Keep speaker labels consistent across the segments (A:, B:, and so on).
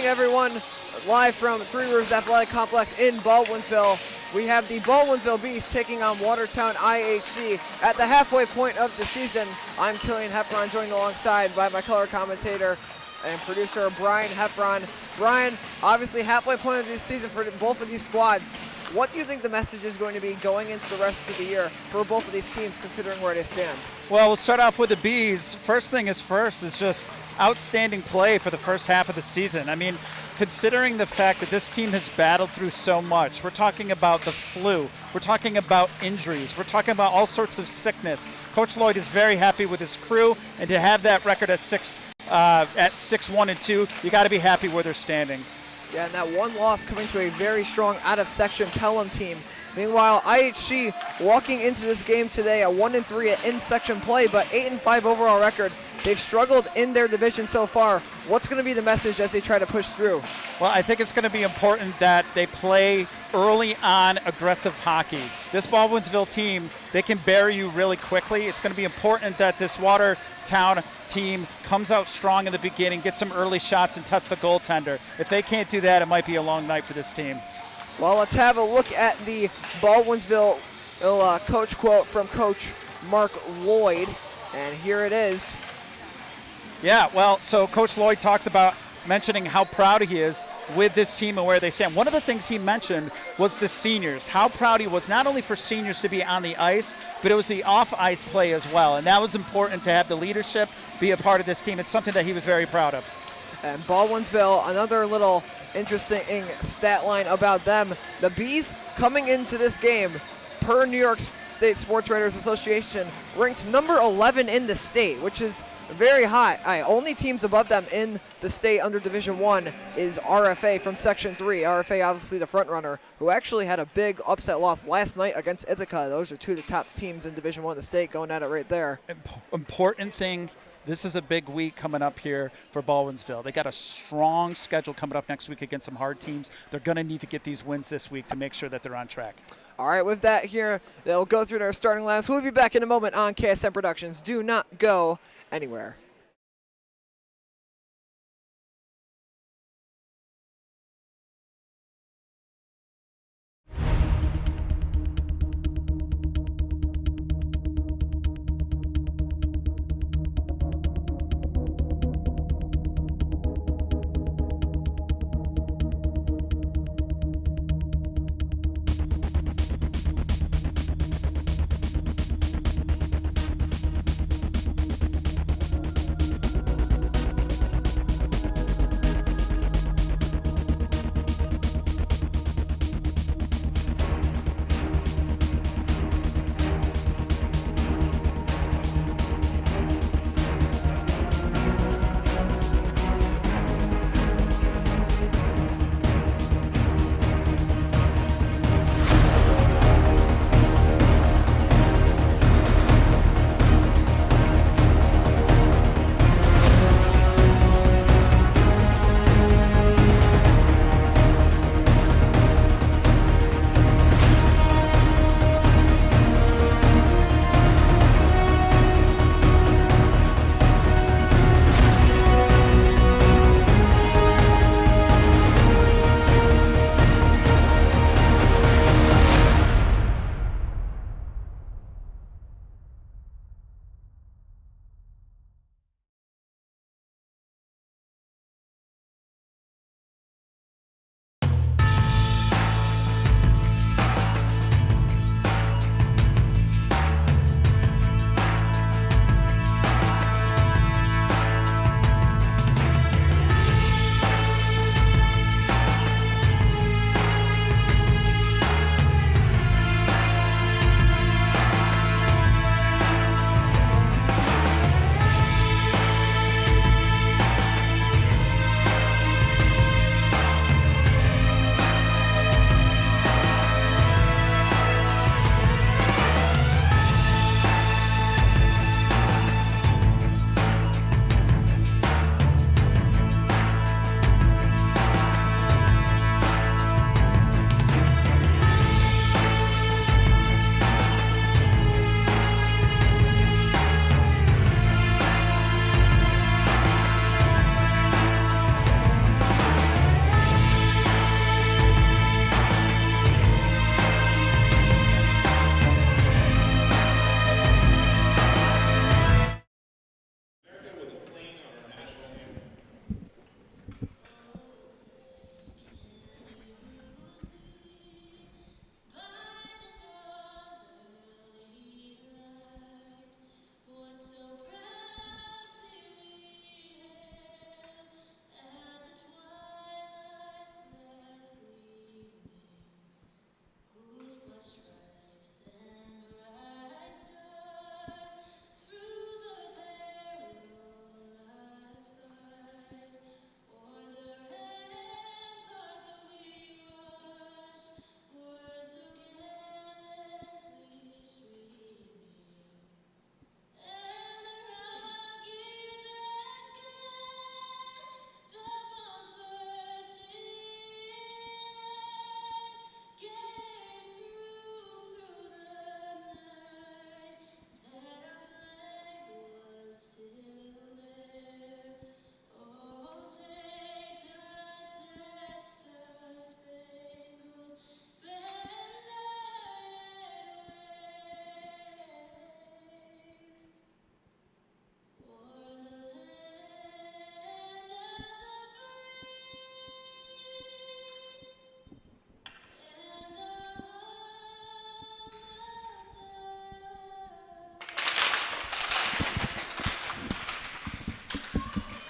A: everyone. Live from Three Rivers Athletic Complex in Baldwinsville. We have the Baldwinsville Bees taking on Watertown IHC at the halfway point of the season. I'm Killian Heffron, joined alongside by my color commentator and producer Brian Heffron. Brian, obviously halfway point of the season for both of these squads. What do you think the message is going to be going into the rest of the year for both of these teams, considering where they stand?
B: Well, we'll start off with the Bees. First thing is first, it's just outstanding play for the first half of the season. I mean, considering the fact that this team has battled through so much, we're talking about the flu, we're talking about injuries, we're talking about all sorts of sickness. Coach Lloyd is very happy with his crew, and to have that record at 6-1-2, you got to be happy where they're standing.
A: Yeah, and that one loss coming to a very strong out-of-section Pelham team. Meanwhile, IHC walking into this game today at 1-3 at in-section play, but 8-5 overall record. They've struggled in their division so far. What's going to be the message as they try to push through?
B: Well, I think it's going to be important that they play early on aggressive hockey. This Baldwinsville team, they can bury you really quickly. It's going to be important that this Watertown team comes out strong in the beginning, get some early shots, and test the goaltender. If they can't do that, it might be a long night for this team.
A: Well, let's have a look at the Baldwinsville coach quote from Coach Mark Lloyd, and here it is.
B: Yeah, well, so Coach Lloyd talks about mentioning how proud he is with this team and where they stand. One of the things he mentioned was the seniors, how proud he was not only for seniors to be on the ice, but it was the off-ice play as well. And that was important to have the leadership be a part of this team. It's something that he was very proud of.
A: And Baldwinsville, another little interesting stat line about them. The Bees coming into this game, per New York State Sports Writers Association, ranked number 11 in the state, which is very high. Only teams above them in the state under Division I is RFA from Section 3. RFA, obviously the front runner, who actually had a big upset loss last night against Ithaca. Those are two of the top teams in Division I of the state going at it right there.
B: Important thing, this is a big week coming up here for Baldwinsville. They got a strong schedule coming up next week against some hard teams. They're going to need to get these wins this week to make sure that they're on track.
A: All right, with that here, they'll go through their starting lineups. We'll be back in a moment on KSM Productions. Do not go anywhere.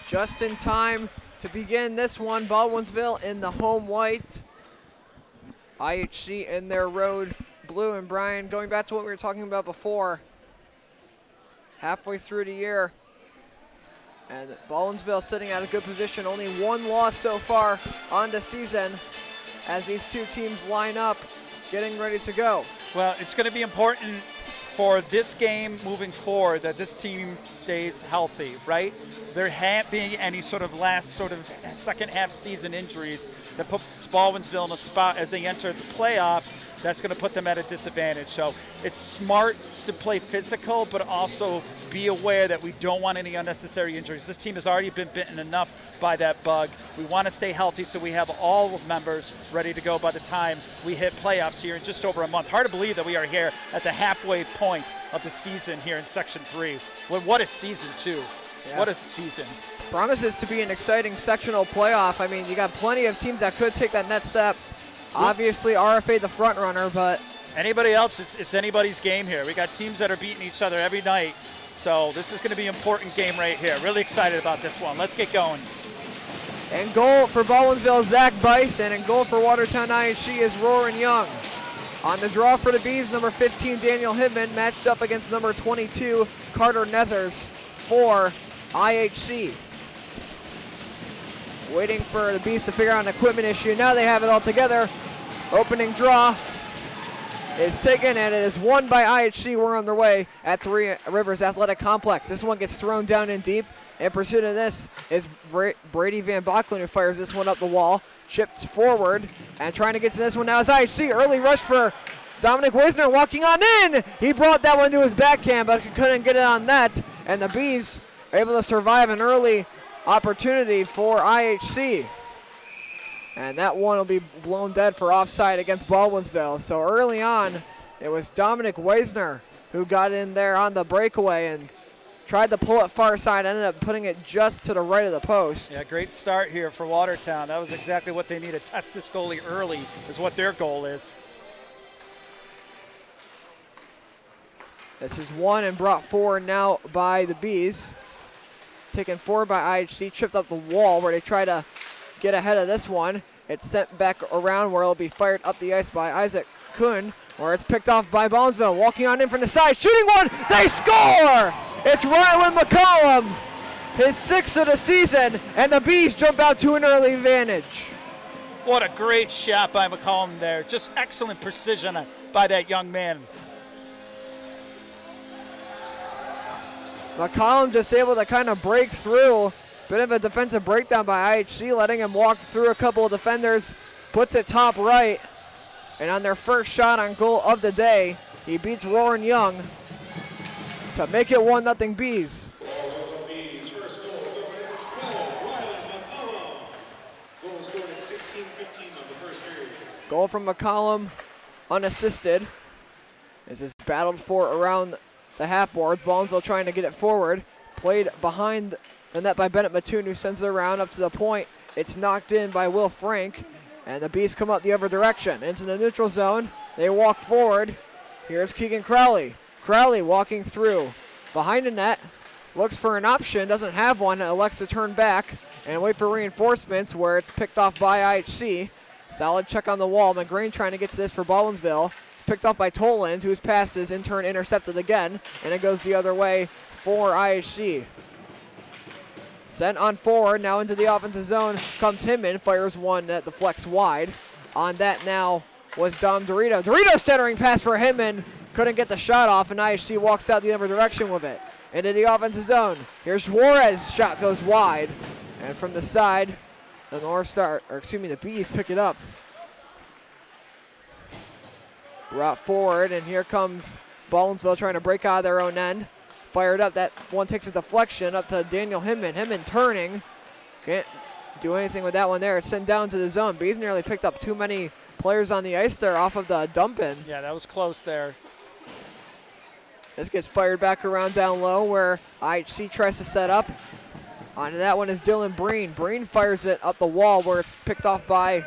A: just in time to begin this one. Baldwinsville in the home white. IHC in their road blue. And Brian, going back to what we were talking about before, halfway through the year, and Baldwinsville sitting at a good position. Only one loss so far on the season as these two teams line up, getting ready to go.
B: Well, it's going to be important for this game moving forward that this team stays healthy, right? There can't be any sort of second half season injuries that puts Baldwinsville in a spot as they enter the playoffs that's going to put them at a disadvantage. So it's smart to play physical, but also be aware that we don't want any unnecessary injuries. This team has already been bitten enough by that bug. We want to stay healthy so we have all members ready to go by the time we hit playoffs here in just over a month. Hard to believe that we are here at the halfway point of the season here in Section 3. Well, what a season, too. Yeah. What a season.
A: Promises to be an exciting sectional playoff. I mean, you got plenty of teams that could take that next step. Obviously, RFA the front runner, but
B: anybody else, it's anybody's game here. We got teams that are beating each other every night. So this is going to be an important game right here. Really excited about this one. Let's get going.
A: And goal for Baldwinsville, Zach Bison, and goal for Watertown IHC is Roarin' Young. On the draw for the Bees, number 15, Daniel Hibman, matched up against number 22, Carter Nethers for IHC. Waiting for the Bees to figure out an equipment issue. Now they have it all together. Opening draw is taken, and it is won by IHC. We're on their way at Three Rivers Athletic Complex. This one gets thrown down in deep. In pursuit of this is Brady Van Bocklin, who fires this one up the wall. Chipped forward, and trying to get to this one now is IHC. Early rush for Dominic Wisner walking on in. He brought that one to his backhand, but couldn't get it on net. And the Bees are able to survive an early opportunity for IHC. And that one will be blown dead for offside against Baldwinsville. So early on, it was Dominic Wisner who got in there on the breakaway and tried to pull it far side, ended up putting it just to the right of the post.
B: Yeah, great start here for Watertown. That was exactly what they needed. Test this goalie early is what their goal is.
A: This is won and brought forward now by the Bees. Taken forward by IHC, tripped up the wall where they try to get ahead of this one. It's sent back around where it'll be fired up the ice by Isaac Kuhn, where it's picked off by Baldwinsville. Walking on in from the side, shooting one, they score! It's Rylan McCollum, his 6th of the season, and the Bees jump out to an early advantage.
B: What a great shot by McCollum there. Just excellent precision by that young man.
A: McCollum just able to kind of break through. Bit of a defensive breakdown by IHC, letting him walk through a couple of defenders. Puts it top right. And on their first shot on goal of the day, he beats Roarin' Young to make it 1-0 Bees.
C: First goal scored at 12, Rylan McCollum. Goal scored at 16:15 of the first period.
A: Goal from McCollum, unassisted. As it's battled for around the half boards. Baldwinsville trying to get it forward. Played behind the net by Bennett Mattoon, who sends it around up to the point. It's knocked in by Will Frank, and the Bees come up the other direction. Into the neutral zone. They walk forward. Here's Keegan Crowley. Crowley walking through. Behind the net. Looks for an option. Doesn't have one. Elects to turn back and wait for reinforcements, where it's picked off by IHC. Solid check on the wall. McGrain trying to get to this for Baldwinsville. Picked off by Toland, whose pass is in turn intercepted again, and it goes the other way for IHC. Sent on forward, now into the offensive zone comes Hinman, fires one that deflects wide. On that now was Dom Dorito. Dorito centering pass for Hinman, couldn't get the shot off, and IHC walks out the other direction with it. Into the offensive zone, here's Juarez, shot goes wide, and from the side, the Bees pick it up. Brought forward, and here comes Baldwinsville trying to break out of their own end. Fired up, that one takes a deflection up to Daniel Hinman. Hinman turning, can't do anything with that one there. It's sent down to the zone. Bees nearly picked up too many players on the ice there off of the dump in.
B: Yeah, that was close there.
A: This gets fired back around down low where IHC tries to set up. On that one is Dylan Breen. Breen fires it up the wall where it's picked off by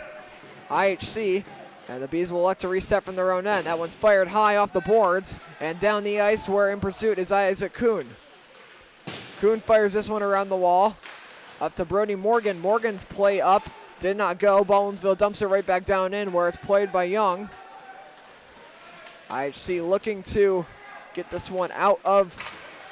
A: IHC. And the Bees will elect to reset from their own end. That one's fired high off the boards and down the ice, where in pursuit is Isaac Kuhn. Kuhn fires this one around the wall. Up to Brody Morgan. Morgan's play up. Did not go. Baldwinsville dumps it right back down in where it's played by Young. IHC looking to get this one out of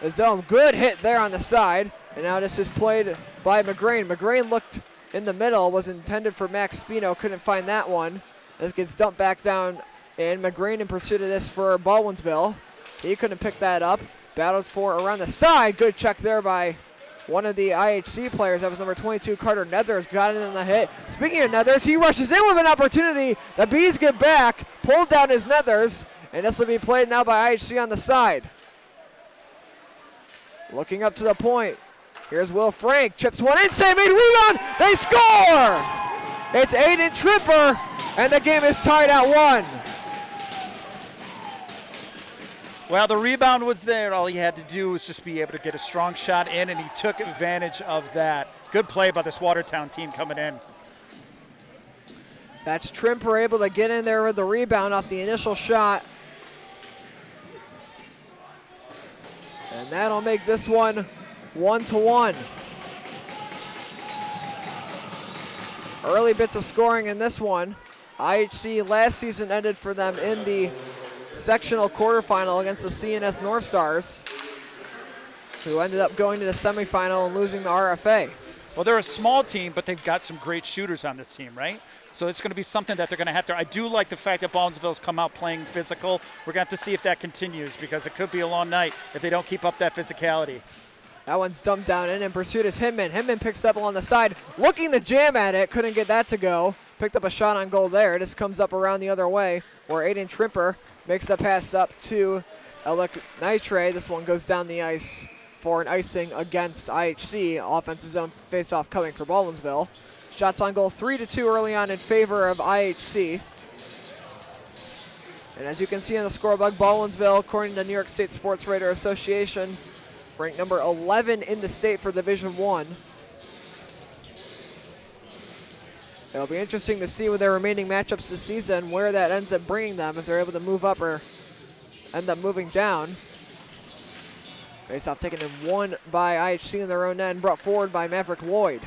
A: the zone. Good hit there on the side. And now this is played by McGrain. McGrain looked in the middle, was intended for Max Spino, couldn't find that one. This gets dumped back down, and McGrain in pursuit of this for Baldwinsville. He couldn't pick that up. Battled for around the side. Good check there by one of the IHC players. That was number 22, Carter Nethers. Got it in the hit. Speaking of Nethers, he rushes in with an opportunity. The Bees get back. Pulled down his Nethers, and this will be played now by IHC on the side. Looking up to the point. Here's Will Frank. Chips one in. Same rebound. They score! It's Aiden Tripper, and the game is tied at 1.
B: Well, the rebound was there. All he had to do was just be able to get a strong shot in, and he took advantage of that. Good play by this Watertown team coming in.
A: That's Trimper able to get in there with the rebound off the initial shot. And that'll make this one 1-1. Early bits of scoring in this one. IHC last season ended for them in the sectional quarterfinal against the CNS North Stars, who ended up going to the semifinal and losing the RFA.
B: Well, they're a small team, but they've got some great shooters on this team, right? So it's going to be something that they're going to have to. I do like the fact that Baldwinsville's come out playing physical. We're going to have to see if that continues, because it could be a long night if they don't keep up that physicality.
A: That one's dumped down in pursuit is Hinman. Hinman picks up along the side, looking to jam at it, couldn't get that to go. Picked up a shot on goal there. This comes up around the other way, where Aiden Trimper makes the pass up to Alec Nitre. This one goes down the ice for an icing against IHC. Offensive zone face-off coming for Baldwinsville. Shots on goal 3-2 early on in favor of IHC. And as you can see on the scorebook, Baldwinsville, according to the New York State Sports Writer Association, ranked number 11 in the state for Division I. It'll be interesting to see with their remaining matchups this season where that ends up bringing them, if they're able to move up or end up moving down. Face-off taken in one by IHC in their own end, brought forward by Maverick Lloyd.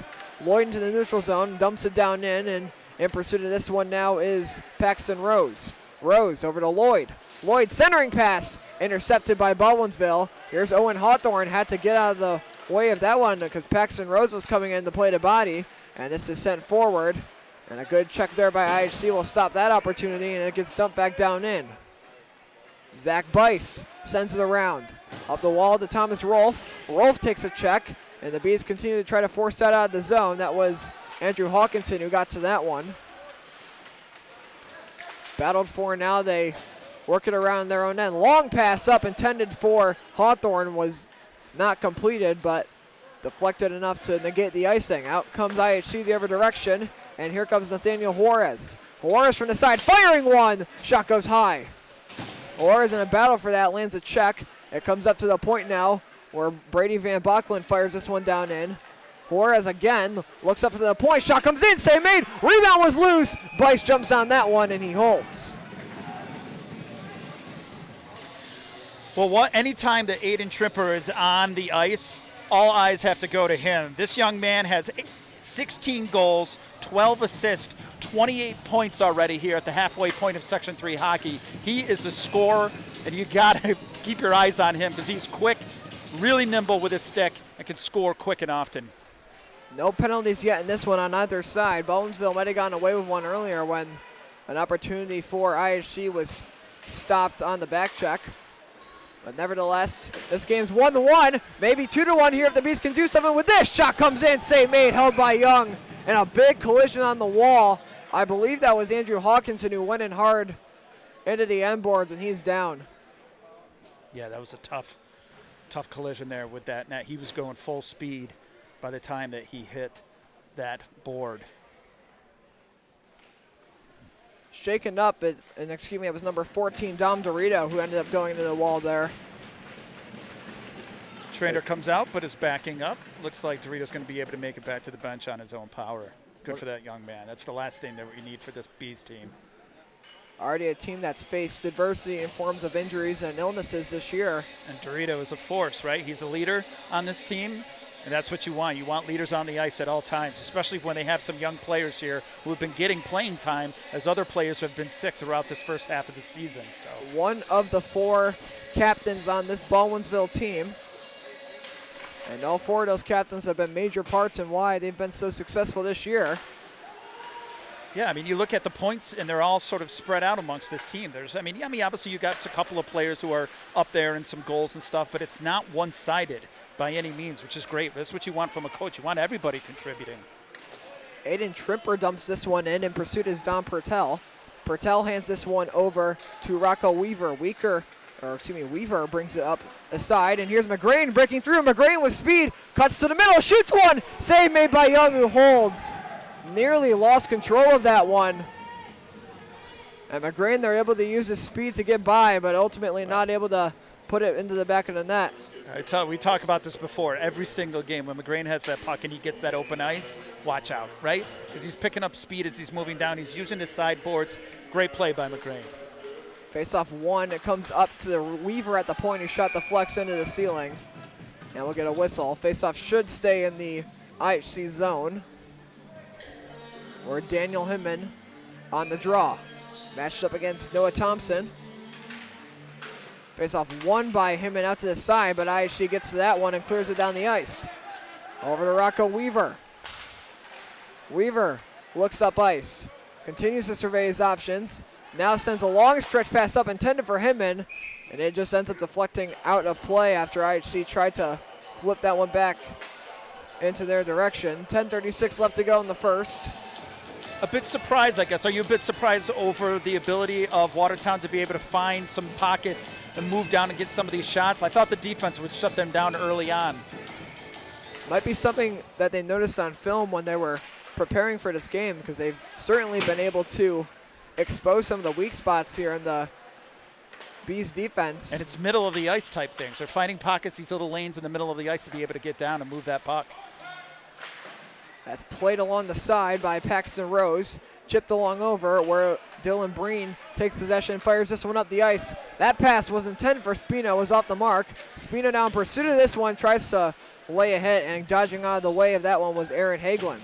A: Lloyd into the neutral zone, dumps it down in pursuit of this one now is Paxton Rose. Rose over to Lloyd. Lloyd centering pass, intercepted by Baldwinsville. Here's Owen Hawthorne, had to get out of the way of that one because Paxton Rose was coming in to play the body, and this is sent forward. And a good check there by IHC will stop that opportunity, and it gets dumped back down in. Zach Bice sends it around. Up the wall to Thomas Rolfe. Rolfe takes a check, and the Bees continue to try to force that out of the zone. That was Andrew Hawkinson who got to that one. Battled for now, they work it around their own end. Long pass up intended for Hawthorne was not completed, but deflected enough to negate the icing. Out comes IHC the other direction, and here comes Nathaniel Juarez. Juarez from the side, firing one. Shot goes high. Juarez in a battle for that, lands a check. It comes up to the point now where Brady Van Bocklin fires this one down in. Juarez again looks up to the point. Shot comes in, save made. Rebound was loose. Bice jumps on that one, and he holds.
B: Well, anytime that Aiden Trimper is on the ice, all eyes have to go to him. This young man has 16 goals, 12 assists, 28 points already here at the halfway point of Section 3 hockey. He is a scorer, and you got to keep your eyes on him because he's quick, really nimble with his stick, and can score quick and often.
A: No penalties yet in this one on either side. Baldwinsville might have gone away with one earlier when an opportunity for IHC was stopped on the back check. But nevertheless, this game's 1-1, maybe 2-1 here if the Bees can do something with this. Shot comes in, save made, held by Young, and a big collision on the wall. I believe that was Andrew Hawkinson who went in hard into the end boards, and he's down.
B: Yeah, that was a tough collision there with that net. He was going full speed by the time that he hit that board.
A: Shaken up, and excuse me, it was number 14, Dom Dorito, who ended up going into the wall there.
B: Trainer comes out, but is backing up. Looks like Dorito's going to be able to make it back to the bench on his own power. Good for that young man. That's the last thing that we need for this Bees team.
A: Already a team that's faced adversity in forms of injuries and illnesses this year.
B: And Dorito is a force, right? He's a leader on this team. And that's what you want. You want leaders on the ice at all times, especially when they have some young players here who have been getting playing time as other players have been sick throughout this first half of the season. So
A: one of the 4 captains on this Baldwinsville team. And all 4 of those captains have been major parts in why they've been so successful this year.
B: Yeah, I mean, you look at the points, and they're all sort of spread out amongst this team. I mean, obviously you got a couple of players who are up there and some goals and stuff, but it's not one-sided by any means, which is great. That's what you want from a coach. You want everybody contributing.
A: Aiden Trimper dumps this one in pursuit is Don Pertel. Pertel hands this one over to Rocco Weaver. Weaver brings it up the side, and here's McGrain breaking through. McGrain with speed, cuts to the middle, shoots one. Save made by Young, who holds. Nearly lost control of that one. And McGrain, they're able to use his speed to get by, but ultimately not able to put it into the back of the net.
B: We talk about this before. Every single game when McGrain has that puck and he gets that open ice, watch out, right? Because he's picking up speed as he's moving down. He's using his sideboards. Great play by McGrain.
A: Face-off 1, it comes up to Weaver at the point. He shot the flex into the ceiling. And we'll get a whistle. Face-off should stay in the IHC zone. Or Daniel Hinman on the draw. Matched up against Noah Thompson. Face-off 1 by Hinman out to the side, but IHC gets to that one and clears it down the ice. Over to Rocco Weaver. Weaver looks up ice. Continues to survey his options. Now sends a long stretch pass up intended for Hinman, and it just ends up deflecting out of play after IHC tried to flip that one back into their direction. 10:36 left to go in the first.
B: A bit surprised, I guess. Are you a bit surprised over the ability of Watertown to be able to find some pockets and move down and get some of these shots? I thought the defense would shut them down early on.
A: Might be something that they noticed on film when they were preparing for this game, because they've certainly been able to expose some of the weak spots here in the Bees defense.
B: And it's middle of the ice type things. They're finding pockets, these little lanes in the middle of the ice to be able to get down and move that puck.
A: That's played along the side by Paxton Rose. Chipped along over where Dylan Breen takes possession, fires this one up the ice. That pass was intended for Spino, was off the mark. Spino now in pursuit of this one, tries to lay ahead, and dodging out of the way of that one was Aaron Hagelin.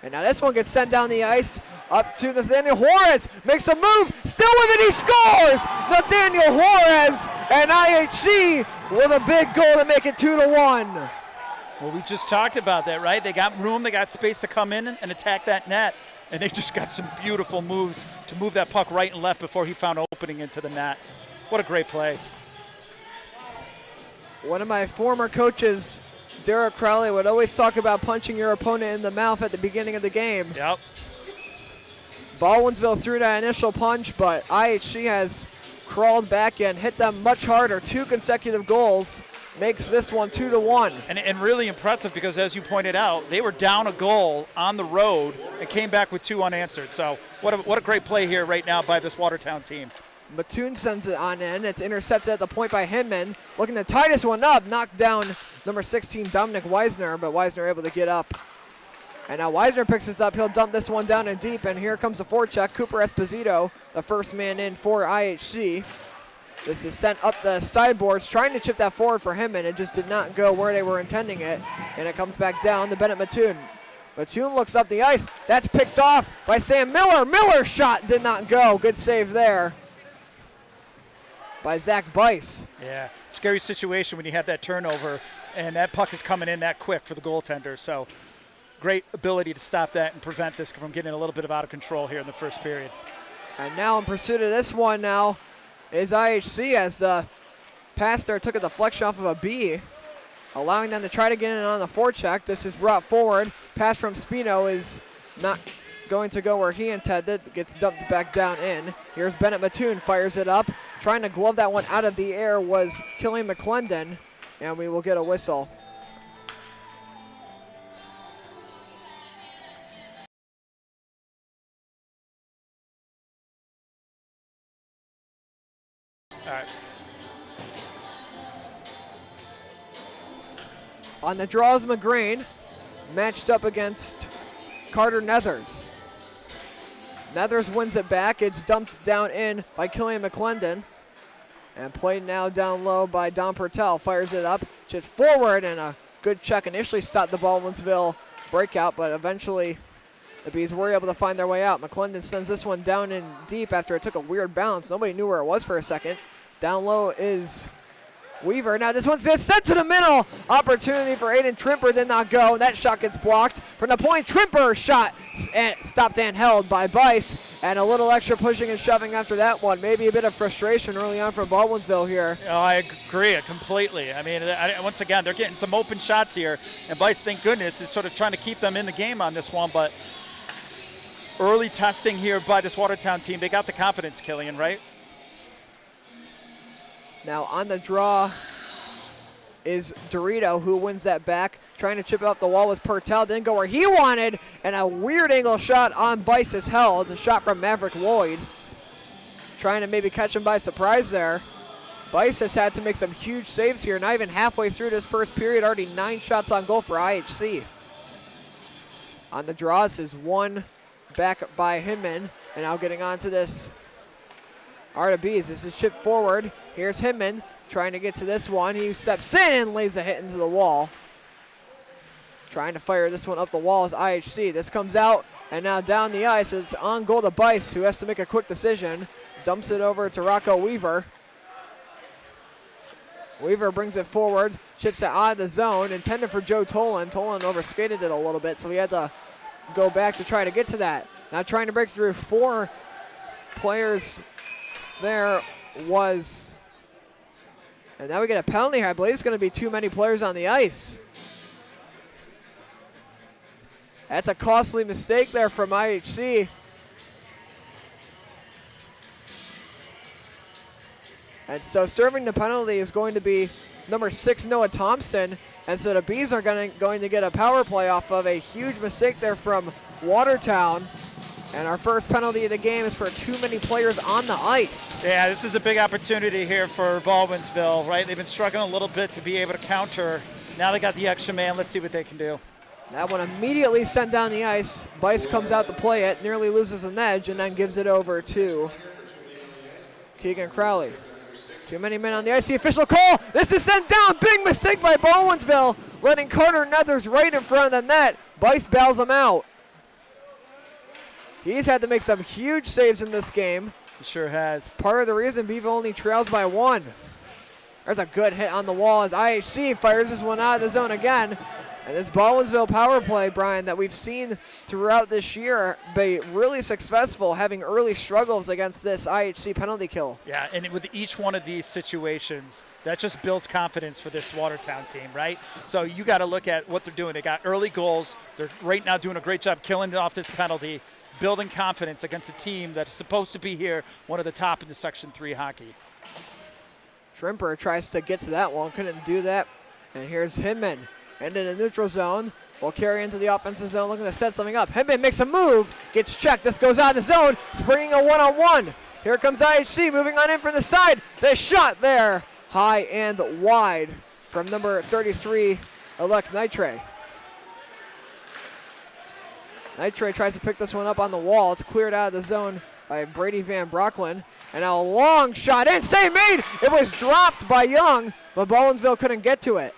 A: And now this one gets sent down the ice, up to Nathaniel Juarez, makes a move, still with it, he scores! Nathaniel Juarez and IHC with a big goal to make it 2-1.
B: Well, we just talked about that, right? They got room, they got space to come in and attack that net, and they just got some beautiful moves to move that puck right and left before he found opening into the net. What a great play.
A: One of my former coaches, Derek Crowley, would always talk about punching your opponent in the mouth at the beginning of the game.
B: Yep.
A: Baldwinsville threw that initial punch, but IHC has crawled back and hit them much harder. 2 consecutive goals makes this one 2-1.
B: And really impressive because, as you pointed out, they were down a goal on the road and came back with 2 unanswered. So what a great play here right now by this Watertown team.
A: Mattoon sends it on in. It's intercepted at the point by Hinman. Looking to tie this one up. Knocked down number 16, Dominic Weisner, but Weisner able to get up. And now Weisner picks this up. He'll dump this one down and deep, and here comes the forecheck. Cooper Esposito, the first man in for IHC. This is sent up the sideboards, trying to chip that forward for Hinman. It just did not go where they were intending it, and it comes back down to Bennett Mattoon. Mattoon looks up the ice. That's picked off by Sam Miller. Miller's shot did not go. Good save there by Zach Bice.
B: Yeah, scary situation when you have that turnover, and that puck is coming in that quick for the goaltender. So great ability to stop that and prevent this from getting a little bit of out of control here in the first period.
A: And now in pursuit of this one now is IHC, as the pass there took a deflection off of a B, allowing them to try to get in on the forecheck. This is brought forward. Pass from Spino is not going to go where he intended. Gets dumped back down in. Here's Bennett Mattoon, fires it up. Trying to glove that one out of the air was Killian McClendon, and we will get a whistle.
B: All right.
A: On the draws, McGrain matched up against Carter Nethers. Nethers wins it back. It's dumped down in by Killian McClendon. And played now down low by Don Pertel. Fires it up, just forward, and a good check initially stopped the Baldwinsville breakout, but eventually the Bees were able to find their way out. McClendon sends this one down in deep after it took a weird bounce. Nobody knew where it was for a second. Down low is Weaver. Now this one's sent to the middle. Opportunity for Aiden Trimper did not go. That shot gets blocked. From the point, Trimper shot stopped and held by Bice. And a little extra pushing and shoving after that one. Maybe a bit of frustration early on from Baldwinsville here.
B: Oh, I agree completely. I mean, once again, they're getting some open shots here. And Bice, thank goodness, is sort of trying to keep them in the game on this one. But early testing here by this Watertown team. They got the confidence, Killian, right?
A: Now on the draw is Dorito, who wins that back. Trying to chip it up the wall with Pertel. Didn't go where he wanted. And a weird angle shot on Bice is held. A shot from Maverick Lloyd. Trying to maybe catch him by surprise there. Bice has had to make some huge saves here. Not even halfway through this first period. Already 9 shots on goal for IHC. On the draws is one back by Hinman. And now getting on to this Arta Bees. This is chipped forward. Here's Hinman trying to get to this one. He steps in and lays a hit into the wall. Trying to fire this one up the wall is IHC. This comes out and now down the ice. It's on goal to Bice, who has to make a quick decision. Dumps it over to Rocco Weaver. Weaver brings it forward, chips it out of the zone, intended for Joe Tolan. Tolan overskated it a little bit, so he had to go back to try to get to that. Now trying to break through 4 players there was, and now we get a penalty here. I believe it's going to be too many players on the ice. That's a costly mistake there from IHC. And so serving the penalty is going to be number 6, Noah Thompson. And so the Bees are going to get a power play off of a huge mistake there from Watertown. And our first penalty of the game is for too many players on the ice.
B: Yeah, this is a big opportunity here for Baldwinsville, right? They've been struggling a little bit to be able to counter. Now they got the extra man. Let's see what they can do.
A: That one immediately sent down the ice. Bice comes out to play it, nearly loses an edge, and then gives it over to Keegan Crowley. Too many men on the ice. The official call. This is sent down. Big mistake by Baldwinsville, letting Carter Nethers right in front of the net. Bice bails him out. He's had to make some huge saves in this game.
B: He sure has.
A: Part of the reason Bevo only trails by 1. There's a good hit on the wall as IHC fires this one out of the zone again. And this Baldwinsville power play, Brian, that we've seen throughout this year be really successful, having early struggles against this IHC penalty kill.
B: Yeah, and with each one of these situations, that just builds confidence for this Watertown team, right? So you got to look at what they're doing. They got early goals. They're right now doing a great job killing off this penalty, building confidence against a team that's supposed to be here, one of the top in the Section 3 hockey.
A: Trimper tries to get to that one, couldn't do that. And here's Hinman into the neutral zone. Will carry into the offensive zone, looking to set something up. Hinman makes a move, gets checked. This goes out of the zone, springing a one-on-one. Here comes IHC moving on in from the side. The shot there, high and wide from number 33, Alec Nitre. Nitre tries to pick this one up on the wall. It's cleared out of the zone by Brady Van Brocklin. And a long shot in, save made. It was dropped by Young, but Baldwinsville couldn't get to it.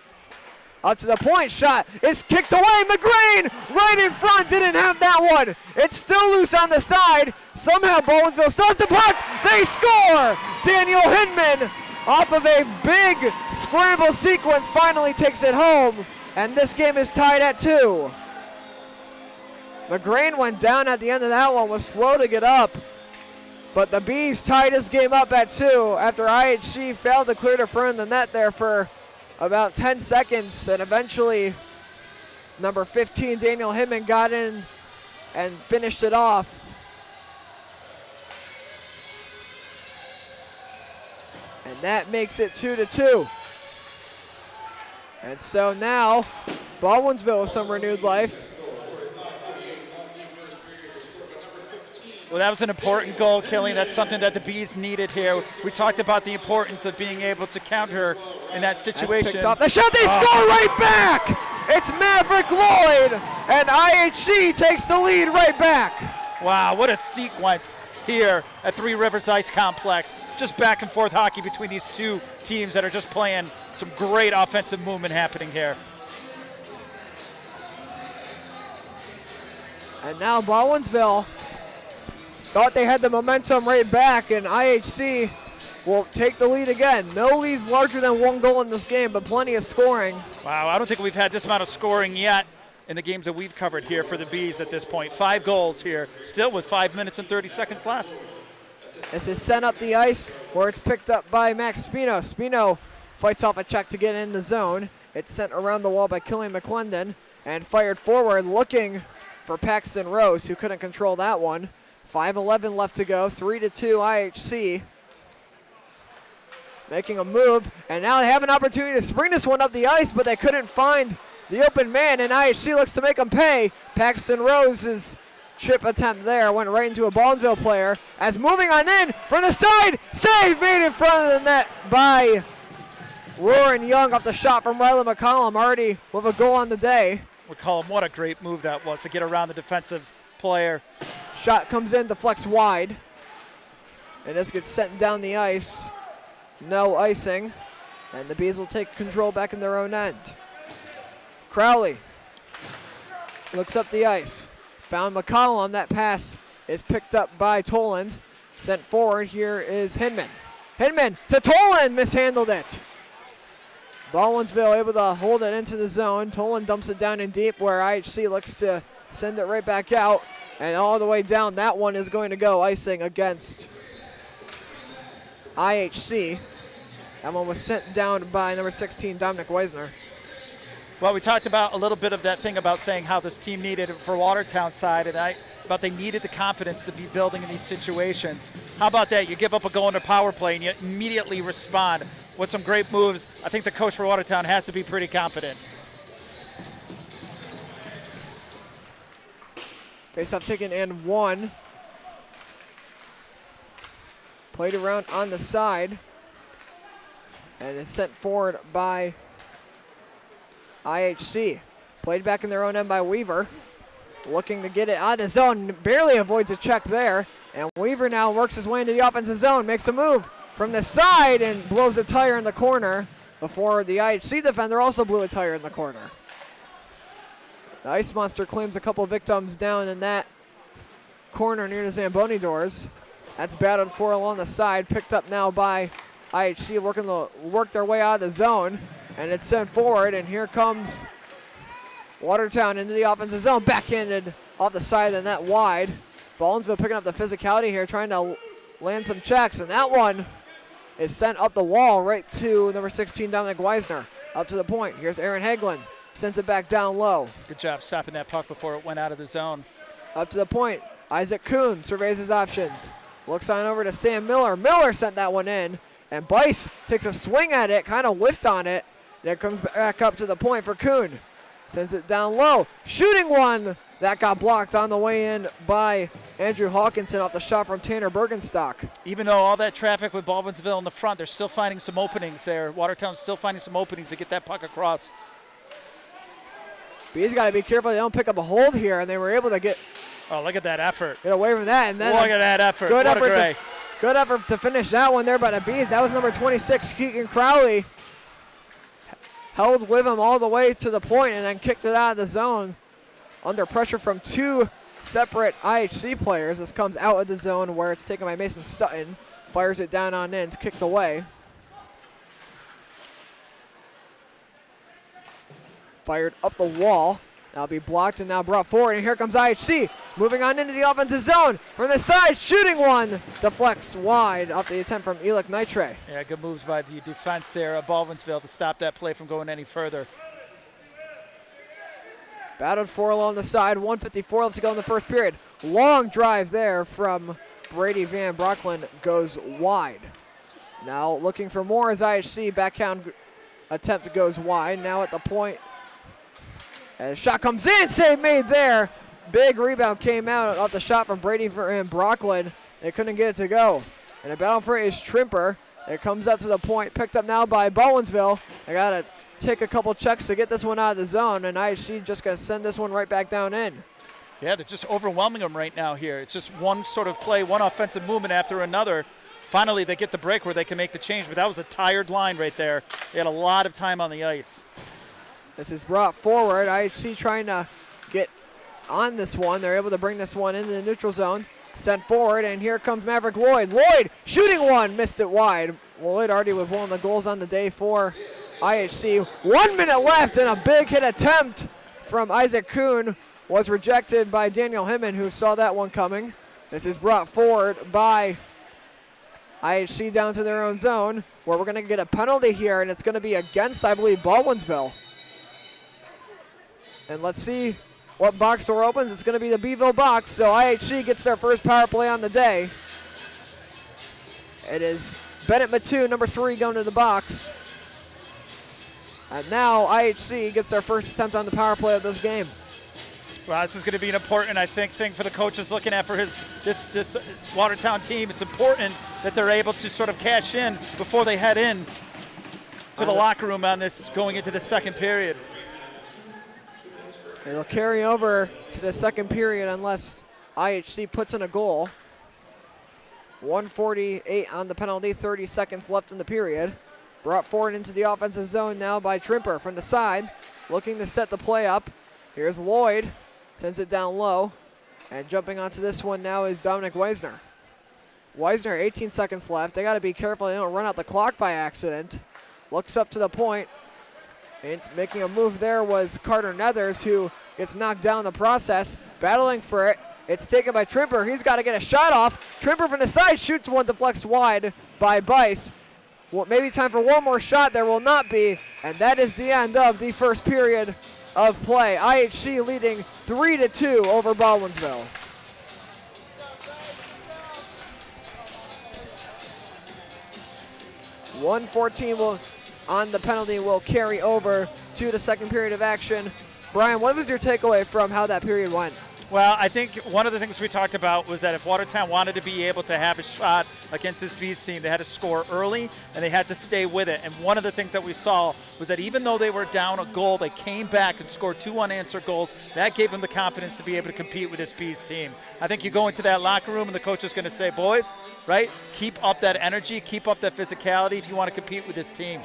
A: Up to the point, shot is kicked away. McGrain right in front, didn't have that one. It's still loose on the side. Somehow Baldwinsville starts the puck. They score. Daniel Hinman off of a big scramble sequence finally takes it home. And this game is tied at 2. McGrain went down at the end of that one, was slow to get up. But the Bees tied this game up at 2 after IHC failed to clear the front of the net there for about 10 seconds, and eventually number 15, Daniel Hinman, got in and finished it off. And that makes it 2-2. And so now, Baldwinsville with some renewed life.
B: Well, that was an important goal, Killian. That's something that the Bees needed here. We talked about the importance of being able to counter in that situation.
A: The shot, they score right back! It's Maverick Lloyd, and IHC takes the lead right back.
B: Wow, what a sequence here at Three Rivers Ice Complex. Just back and forth hockey between these two teams that are just playing some great offensive movement happening here.
A: And now Baldwinsville thought they had the momentum right back, and IHC will take the lead again. No leads larger than 1 goal in this game, but plenty of scoring.
B: Wow, I don't think we've had this amount of scoring yet in the games that we've covered here for the Bees at this point. 5 goals here, still with 5 minutes and 30 seconds left.
A: This is sent up the ice where it's picked up by Max Spino. Spino fights off a check to get in the zone. It's sent around the wall by Killian McClendon and fired forward looking for Paxton Rose, who couldn't control that one. 5:11 left to go, 3-2 IHC. Making a move, and now they have an opportunity to spring this one up the ice, but they couldn't find the open man, and IHC looks to make them pay. Paxton Rose's chip attempt there went right into a Baldwinsville player. As moving on in from the side, save made in front of the net by Roarin Young off the shot from Riley McCollum, already with a goal on the day.
B: McCollum, what a great move that was to get around the defensive player.
A: Shot comes in, deflects wide, and this gets sent down the ice. No icing, and the Bees will take control back in their own end. Crowley looks up the ice, found McCollum. That pass is picked up by Toland. Sent forward, here is Hinman. Hinman to Toland, mishandled it. Baldwinsville able to hold it into the zone. Toland dumps it down in deep where IHC looks to send it right back out, and all the way down. That one is going to go icing against IHC. That one was sent down by number 16, Dominic Weisner.
B: Well, we talked about a little bit of that thing about saying how this team needed it for Watertown side, and about they needed the confidence to be building in these situations. How about that? You give up a goal in a power play and you immediately respond with some great moves. I think the coach for Watertown has to be pretty confident.
A: Face-off taken and one. Played around on the side. And it's sent forward by IHC. Played back in their own end by Weaver. Looking to get it out of the zone. Barely avoids a check there. And Weaver now works his way into the offensive zone. Makes a move from the side and blows a tire in the corner. Before the IHC defender also blew a tire in the corner. The Ice Monster claims a couple victims down in that corner near the Zamboni doors. That's battled for along the side. Picked up now by IHC, working to work their way out of the zone, and it's sent forward, and here comes Watertown into the offensive zone, backhanded off the side of the net wide. Baldwinsville picking up the physicality here, trying to land some checks, and that one is sent up the wall right to number 16, Dominic Weisner. Up to the point, here's Aaron Hagelin, sends it back down low.
B: Good job stopping that puck before it went out of the zone.
A: Up to the point, Isaac Kuhn surveys his options. Looks on over to Sam Miller. Miller sent that one in. And Bice takes a swing at it, kind of whiffed on it. And it comes back up to the point for Kuhn. Sends it down low. Shooting one. That got blocked on the way in by Andrew Hawkinson off the shot from Tanner Bergenstock.
B: Even though all that traffic with Baldwinsville in the front, they're still finding some openings there. Watertown's still finding some openings to get that puck across.
A: Bees got to be careful they don't pick up a hold here, and they were able to get
B: look at that effort.
A: Get away from that. And then
B: look at that effort.
A: Good
B: what
A: effort
B: a gray.
A: Good effort to finish that one there by the Bees. That was number 26, Keegan Crowley. Held with him all the way to the point and then kicked it out of the zone under pressure from two separate IHC players. This comes out of the zone where it's taken by Mason Stutton. Fires it down on in, it's kicked away. Fired up the wall. That'll be blocked and now brought forward, and here comes IHC. Moving on into the offensive zone. From the side, shooting one. Deflects wide off the attempt from Elic Nitre.
B: Yeah, good moves by the defense there of Baldwinsville to stop that play from going any further.
A: Battled for along the side, 1:54 left to go in the first period. Long drive there from Brady Van Brocklin goes wide. Now looking for more as IHC backhand attempt goes wide. Now at the point. And a shot comes in, save made there. Big rebound came out off the shot from Brady and Brocklin. They couldn't get it to go. And a battle for it is Trimper. It comes up to the point, picked up now by Baldwinsville. They got to take a couple checks to get this one out of the zone, and IHC just going to send this one right back down in.
B: Yeah, they're just overwhelming them right now here. It's just one sort of play, one offensive movement after another. Finally, they get the break where they can make the change, but that was a tired line right there. They had a lot of time on the ice.
A: This is brought forward. IHC trying to get on this one. They're able to bring this one into the neutral zone. Sent forward, and here comes Maverick Lloyd. Lloyd shooting one, missed it wide. Lloyd already with one of the goals on the day for IHC. 1 minute left, and a big hit attempt from Isaac Kuhn was rejected by Daniel Himman, who saw that one coming. This is brought forward by IHC down to their own zone, where we're going to get a penalty here, and it's going to be against, I believe, Baldwinsville. And let's see what box door opens. It's going to be the Beeville box, so IHC gets their first power play on the day. It is Bennett Matu, number 3, going to the box. And now IHC gets their first attempt on the power play of this game.
B: Well, this is going to be an important, I think, thing for the coaches looking at for this Watertown team. It's important that they're able to sort of cash in before they head in to the locker room on this going into the second period.
A: It'll carry over to the second period unless IHC puts in a goal. 1:48 on the penalty, 30 seconds left in the period. Brought forward into the offensive zone now by Trimper from the side, looking to set the play up. Here's Lloyd, sends it down low, and jumping onto this one now is Dominic Weisner. Weisner, 18 seconds left. They got to be careful they don't run out the clock by accident. Looks up to the point. And making a move there was Carter Nethers, who gets knocked down in the process. Battling for it. It's taken by Trimper. He's got to get a shot off. Trimper from the side shoots one, deflects wide by Bice. Well, maybe time for one more shot. There will not be. And that is the end of the first period of play. IHC leading 3-2 over Baldwinsville. .114 will on the penalty will carry over to the second period of action. Brian, what was your takeaway from how that period went?
B: Well, I think one of the things we talked about was that if Watertown wanted to be able to have a shot against this Bees team, they had to score early and they had to stay with it. And one of the things that we saw was that even though they were down a goal, they came back and scored 2 unanswered goals. That gave them the confidence to be able to compete with this Bees team. I think you go into that locker room and the coach is going to say, boys, right, keep up that energy, keep up that physicality if you want to compete with this team.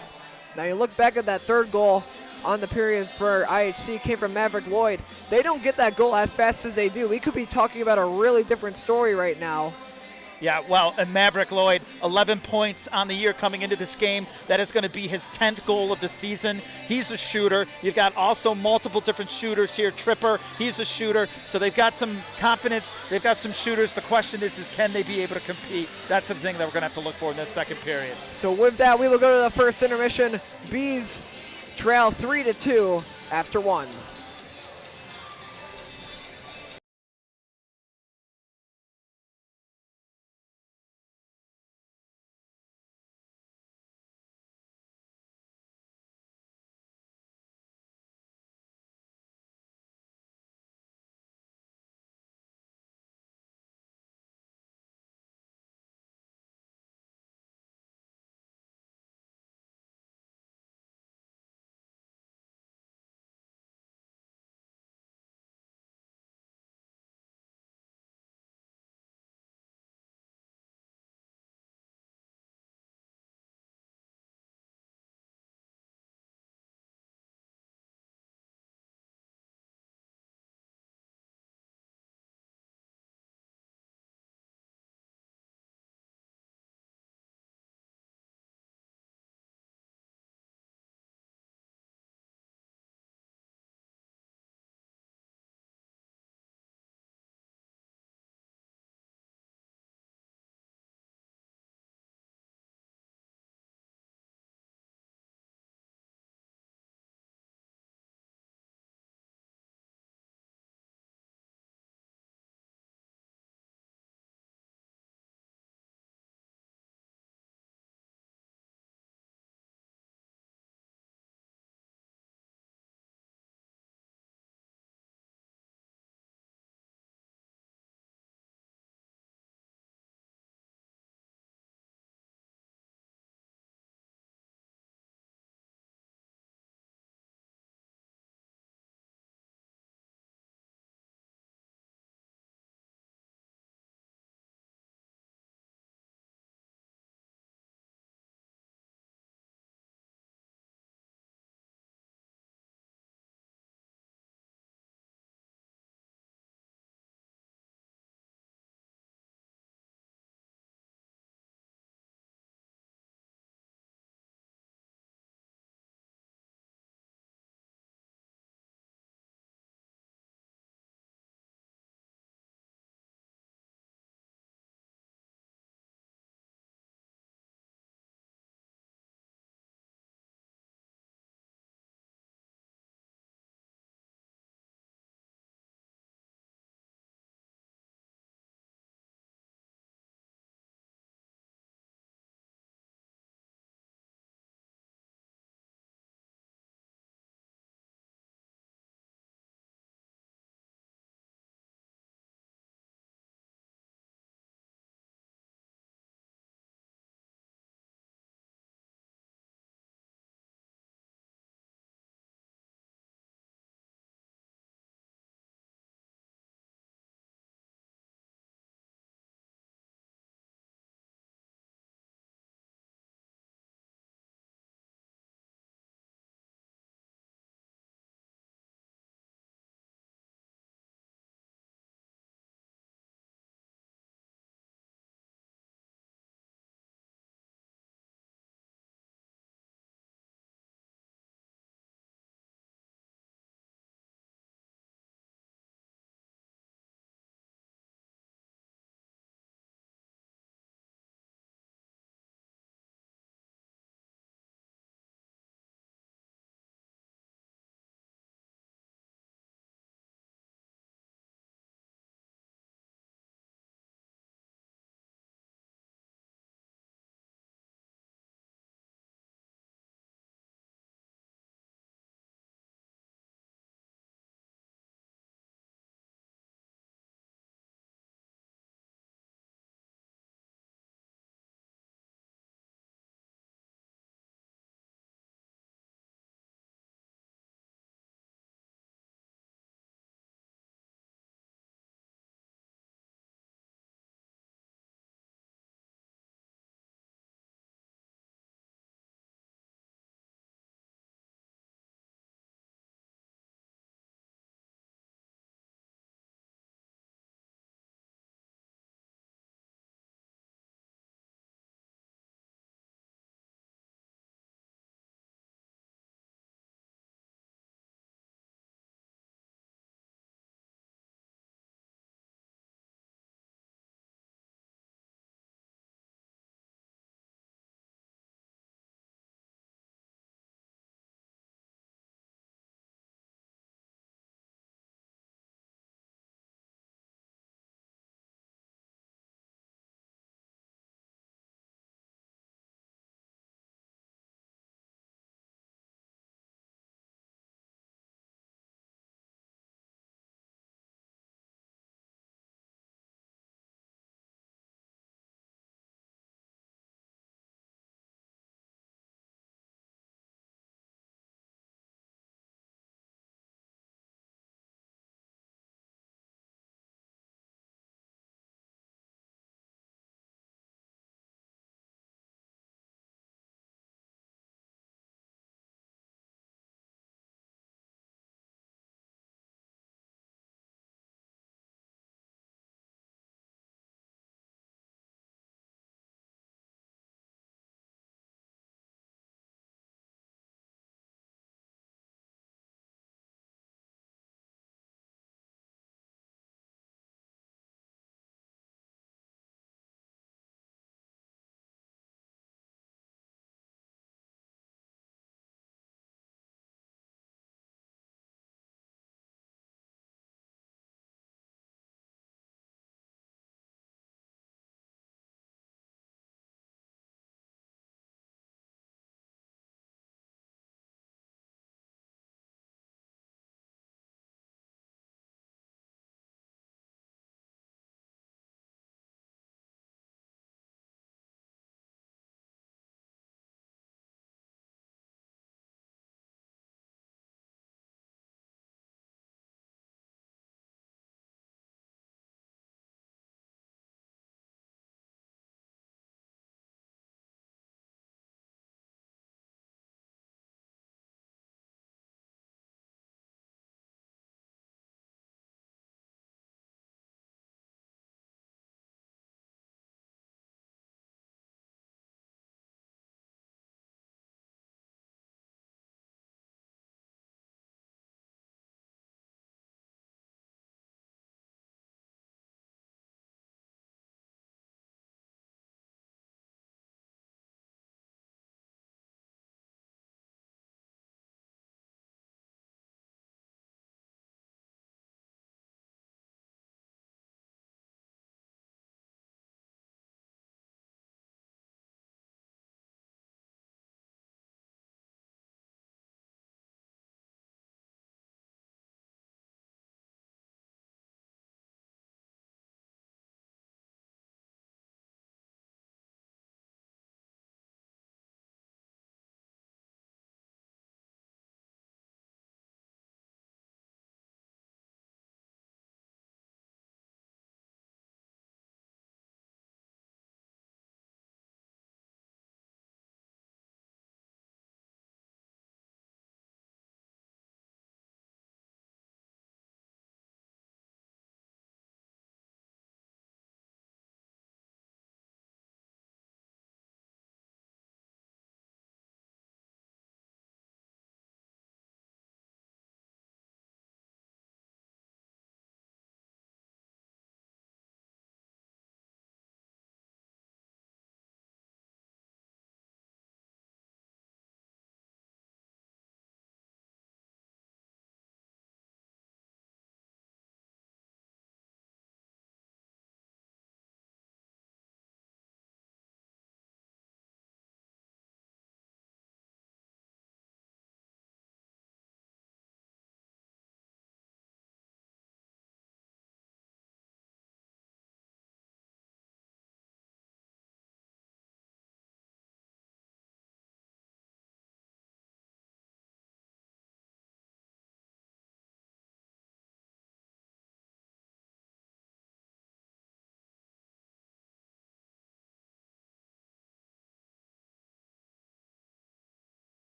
A: Now you look back at that third goal on the period for IHC, came from Maverick Lloyd. They don't get that goal as fast as they do. We could be talking about a really different story right now.
B: Yeah, well, and Maverick Lloyd, 11 points on the year coming into this game. That is going to be his 10th goal of the season. He's a shooter. You've got also multiple different shooters here. Tripper, he's a shooter. So they've got some confidence. They've got some shooters. The question is can they be able to compete? That's the thing that we're going to have to look for in that second period.
A: So with that, we will go to the first intermission. Bees trail 3-2 after 1.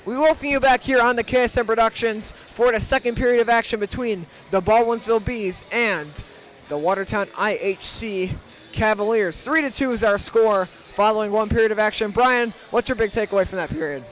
A: We welcome you back here on the KSM Productions for the second period of action between the Baldwinsville Bees and the Watertown IHC Cavaliers. 3-2 is our score following one period of action. Brian, what's your big takeaway from that period?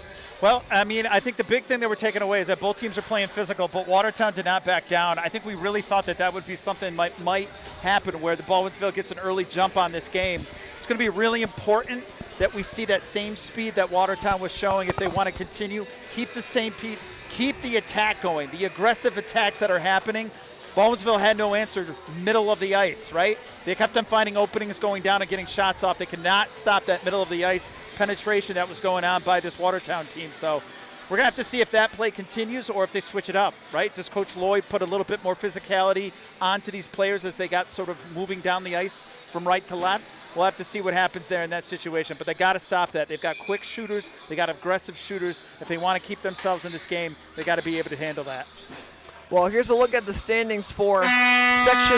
B: Well, I mean, I think the big thing that we're taking away is that both teams are playing physical, but Watertown did not back down. I think we really thought that that would be something might happen where the Baldwinsville gets an early jump on this game. It's going to be really important that we see that same speed that Watertown was showing if they want to continue. Keep the same speed, keep the attack going, the aggressive attacks that are happening. Baldwinsville had no answer middle of the ice, right? They kept on finding openings going down and getting shots off. They could not stop that middle of the ice penetration that was going on by this Watertown team. So we're going to have to see if that play continues or if they switch it up, right? Does Coach Lloyd put a little bit more physicality onto these players as they got sort of moving down the ice from right to left? We'll have to see what happens there in that situation, but they got to stop that. They've got quick shooters. They got aggressive shooters. If they want to keep themselves in this game, they got to be able to handle that.
A: Well, here's a look at the standings for Section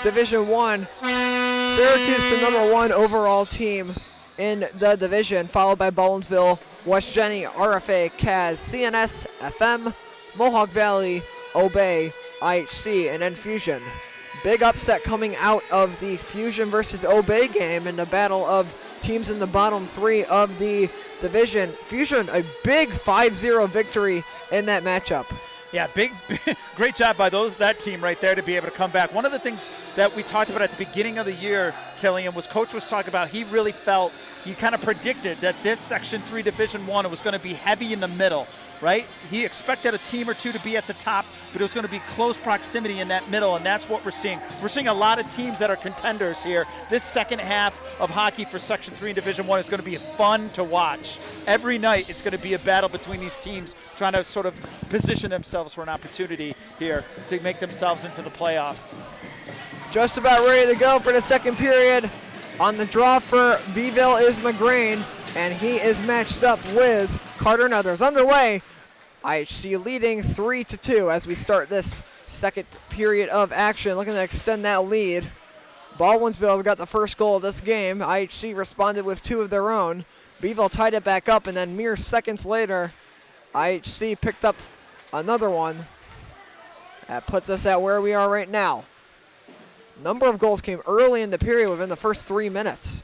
A: 3, Division 1. Syracuse, the number 1 overall team in the division, followed by Baldwinsville, West Jenny, RFA, CAS, CNS, FM, Mohawk Valley, Obey, IHC, and then Fusion. Big upset coming out of the Fusion versus Obey game in the battle of teams in the bottom 3 of the division. Fusion, a big 5-0 victory in that matchup.
B: Yeah, great job by that team right there to be able to come back. One of the things that we talked about at the beginning of the year, Killian, was Coach was talking about he really felt, he kind of predicted that this Section 3 Division 1 was going to be heavy in the middle, right? He expected a team or two to be at the top, but it was going to be close proximity in that middle, and that's what we're seeing. We're seeing a lot of teams that are contenders here. This second half of hockey for Section 3 and Division 1 is going to be fun to watch. Every night it's going to be a battle between these teams trying to sort of position themselves for an opportunity here to make themselves into the playoffs.
A: Just about ready to go for the second period. On the draw for Beeville is McGrain, and he is matched up with Carter Nuthers. Underway, IHC leading 3-2 as we start this second period of action, looking to extend that lead. Baldwinsville got the first goal of this game. IHC responded with 2 of their own. Beeville tied it back up, and then mere seconds later, IHC picked up another one. That puts us at where we are right now. Number of goals came early in the period within the first 3 minutes.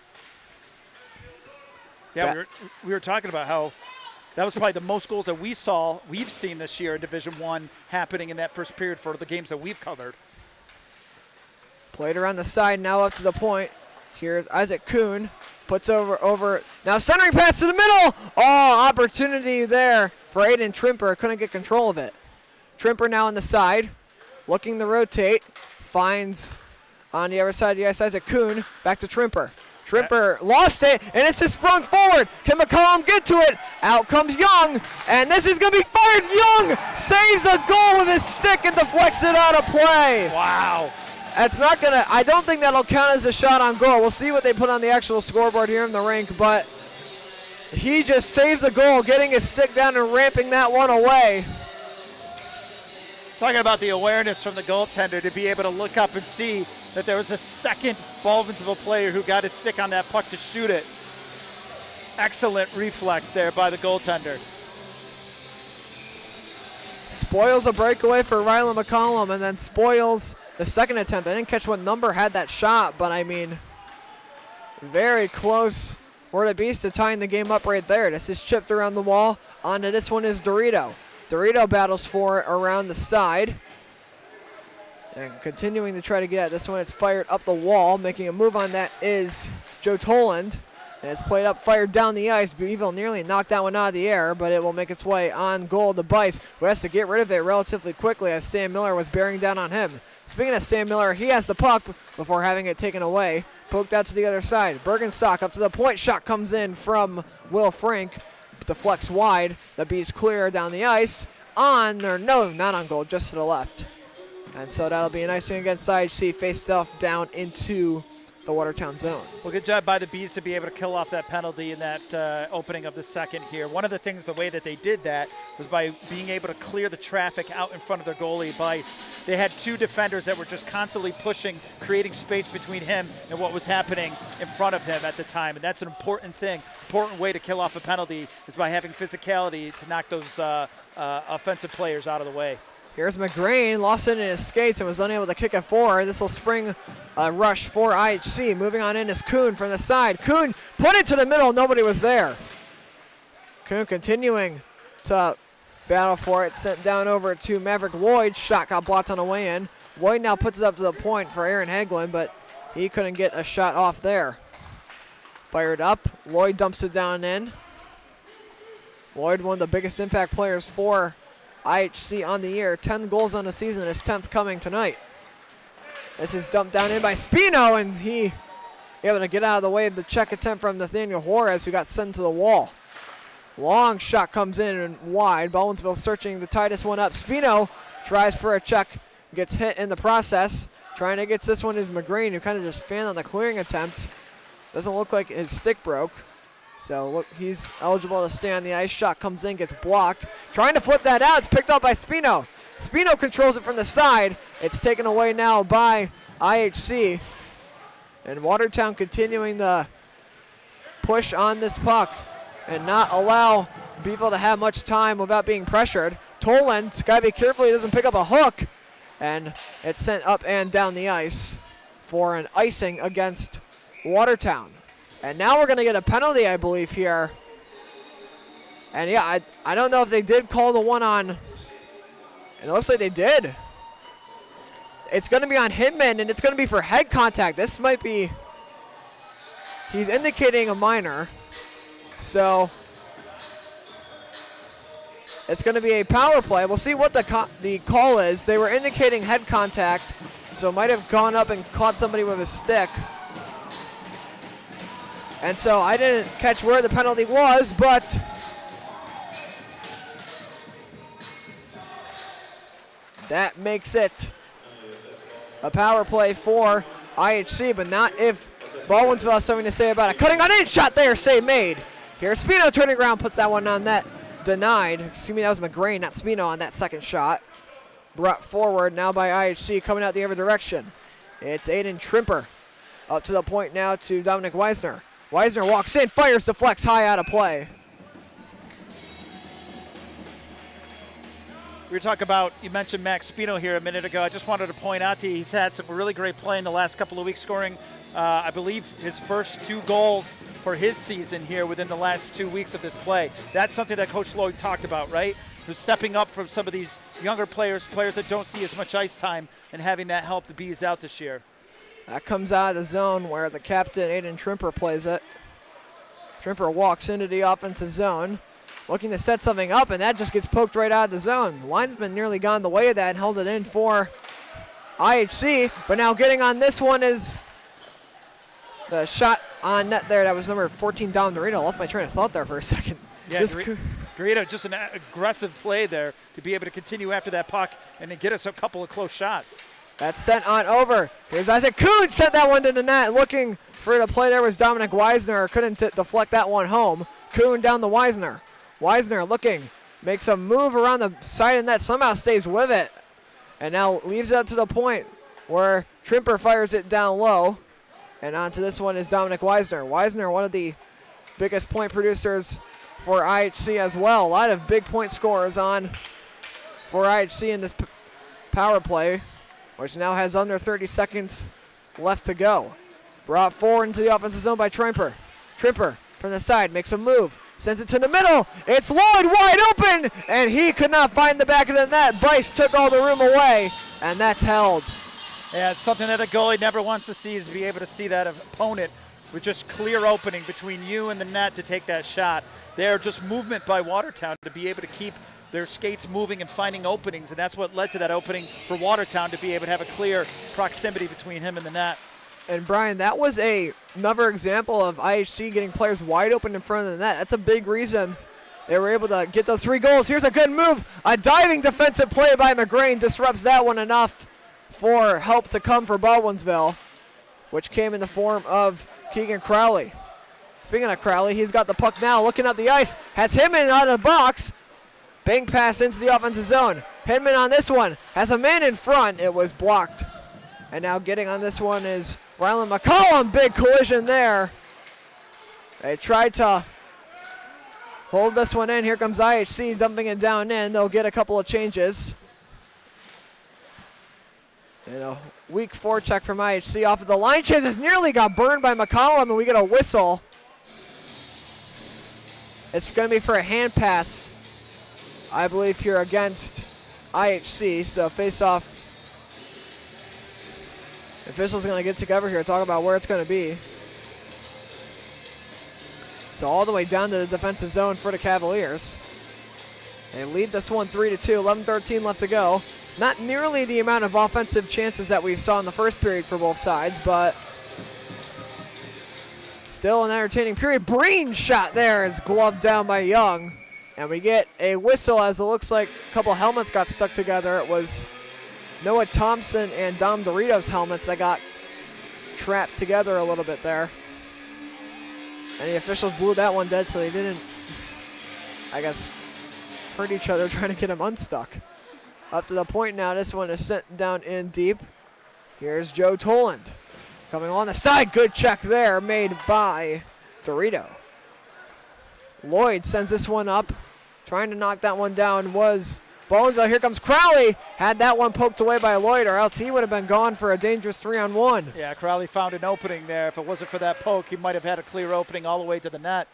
B: Yeah, we were talking about how that was probably the most goals that we've seen this year in Division 1 happening in that first period for the games that we've covered.
A: Played around the side, now up to the point. Here's Isaac Kuhn, puts over. Now centering pass to the middle. Oh, opportunity there for Aiden Trimper. Couldn't get control of it. Trimper now on the side, looking to rotate. Finds on the other side of the ice, Isaac Kuhn, back to Trimper. Trimper lost it, and it's just sprung forward. Can McCollum get to it? Out comes Young, and this is going to be fired. Young saves a goal with his stick and deflects it out of play.
B: Wow.
A: That's not going to, I don't think that'll count as a shot on goal. We'll see what they put on the actual scoreboard here in the rink, but he just saved the goal, getting his stick down and ramping that one away.
B: Talking about the awareness from the goaltender to be able to look up and see that there was a second Baldwinsville player who got his stick on that puck to shoot it. Excellent reflex there by the goaltender.
A: Spoils a breakaway for Rylan McCollum, and then spoils the second attempt. I didn't catch what number had that shot, but I mean, very close for the Beast to tying the game up right there. This is chipped around the wall. Onto this one is Dorito. Dorito battles for it around the side. And continuing to try to get at this one, it's fired up the wall. Making a move on that is Joe Toland. And it's played up, fired down the ice. Beeville nearly knocked that one out of the air, but it will make its way on goal to Bice, who has to get rid of it relatively quickly as Sam Miller was bearing down on him. Speaking of Sam Miller, he has the puck before having it taken away. Poked out to the other side. Bergenstock up to the point. Shot comes in from Will Frank. Deflects wide. The Bees clear down the ice. Not on goal, just to the left. And so that'll be a nice thing against IHC. Faced off down into the Watertown zone.
B: Well, good job by the Bees to be able to kill off that penalty in that opening of the second here. One of the things, the way that they did that was by being able to clear the traffic out in front of their goalie, Bice. They had two defenders that were just constantly pushing, creating space between him and what was happening in front of him at the time. And that's an important thing. Important way to kill off a penalty is by having physicality to knock those offensive players out of the way.
A: Here's McGrain, lost it in his skates and was unable to kick it forward. This will spring a rush for IHC. Moving on in is Kuhn from the side. Kuhn put it to the middle, nobody was there. Kuhn continuing to battle for it, sent down over to Maverick Lloyd. Shot got blocked on the way in. Lloyd now puts it up to the point for Aaron Hagelin, but he couldn't get a shot off there. Fired up, Lloyd dumps it down in. Lloyd, one of the biggest impact players for IHC on the year. 10 goals on the season, his 10th coming tonight. This is dumped down in by Spino, and he able to get out of the way of the check attempt from Nathaniel Juarez, who got sent to the wall. Long shot comes in and wide. Baldwinsville searching to tie this one up. Spino tries for a check, gets hit in the process. Trying to get this one is McGrain, who kind of just fanned on the clearing attempt. Doesn't look like his stick broke. So look, he's eligible to stay on the ice. Shot comes in, gets blocked. Trying to flip that out. It's picked up by Spino. Spino controls it from the side. It's taken away now by IHC. And Watertown continuing the push on this puck and not allow Beeville to have much time without being pressured. Toland's got to be careful he doesn't pick up a hook. And it's sent up and down the ice for an icing against Watertown. And now we're going to get a penalty, I believe, here. And yeah, I don't know if they did call the one on. It looks like they did. It's going to be on Hinman, and it's going to be for head contact. This might be, he's indicating a minor. So it's going to be a power play. We'll see what the call is. They were indicating head contact, so might have gone up and caught somebody with a stick. And so I didn't catch where the penalty was, but that makes it a power play for IHC, but not if Baldwinsville has something to say about it. Cutting on in, shot there, save made. Here's Spino turning around, puts that one on net, denied. Excuse me, that was McGrain, not Spino on that second shot. Brought forward now by IHC, coming out the other direction. It's Aiden Trimper up to the point now to Dominic Weisner. Weisner walks in, fires, deflects high out of play.
B: We were talking about, you mentioned Max Spino here a minute ago. I just wanted to point out to you, he's had some really great play in the last couple of weeks, scoring, I believe, his first 2 goals for his season here within the last 2 weeks of this play. That's something that Coach Lloyd talked about, right? Who's stepping up from some of these younger players that don't see as much ice time, and having that help the Bees out this year.
A: That comes out of the zone where the captain, Aiden Trimper, plays it. Trimper walks into the offensive zone, looking to set something up, and that just gets poked right out of the zone. The linesman nearly gone the way of that and held it in for IHC, but now getting on this one is the shot on net there. That was number 14, Dom Dorito. Lost my train of thought there for a second.
B: Yeah, Dorito, just an aggressive play there to be able to continue after that puck and to get us a couple of close shots.
A: That's sent on over. Here's Isaac Kuhn, sent that one to the net. Looking for the play there was Dominic Weisner. Couldn't deflect that one home. Kuhn down to Weisner. Weisner looking, makes a move around the side of net, somehow stays with it. And now leaves it up to the point where Trimper fires it down low. And onto this one is Dominic Weisner. Weisner, one of the biggest point producers for IHC as well. A lot of big point scorers on for IHC in this power play, which now has under 30 seconds left to go. Brought forward into the offensive zone by Trimper. Trimper from the side makes a move, sends it to the middle. It's Lloyd wide open, and he could not find the back of the net. Bice took all the room away, and that's held.
B: Yeah, it's something that a goalie never wants to see, is to be able to see that opponent with just clear opening between you and the net to take that shot. They're just movement by Watertown to be able to keep their skates moving and finding openings, and that's what led to that opening for Watertown to be able to have a clear proximity between him and the net.
A: And Brian, that was another example of IHC getting players wide open in front of the net. That's a big reason they were able to get those 3 goals. Here's a good move. A diving defensive play by McGrain disrupts that one enough for help to come for Baldwinsville. which came in the form of Keegan Crowley. Speaking of Crowley, he's got the puck now, looking up the ice, has Hinman out of the box. Bang pass into the offensive zone. Hinman on this one, has a man in front, it was blocked. And now getting on this one is Rylan McCollum, big collision there. They tried to hold this one in. Here comes IHC dumping it down in. They'll get a couple of changes. And a weak forecheck from IHC off of the line. Chances nearly got burned by McCollum, and we get a whistle. It's going to be for a hand pass, I believe, here against IHC. So face-off. Officials are going to get together here, talk about where it's going to be. So all the way down to the defensive zone for the Cavaliers. They lead this one 3-2, 11-13 left to go. Not nearly the amount of offensive chances that we saw in the first period for both sides, but still an entertaining period. Breen shot there is gloved down by Young. And we get a whistle as it looks like a couple helmets got stuck together. It was Noah Thompson and Dom Doritos helmets that got trapped together a little bit there. And the officials blew that one dead, so they didn't, I guess, hurt each other trying to get him unstuck. Up to the point now, this one is sent down in deep. Here's Joe Toland coming on the side. Good check there made by Dorito. Lloyd sends this one up. Trying to knock that one down was Baldwinsville. Here comes Crowley. Had that one poked away by Lloyd, or else he would have been gone for a dangerous 3-on-1.
B: Yeah, Crowley found an opening there. If it wasn't for that poke, he might have had a clear opening all the way to the net.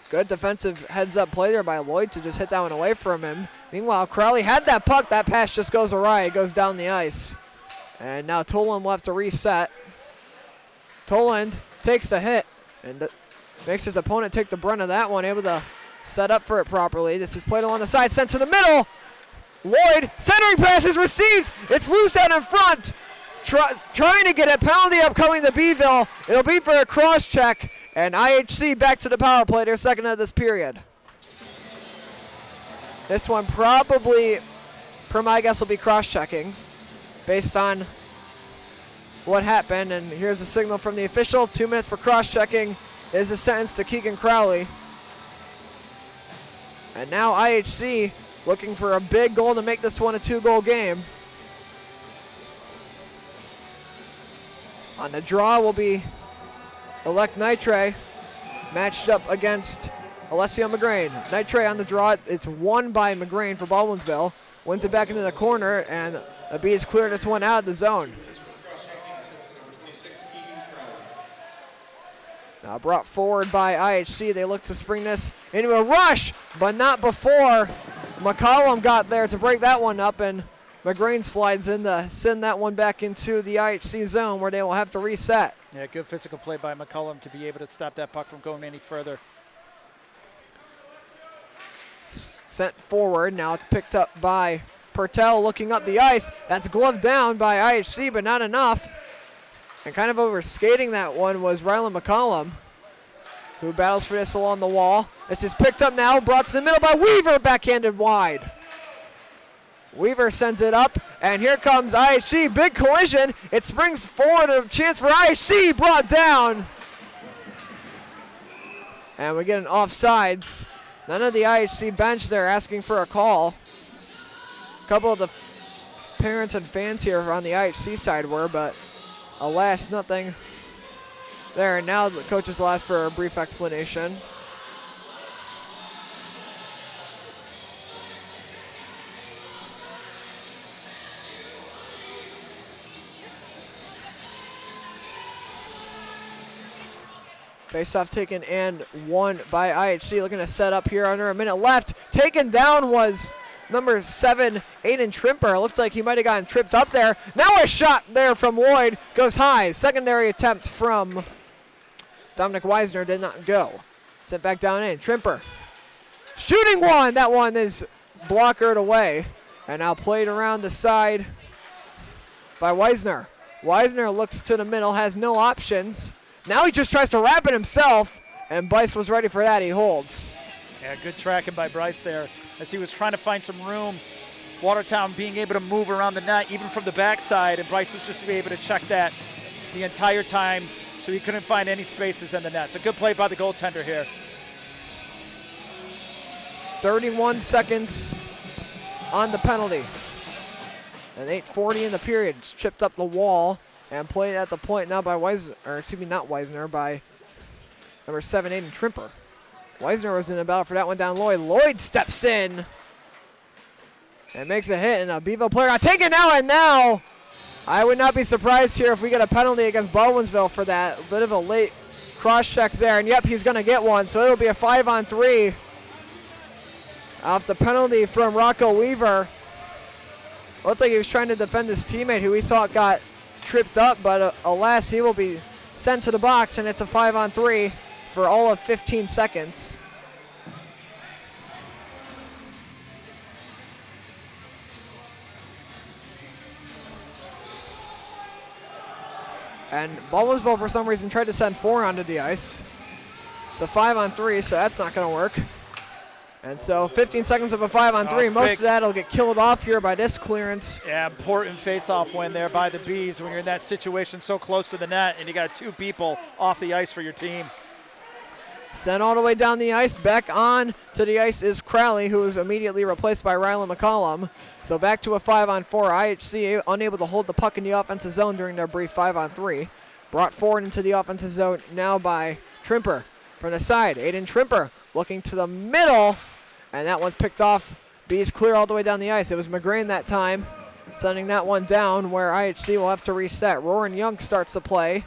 A: Good defensive heads-up play there by Lloyd to just hit that one away from him. Meanwhile, Crowley had that puck. That pass just goes awry. It goes down the ice. And now Toland will have to reset. Toland takes the hit and makes his opponent take the brunt of that one, able to set up for it properly. This is played along the side, sent to the middle. Lloyd, centering pass is received. It's loose out in front. Trying to get a penalty upcoming to Beeville. It'll be for a cross check. And IHC back to the power play, their second of this period. This one probably, per my guess, will be cross-checking based on what happened. And here's a signal from the official. 2 minutes for cross-checking is a sentence to Keegan Crowley. And now IHC looking for a big goal to make this one a 2-goal game. On the draw will be Elect Nitre matched up against Alessio McGrain. Nitre on the draw. It's won by McGrain for Baldwinsville. Wins it back into the corner, and the Bees clear this one out of the zone. Now brought forward by IHC. They look to spring this into a rush, but not before McCollum got there to break that one up, and McGrain slides in to send that one back into the IHC zone where they will have to reset.
B: Yeah, good physical play by McCollum to be able to stop that puck from going any further.
A: Sent forward. Now it's picked up by Pertel looking up the ice. That's gloved down by IHC, but not enough. And kind of over skating that one was Rylan McCollum, who battles for this along the wall. This is picked up now, brought to the middle by Weaver, backhanded wide. Weaver sends it up, and here comes IHC. Big collision. It springs forward, a chance for IHC, brought down. And we get an offsides. None of the IHC bench there asking for a call. A couple of the parents and fans here on the IHC side were, but alas, nothing there. And now the coaches will ask for a brief explanation. Face-off taken and won by IHC. Looking to set up here under a minute left. Taken down was number 7, Aiden Trimper. Looks like he might have gotten tripped up there. Now a shot there from Lloyd. Goes high. Secondary attempt from Dominic Weisner did not go. Sent back down in. Trimper shooting one. That one is blockered away. And now played around the side by Weisner. Weisner looks to the middle, has no options. Now he just tries to wrap it himself, and Bryce was ready for that. He holds.
B: Yeah, good tracking by Bryce there as he was trying to find some room. Watertown being able to move around the net, even from the backside, and Bryce was just able to check that. the entire time, so he couldn't find any spaces in the net. It's a good play by the goaltender here.
A: 31 seconds on the penalty. And 8:40 in the period. It's chipped up the wall and played at the point now by not Weisner, by number 7, Aiden Trimper. Weisner was in about for that one down Lloyd. Lloyd steps in and makes a hit, and a Beeville player got taken now, and now I would not be surprised here if we get a penalty against Baldwinsville for that. Bit of a late cross check there, and yep, he's going to get one, so it'll be a 5-on-3 off the penalty from Rocco Weaver. Looked like he was trying to defend his teammate who he thought got tripped up, but alas, he will be sent to the box, and it's a 5-on-3 for all of 15 seconds. And Baldwinsville, for some reason, tried to send 4 onto the ice. It's a 5-on-3, so that's not going to work. And so 15 seconds of a 5-on-3. Most of that will get killed off here by this clearance.
B: Yeah, important face-off win there by the Bees when you're in that situation so close to the net and you got 2 people off the ice for your team.
A: Sent all the way down the ice. Back on to the ice is Crowley, who is immediately replaced by Rylan McCollum. So back to a 5-on-4. IHC unable to hold the puck in the offensive zone during their brief 5-on-3. Brought forward into the offensive zone now by Trimper. From the side, Aiden Trimper looking to the middle, and that one's picked off. Bees clear all the way down the ice. It was McGrain that time, sending that one down where IHC will have to reset. Roran Young starts the play,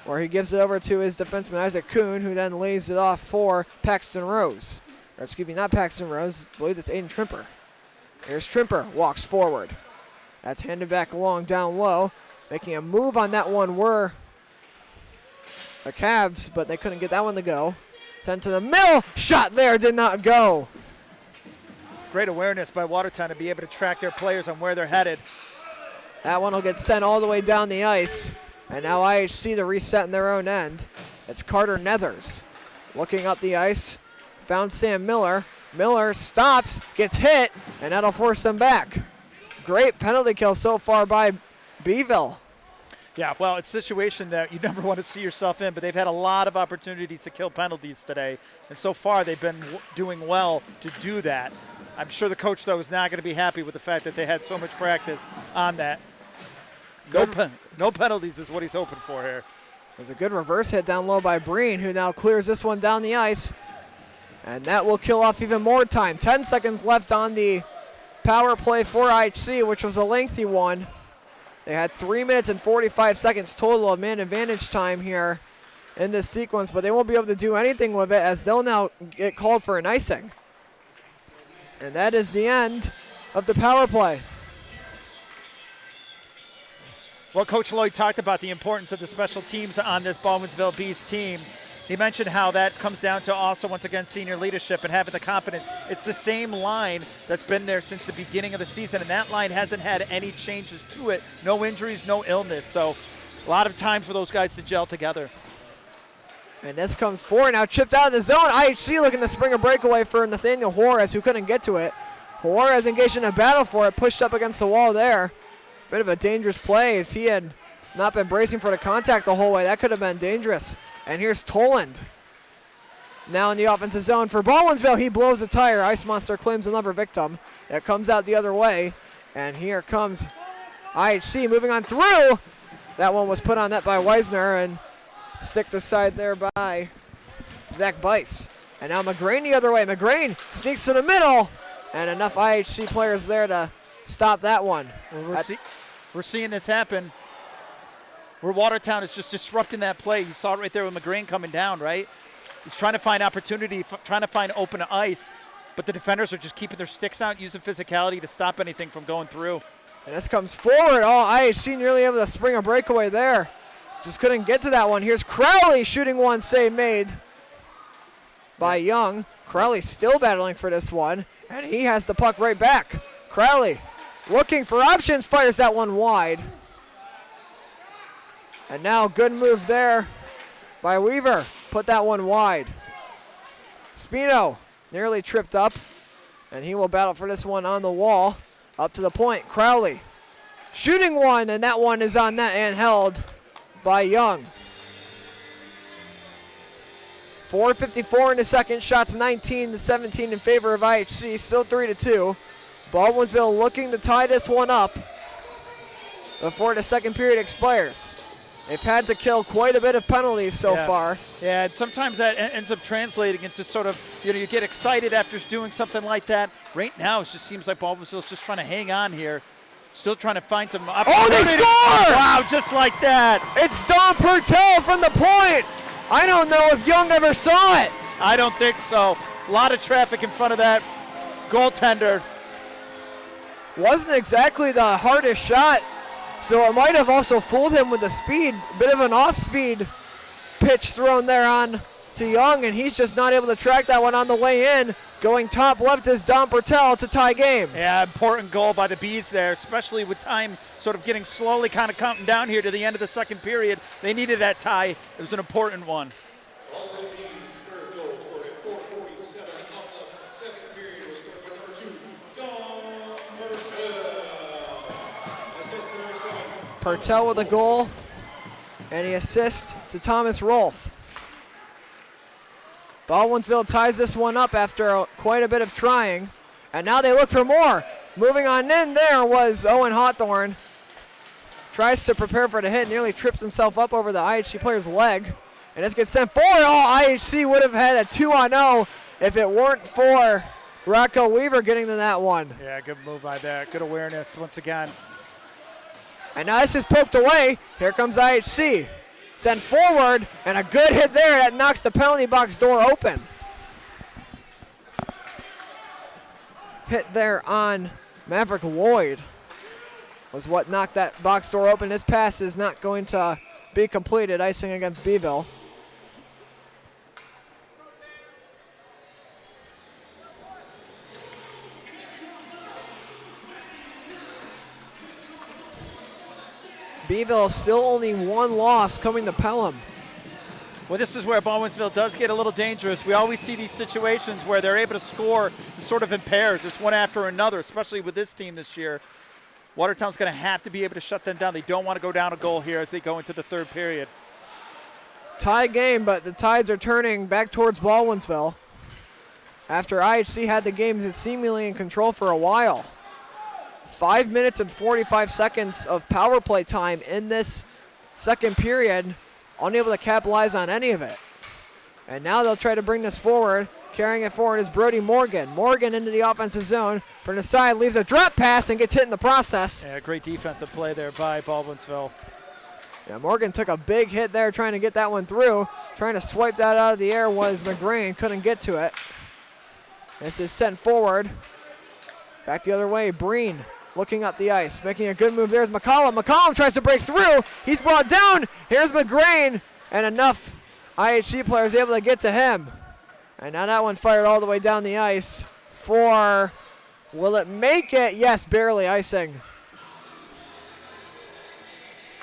A: where he gives it over to his defenseman Isaac Kuhn, who then lays it off for Paxton Rose. Or excuse me, not Paxton Rose, I believe it's Aiden Trimper. Here's Trimper, walks forward. That's handed back along down low. Making a move on that one were the Cavs, but they couldn't get that one to go. Sent to the middle, shot there, did not go.
B: Great awareness by Watertown to be able to track their players on where they're headed.
A: That one will get sent all the way down the ice. And now IHC to reset in their own end. It's Carter Nethers looking up the ice. Found Sam Miller. Miller stops, gets hit, and that'll force them back. Great penalty kill so far by Beeville.
B: Yeah, well, it's a situation that you never want to see yourself in, but they've had a lot of opportunities to kill penalties today, and so far they've been doing well to do that. I'm sure the coach, though, is not going to be happy with the fact that they had so much practice on that. No penalties is what he's hoping for here.
A: There's a good reverse hit down low by Breen, who now clears this one down the ice, and that will kill off even more time. 10 seconds left on the power play for IHC, which was a lengthy one. They had 3 minutes and 45 seconds total of man advantage time here in this sequence, but they won't be able to do anything with it as they'll now get called for an icing. And that is the end of the power play.
B: Well, Coach Lloyd talked about the importance of the special teams on this Baldwinsville Bees team. He mentioned how that comes down to also, once again, senior leadership and having the confidence. It's the same line that's been there since the beginning of the season, and that line hasn't had any changes to it. No injuries, no illness. So a lot of time for those guys to gel together.
A: And this comes forward now, chipped out of the zone. IHC looking to spring a breakaway for Nathaniel Juarez, who couldn't get to it. Juarez engaged in a battle for it, pushed up against the wall there. Bit of a dangerous play. If he had not been bracing for the contact the whole way, that could have been dangerous. And here's Toland. Now in the offensive zone for Baldwinsville. He blows a tire. Ice Monster claims another victim. It comes out the other way. And here comes IHC moving on through. That one was put on net by Weisner and sticked aside there by Zach Bice. And now McGrain the other way. McGrain sneaks to the middle. And enough IHC players there to stop that one.
B: Well, we're seeing this happen where Watertown is just disrupting that play. You saw it right there with McGrain coming down, right? He's trying to find opportunity, trying to find open ice, but the defenders are just keeping their sticks out, using physicality to stop anything from going through.
A: And this comes forward. Oh, IHC nearly able to spring a breakaway there. Just couldn't get to that one. Here's Crowley shooting one, save made by Young. Crowley still battling for this one, and he has the puck right back. Crowley looking for options, fires that one wide. And now good move there by Weaver. Put that one wide. Spino nearly tripped up, and he will battle for this one on the wall. Up to the point, Crowley shooting one, and that one is on net and held by Young. 4:54 in the second. Shots 19-17 in favor of IHC. Still 3-2. Baldwinsville looking to tie this one up before the second period expires. They've had to kill quite a bit of penalties so far.
B: Yeah, and sometimes that ends up translating into sort of, you get excited after doing something like that. Right now, it just seems like Baldwinsville's just trying to hang on here. Still trying to find some opportunity.
A: Oh, they score!
B: Wow, just like that.
A: It's Don Pertel from the point. I don't know if Young ever saw it.
B: I don't think so. A lot of traffic in front of that goaltender.
A: Wasn't exactly the hardest shot, so it might have also fooled him with the speed. A bit of an off-speed pitch thrown there on to Young, and he's just not able to track that one on the way in. Going top left is Don Pertel to tie game.
B: Yeah, important goal by the Bees there, especially with time sort of getting slowly kind of counting down here to the end of the second period. They needed that tie. It was an important one.
C: Baldwin Bees' third goal scored at 4:47 of the second period was scored by number 2, Don Pertel. Assist to number 7.
A: Pertel with a goal, and he assists to Thomas Rolfe. Baldwinsville ties this one up after quite a bit of trying, and now they look for more. Moving on in there was Owen Hawthorne. Tries to prepare for the hit, nearly trips himself up over the IHC player's leg, and this gets sent forward. Oh, IHC would have had a 2-on-0 if it weren't for Rocco Weaver getting to that one.
B: Yeah, good move by that. Good awareness once again.
A: And now this is poked away. Here comes IHC. Sent forward, and a good hit there that knocks the penalty box door open. Hit there on Maverick Lloyd was what knocked that box door open. This pass is not going to be completed, icing against Beeville. Beeville still only one loss coming to Pelham.
B: Well, this is where Baldwinsville does get a little dangerous. We always see these situations where they're able to score sort of in pairs, just one after another, especially with this team this year. Watertown's going to have to be able to shut them down. They don't want to go down a goal here as they go into the third period.
A: Tie game, but the tides are turning back towards Baldwinsville after IHC had the game seemingly in control for a while. 5 minutes and 45 seconds of power play time in this second period, unable to capitalize on any of it. And now they'll try to bring this forward. Carrying it forward is Brody Morgan. Morgan into the offensive zone. From the side, leaves a drop pass and gets hit in the process.
B: Yeah, great defensive play there by Baldwinsville.
A: Yeah, Morgan took a big hit there trying to get that one through. Trying to swipe that out of the air was McGrain. Couldn't get to it. This is sent forward. Back the other way, Breen. Looking up the ice, making a good move. There's McCollum. McCollum tries to break through. He's brought down. Here's McGrain, and enough IHC players able to get to him. And now that one fired all the way down the ice for, will it make it? Yes, barely icing.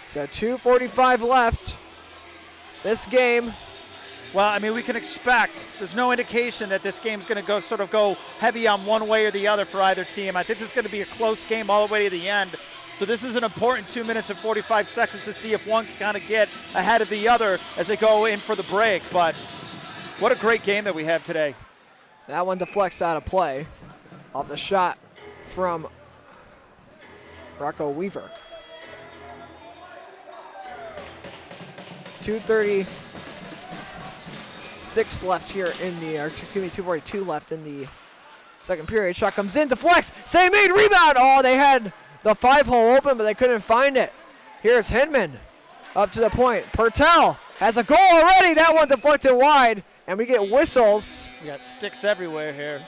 A: So 2:45 left. This game.
B: Well, I mean, we can expect, there's no indication that this game's going to go heavy on one way or the other for either team. I think this is going to be a close game all the way to the end. So this is an important 2 minutes and 45 seconds to see if one can kind of get ahead of the other as they go in for the break. But what a great game that we have today.
A: That one deflects out of play off the shot from Rocco Weaver. 2:36 left here in the, or excuse me, 2:42 left in the second period. Shot comes in, deflects, save made, rebound. Oh, they had the 5-hole open, but they couldn't find it. Here's Hinman up to the point. Pertel has a goal already. That one deflected wide, and we get whistles.
B: We got sticks everywhere here.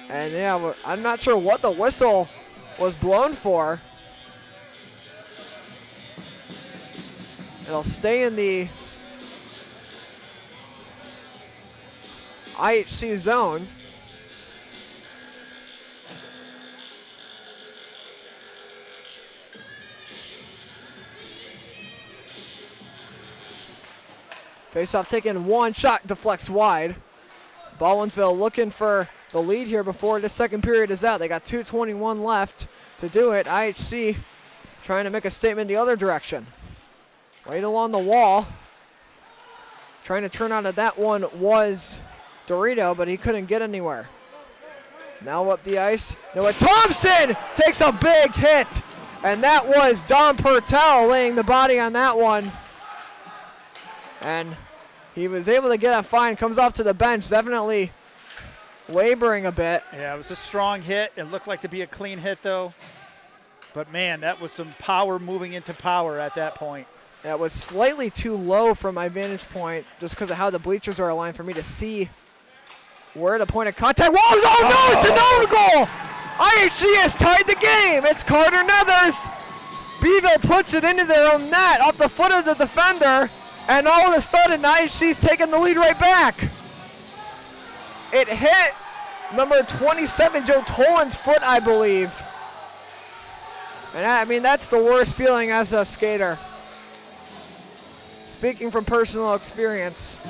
A: And yeah, I'm not sure what the whistle was blown for. It'll stay in the IHC zone. Face-off taken, one shot deflects wide. Baldwinsville looking for the lead here before this second period is out. They got 2:21 left to do it. IHC trying to make a statement the other direction. Right along the wall. Trying to turn out of that one was Dorito, but he couldn't get anywhere. Now up the ice. Noah Thompson takes a big hit. And that was Don Pertel laying the body on that one. And he was able to get a fine. Comes off to the bench. Definitely laboring a bit.
B: Yeah, it was a strong hit. It looked like to be a clean hit, though. But, man, that was some power moving into power at that point.
A: That was slightly too low from my vantage point just because of how the bleachers are aligned for me to see where the point of contact was. Oh, no, it's an own goal. IHC has tied the game. It's Carter Nethers. Beeville puts it into their own net off the foot of the defender, and all of a sudden, IHC's taking the lead right back. It hit number 27, Joe Tolan's foot, I believe. And I mean, that's the worst feeling as a skater. Speaking from personal experience.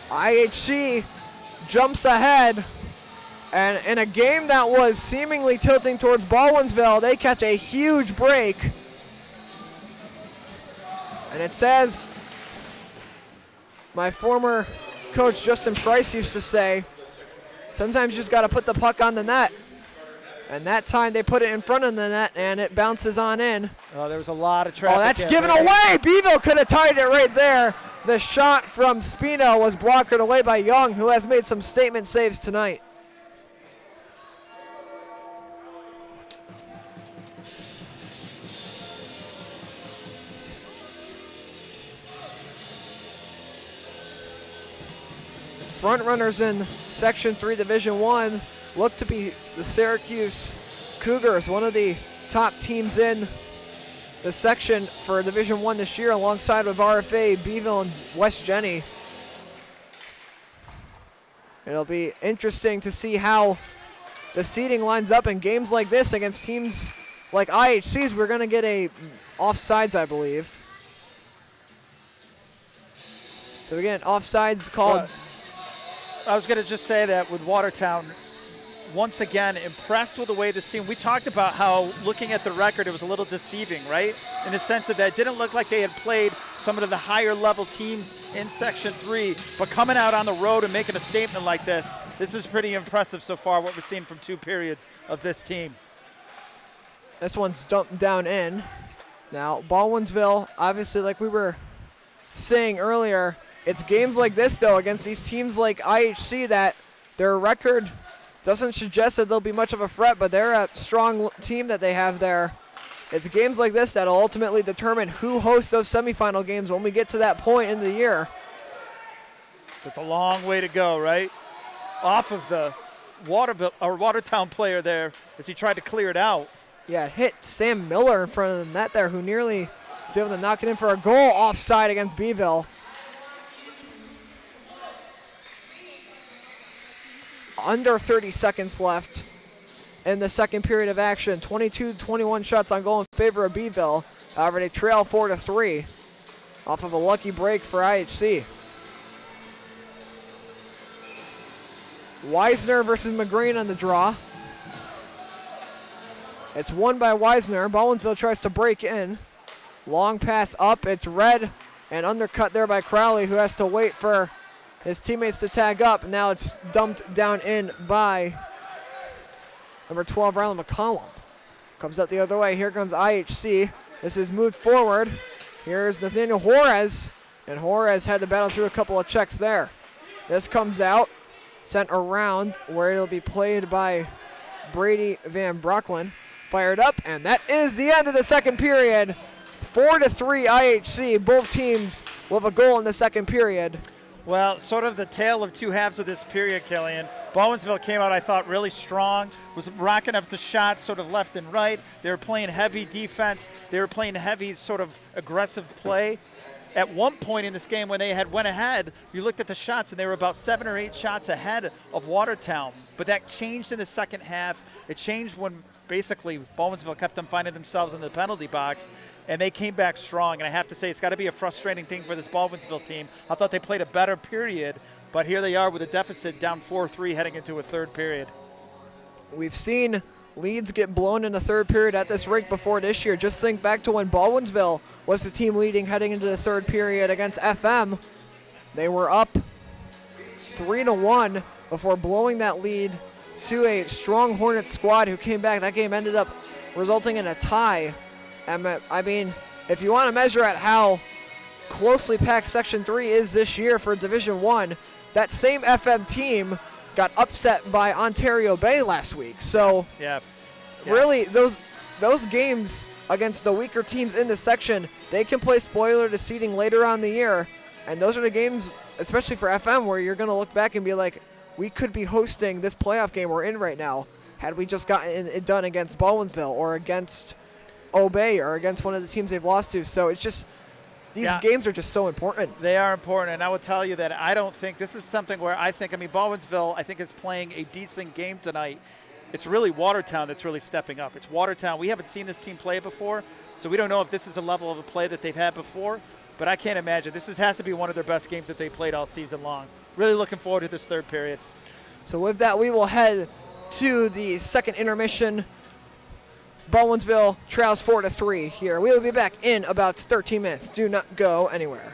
A: IHC jumps ahead, and in a game that was seemingly tilting towards Baldwinsville, they catch a huge break. And it says, my former coach Justin Price used to say, sometimes you just got to put the puck on the net. And that time they put it in front of the net, and it bounces on in.
B: Oh, there was a lot of traffic.
A: Oh, that's given away. Beeville could have tied it right there. The shot from Spino was blocked away by Young, who has made some statement saves tonight. Front runners in Section 3 Division 1 look to be the Syracuse Cougars, one of the top teams in the section for Division 1 this year, alongside with RFA, Beeville, and West Jenny. It'll be interesting to see how the seeding lines up in games like this against teams like IHC's. We're going to get a offsides, I believe. So again, offsides called.
B: I was going to just say that with Watertown, once again, impressed with the way this team, we talked about how looking at the record, it was a little deceiving, right? In the sense of that it didn't look like they had played some of the higher level teams in Section 3, but coming out on the road and making a statement like this is pretty impressive so far, what we're seeing from 2 periods of this team.
A: This one's dumped down in. Now, Baldwinsville, obviously, like we were saying earlier, it's games like this, though, against these teams like IHC that their record doesn't suggest that they'll be much of a threat, but they're a strong team that they have there. It's games like this that'll ultimately determine who hosts those semifinal games when we get to that point in the year.
B: It's a long way to go, right? Off of the Watertown player there as he tried to clear it out.
A: Yeah, it hit Sam Miller in front of the net there, who nearly was able to knock it in for a goal offside against Beeville. Under 30 seconds left in the second period of action. 22-21 shots on goal in favor of Beeville. However, they trail 4-3 off of a lucky break for IHC. Weisner versus McGreen on the draw. It's won by Weisner. Baldwinsville tries to break in. Long pass up. It's read and undercut there by Crowley, who has to wait for his teammates to tag up. Now it's dumped down in by number 12, Rylan McCollum. Comes up the other way. Here comes IHC. This is moved forward. Here's Nathaniel Juarez. And Juarez had to battle through a couple of checks there. This comes out, sent around where it'll be played by Brady Van Brocklin. Fired up, and that is the end of the second period. 4-3 IHC. Both teams with a goal in the second period.
B: Well, sort of the tale of 2 halves of this period, Killian. Baldwinsville came out, I thought, really strong, was rocking up the shots sort of left and right. They were playing heavy defense. They were playing heavy sort of aggressive play. At one point in this game when they had went ahead, you looked at the shots and they were about 7 or 8 shots ahead of Watertown. But that changed in the second half. It changed when basically Baldwinsville kept them finding themselves in the penalty box, and they came back strong. And I have to say, it's got to be a frustrating thing for this Baldwinsville team. I thought they played a better period, but here they are with a deficit down 4-3 heading into a third period.
A: We've seen leads get blown in the third period at this rink before this year. Just think back to when Baldwinsville was the team leading heading into the third period against FM. They were up 3-1 before blowing that lead to a strong Hornet squad who came back. That game ended up resulting in a tie. I mean, if you want to measure at how closely packed Section 3 is this year for Division 1, that same FM team got upset by Ontario Bay last week. So really, those games against the weaker teams in the section, they can play spoiler to seeding later on in the year. And those are the games, especially for FM, where you're going to look back and be like, we could be hosting this playoff game we're in right now had we just gotten it done against Baldwinsville or against Obey or against one of the teams they've lost to. So it's just, these games are just so important.
B: They are important, and I will tell you that I don't think this is something where Baldwinsville, I think, is playing a decent game tonight. It's really Watertown that's really stepping up. It's Watertown. We haven't seen this team play before, so we don't know if this is a level of a play that they've had before, but I can't imagine. This has to be one of their best games that they played all season long. Really looking forward to this third period.
A: So with that, we will head to the second intermission. Baldwinsville trails 4-3 here. We will be back in about 13 minutes. Do not go anywhere.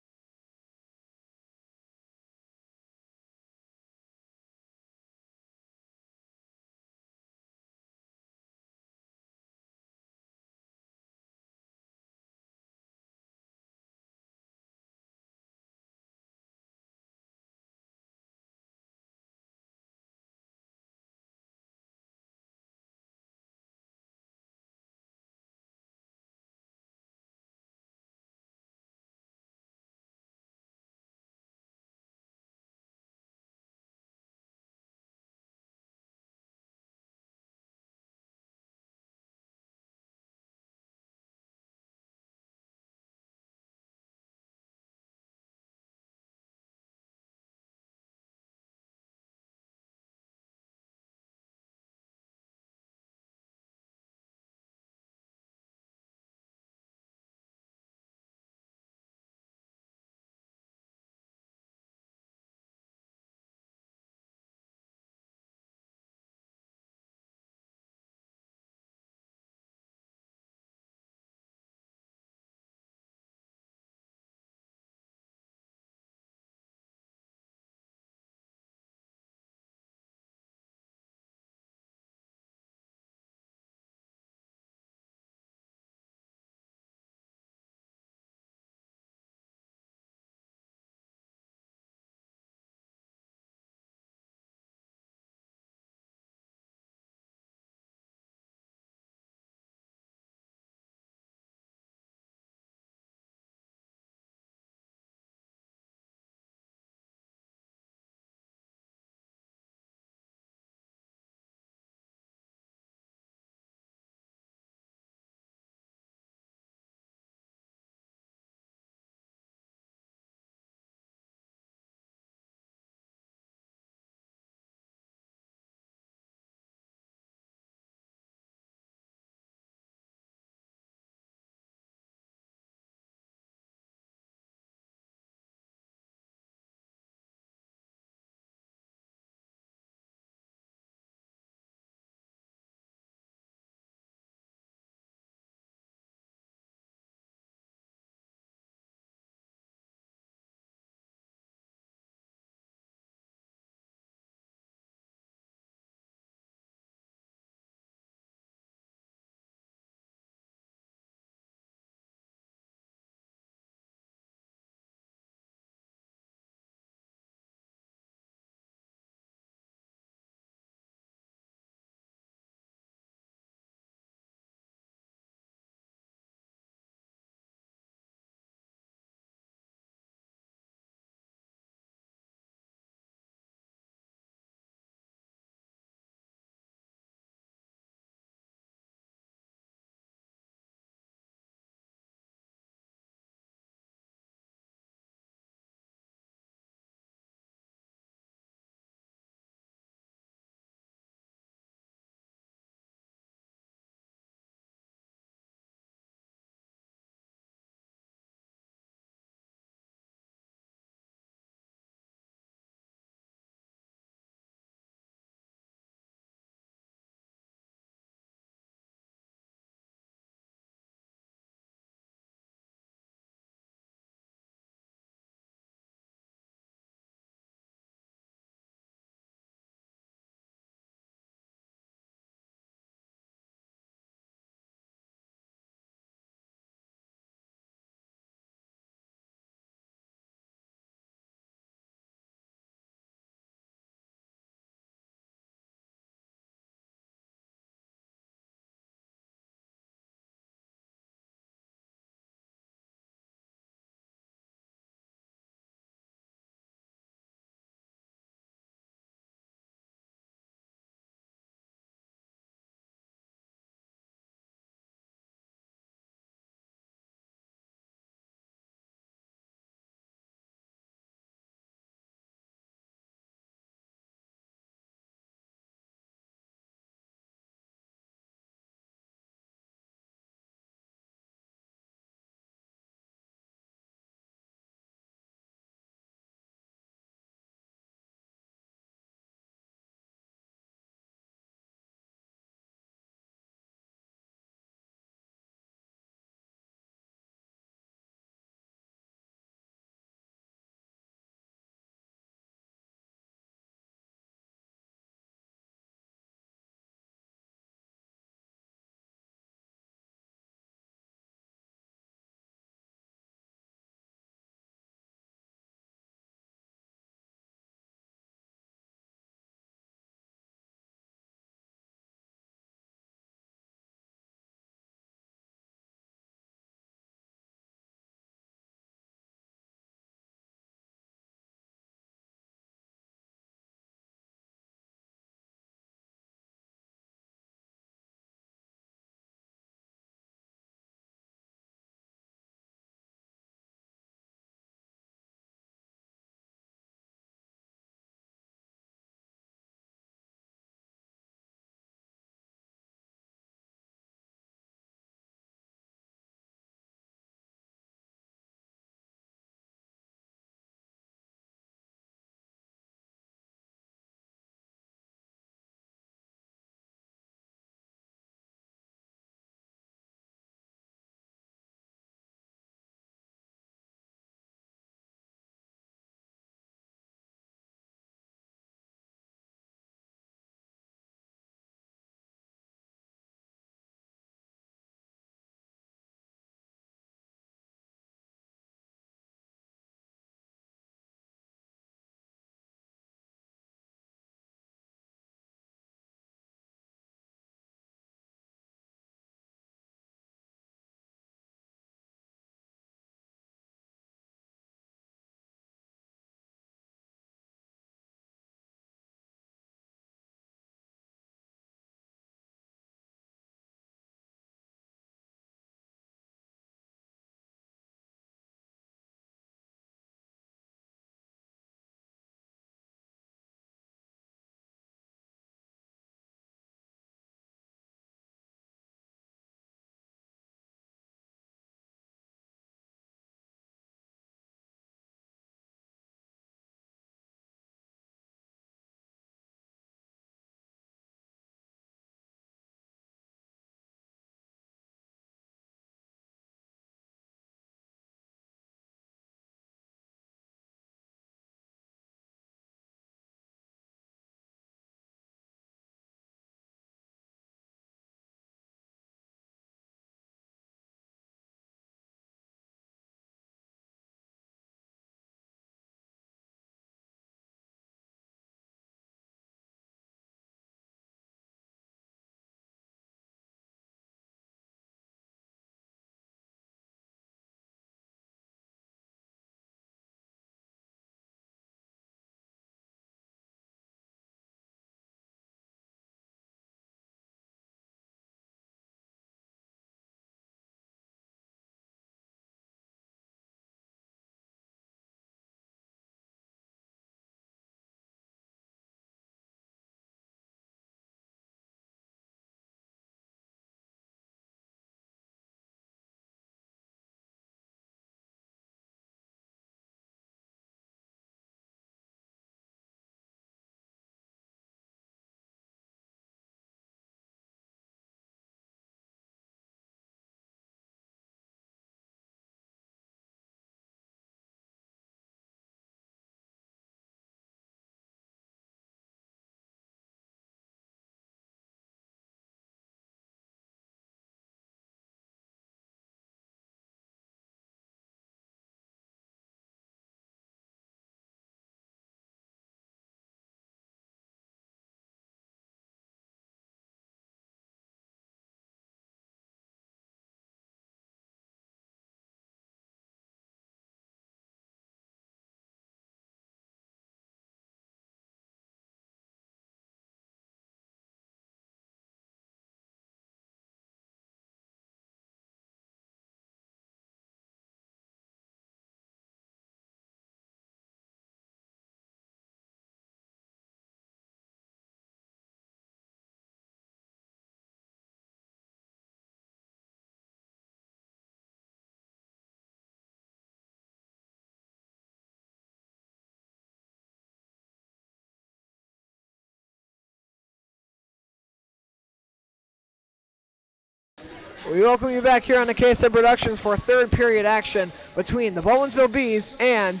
A: We welcome you back here on the KSM Productions for third period action between the Baldwinsville Bees and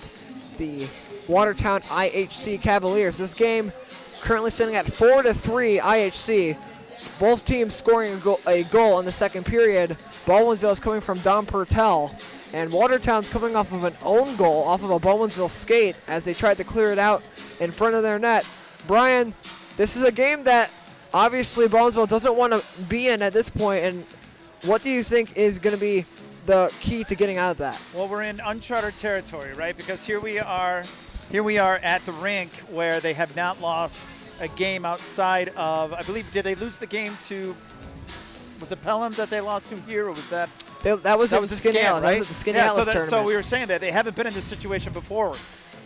A: the Watertown IHC Cavaliers. This game currently sitting at 4-3 IHC. Both teams scoring a goal in the second period. Baldwinsville is coming from Dom Pertel, and Watertown's coming off of an own goal off of a Baldwinsville skate as they tried to clear it out in front of their net. Brian, this is a game that obviously Baldwinsville doesn't want to be in at this point, and what do you think is going to be the key to getting out of that?
B: Well, we're in uncharted territory, right? Because here we are at the rink where they have not lost a game outside of, I believe, did they lose the game to, was it Pelham that they lost to here, or was that?
A: That was the Skinny Atlas, right? That was at the Skinny Atlas tournament.
B: So we were saying that they haven't been in this situation before,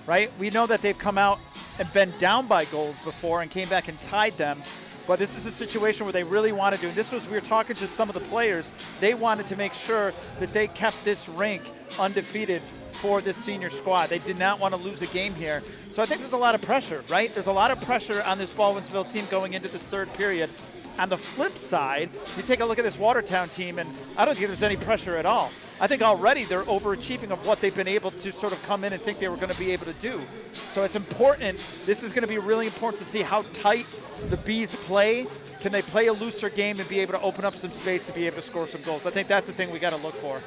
B: right? We know that they've come out and been down by goals before and came back and tied them. But this is a situation where they really want to do, and this was, we were talking to some of the players, they wanted to make sure that they kept this rink undefeated for this senior squad. They did not want to lose a game here. So I think there's a lot of pressure, right? There's a lot of pressure on this Baldwinsville team going into this third period. On the flip side, you take a look at this Watertown team, and I don't think there's any pressure at all. I think already they're overachieving of what they've been able to sort of come in and think they were going to be able to do. So it's important. This is going to be really important to see how tight the Bees play. Can they play a looser game and be able to open up some space to be able to score some goals? I think that's the thing we got to look for.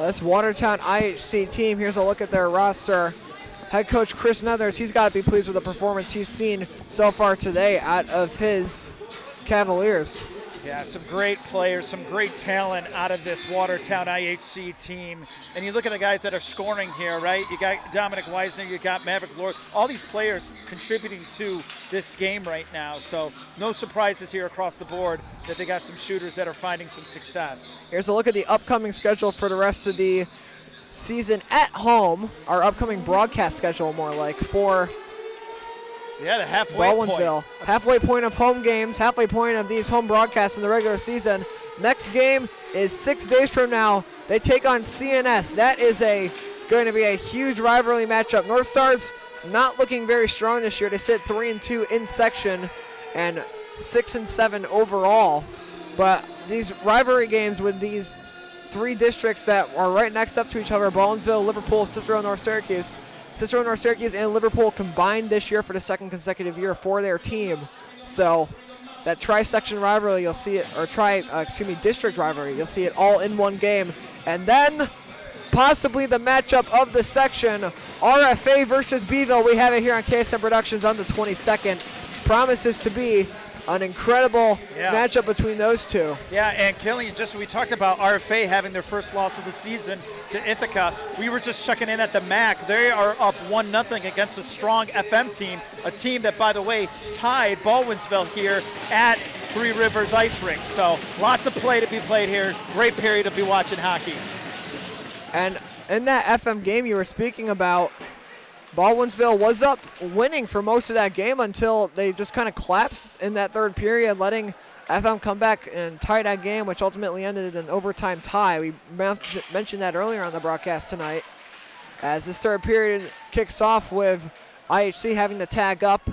A: This Watertown IHC team, here's a look at their roster. Head coach Chris Nethers, he's got to be pleased with the performance he's seen so far today out of his Cavaliers.
B: Yeah, some great players, some great talent out of this Watertown IHC team. And you look at the guys that are scoring here, right? You got Dominic Weisner, you got Maverick Lord. All these players contributing to this game right now. So no surprises here across the board that they got some shooters that are finding some success.
A: Here's a look at the upcoming schedule for the rest of the season at home. Our upcoming broadcast schedule, more like, for
B: the halfway
A: Baldwinsville.
B: point.
A: Halfway point of home games, halfway point of these home broadcasts in the regular season. Next game is 6 days from now. They take on CNS. That is going to be a huge rivalry matchup. North Stars not looking very strong this year. They sit 3-2 in section and 6-7 overall. But these rivalry games with these three districts that are right next up to each other, Baldwinsville, Liverpool, Cicero, North Syracuse. Cicero, North Syracuse, and Liverpool combined this year for the second consecutive year for their team. So that tri-section rivalry, you'll see it, or district rivalry, you'll see it all in one game. And then possibly the matchup of the section, RFA versus Beeville. We have it here on KSM Productions on the 22nd. Promises to be an incredible matchup between those two.
B: Yeah, and Killian, we talked about RFA having their first loss of the season to Ithaca. We were just checking in at the MAC. They are up 1-0 against a strong FM team, a team that, by the way, tied Baldwinsville here at Three Rivers Ice Rink. So lots of play to be played here. Great period to be watching hockey.
A: And in that FM game you were speaking about, Baldwinsville was up winning for most of that game until they just kind of collapsed in that third period, letting FM come back and tie that game, which ultimately ended in an overtime tie. We mentioned that earlier on the broadcast tonight. As this third period kicks off with IHC having to tag up.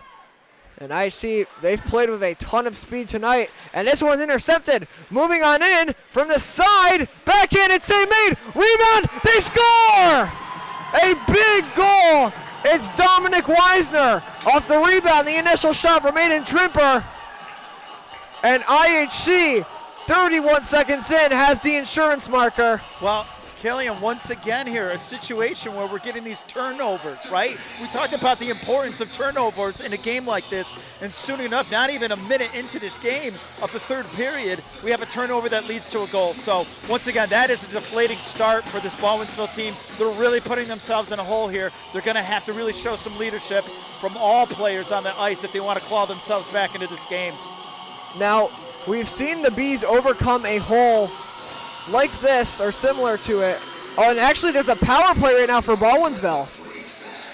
A: And IHC, they've played with a ton of speed tonight. And this one's intercepted. Moving on in from the side. Backhand, it's made. Rebound, they score! A big goal. It's Dominic Weisner off the rebound. The initial shot from Aiden Trimper. And IHC, 31 seconds in, has the insurance marker.
B: Well, Killian, once again here, a situation where we're getting these turnovers, right? We talked about the importance of turnovers in a game like this, and soon enough, not even a minute into this game of the third period, we have a turnover that leads to a goal. So once again, that is a deflating start for this Baldwinsville team. They're really putting themselves in a hole here. They're going to have to really show some leadership from all players on the ice if they want to claw themselves back into this game.
A: Now, we've seen the Bees overcome a hole like this, or similar to it. Oh, and actually there's a power play right now for Baldwinsville.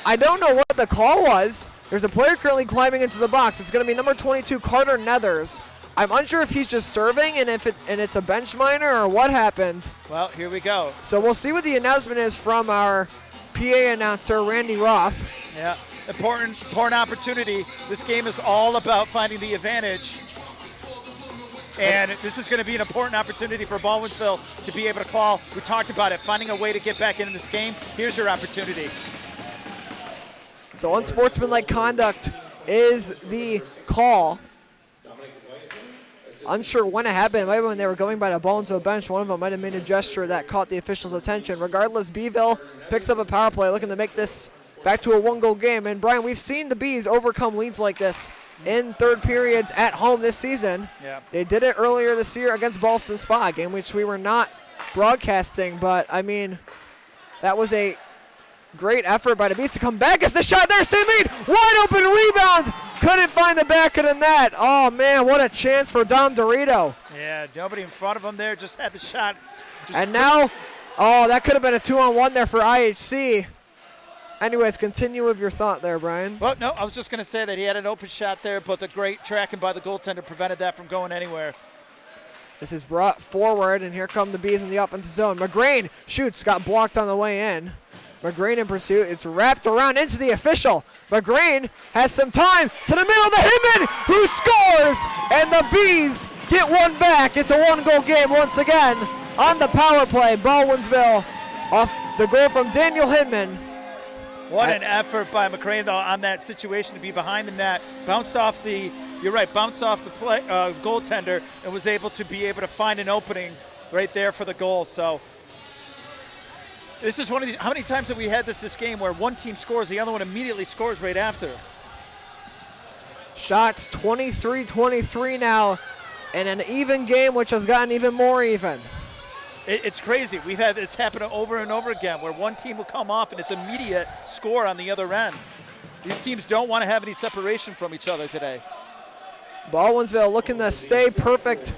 A: I don't know what the call was. There's a player currently climbing into the box. It's going to be number 22, Carter Nethers. I'm unsure if he's just serving and it's a bench minor or what happened.
B: Well, here we go.
A: So we'll see what the announcement is from our PA announcer, Randy Roth.
B: Yeah, important opportunity. This game is all about finding the advantage. And this is going to be an important opportunity for Baldwinsville to be able to call. We talked about it, finding a way to get back into this game. Here's your opportunity.
A: So unsportsmanlike conduct is the call. Unsure when it happened. It might have been when they were going by the Baldwinsville bench. One of them might have made a gesture that caught the officials' attention. Regardless, Beeville picks up a power play, looking to make this back to a one-goal game. And Brian, we've seen the Bees overcome leads like this in third periods at home this season.
B: Yeah.
A: They did it earlier this year against Ballston Spa, a game which we were not broadcasting. But, I mean, that was a great effort by the Bees to come back. It's the shot there, same lead, wide open rebound. Couldn't find the back of the net. Oh, man, what a chance for Dom Dorito.
B: Yeah, nobody in front of him there, just had the shot.
A: And now, oh, that could have been a 2-on-1 there for IHC. Anyways, continue with your thought there, Brian.
B: Well, no, I was just going to say that he had an open shot there, but the great tracking by the goaltender prevented that from going anywhere.
A: This is brought forward, and here come the Bees in the offensive zone. McGrain shoots, got blocked on the way in. McGrain in pursuit. It's wrapped around into the official. McGrain has some time to the middle of the Hinman, who scores, and the Bees get one back. It's a one-goal game once again on the power play. Baldwinsville off the goal from Daniel Hinman.
B: What an effort by McCrane, though, on that situation to be behind the net. Bounced off the, you're right, bounced off the play, goaltender and was able to find an opening right there for the goal. So this is one of these, how many times have we had this game where one team scores, the other one immediately scores right after?
A: Shots 23-23 now, and an even game which has gotten even more even.
B: It's crazy. We've had this happen over and over again where one team will come off and it's immediate score on the other end. These teams don't want to have any separation from each other today.
A: Baldwinsville looking to stay perfect